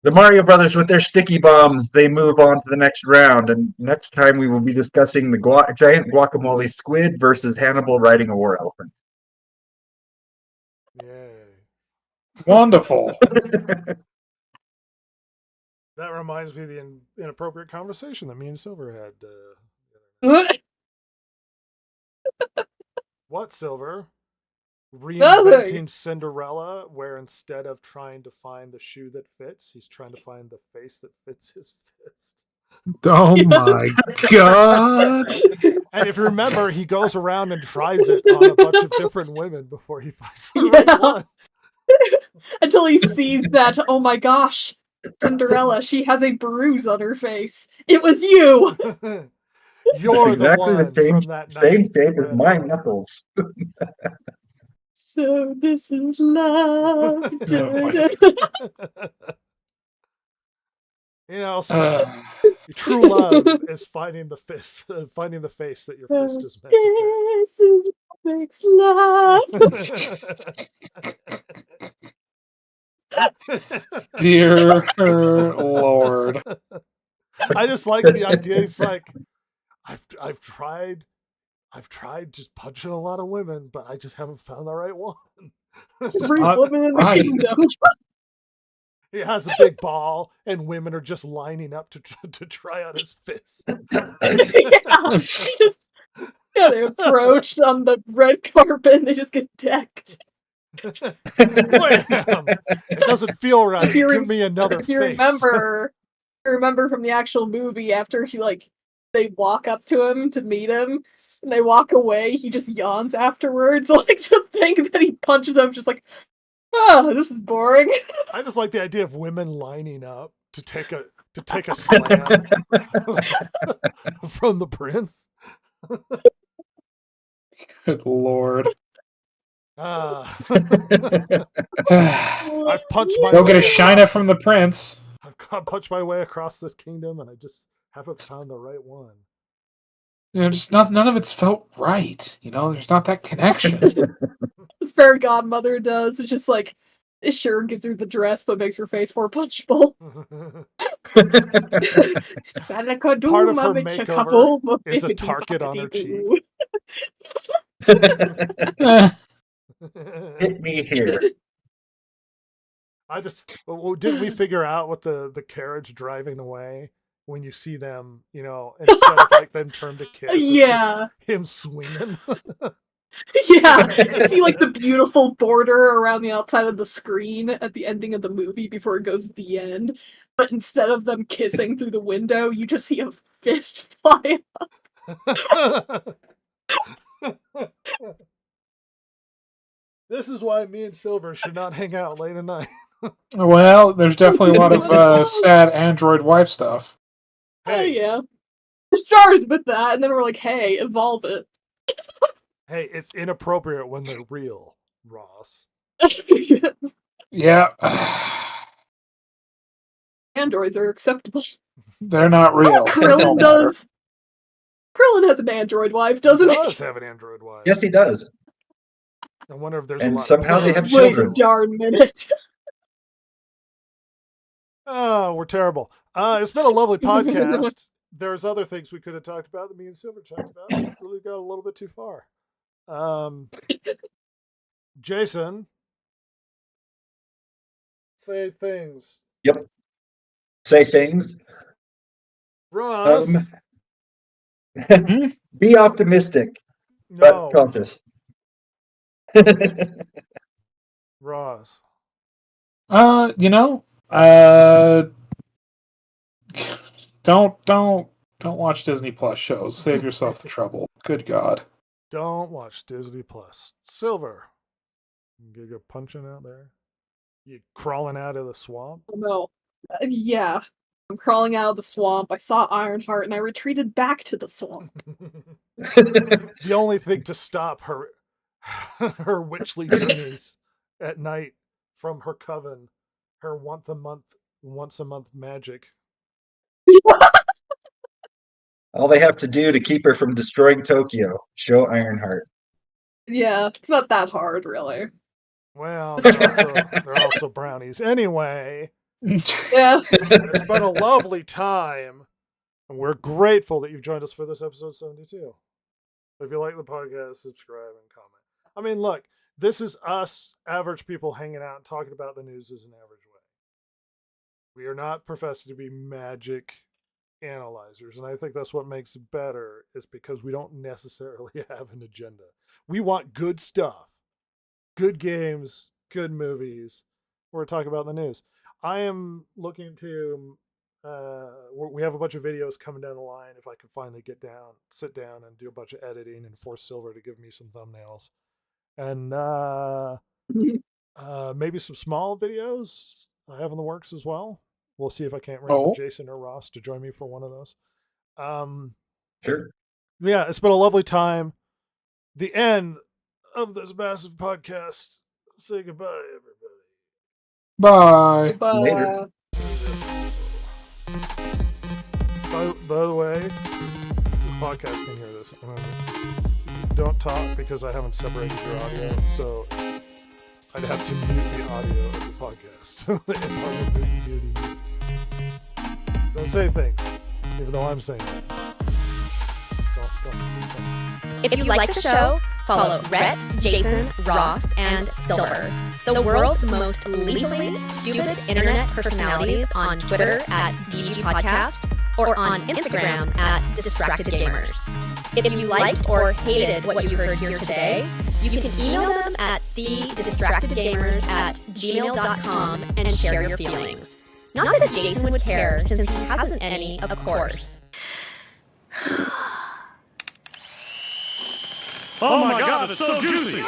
The Mario Brothers with their sticky bombs, they move on to the next round. And next time we will be discussing the giant guacamole squid versus Hannibal riding a war elephant. Yay. Wonderful. That reminds me of the inappropriate conversation that me and Silver had. What, Silver? Reinventing Cinderella, where instead of trying to find the shoe that fits, he's trying to find the face that fits his fist. Oh my god. And if you remember, he goes around and tries it on a bunch of different women before he finds the right Yeah. one. Until he sees that, oh my gosh, Cinderella, she has a bruise on her face. It was you! You're exactly the the one same, from that night. same shape as my knuckles. So this is love. You know, so true love is finding the face that your fist is meant to This is what makes love. fit. Dear Lord. I just like the idea. It's like I've tried just punching a lot of women, but I just haven't found the right one. Every not woman in the right. kingdom. He has a big ball, and women are just lining up to try out his fist. Yeah, they approached on the red carpet and they just get decked. Wham! It doesn't feel right. If you Give me another If you face. remember from the actual movie, after they walk up to him to meet him, and they walk away, he just yawns afterwards, like to think that he punches him, just like, oh, this is boring. I just like the idea of women lining up to take a slam from the prince. Good Lord. I've Don't punched my get way a shina across- from the prince. I've punched my way across this kingdom, and I just haven't found the right one. You know, just none of it's felt right. You know, there's not that connection. The fairy godmother does. It's just like, it sure gives her the dress, but makes her face more punchable. Part of her makeover is a target on her cheek. Hit me here. Didn't we figure out what the carriage driving away when you see them, instead of like them turn to kiss, it's Yeah. just him swinging. Yeah, you see like the beautiful border around the outside of the screen at the ending of the movie before it goes to the end. But instead of them kissing through the window, you just see a fist fly up. This is why me and Silver should not hang out late at night. Well, there's definitely a lot of sad android wife stuff. Oh yeah. started with that, and then we're like, hey, evolve it. Hey, it's inappropriate when they're real, Ross. Yeah. Androids are acceptable. They're not real. Oh, Krillin does. Krillin has an android wife, doesn't He he? does have an android wife. Yes, he does. I wonder if there's And a lot somehow of they have Wait children. a darn minute. Oh, we're terrible. It's been a lovely podcast. There's other things we could have talked about that me and Silver talked about. We still got a little bit too far. Jason, say things. Yep. Say things. Ross, Be optimistic, no. but cautious. Ross, don't watch Disney Plus shows. Save yourself the trouble. Good God. don't watch Disney Plus. Silver, you're punching out there. You crawling out of the swamp. Oh, no. Yeah. I'm crawling out of the swamp. I saw Ironheart, and I retreated back to the swamp. The only thing to stop her her witchly journeys at night from her coven, her once a month magic. All they have to do to keep her from destroying Tokyo, show Ironheart. Yeah, it's not that hard, really. Well, they're also brownies. Anyway, Yeah. it's been a lovely time, and we're grateful that you've joined us for this episode 72. If you like the podcast, subscribe and comment. I mean, look, this is us average people hanging out and talking about the news as an average way. We are not professing to be magic analyzers, and I think that's what makes it better, is because we don't necessarily have an agenda. We want good stuff, good games, good movies. We're talking about the news. I am looking to we have a bunch of videos coming down the line. If I can finally sit down and do a bunch of editing and force Silver to give me some thumbnails, and maybe some small videos I have in the works as well. We'll see if I can't ring Jason or Ross to join me for one of those. Sure. Yeah, it's been a lovely time. The end of this massive podcast. Say goodbye, everybody. Bye. Later. By the way, the podcast can hear this. Don't talk because I haven't separated your audio, so I'd have to mute the audio of the podcast if I were muting you. Don't say things, even though I'm saying it. Don't. If you like the show, follow Rhett, Jason, Ross, and Silver, the world's most lethally stupid internet personalities, on Twitter at DGPodcast or on Instagram at DistractedGamers. If you liked or hated what you heard here today, you can email them at thedistractedgamers@gmail.com and share your feelings. Not that Jason would care, since he hasn't any, of course. Oh my god, it's so juicy!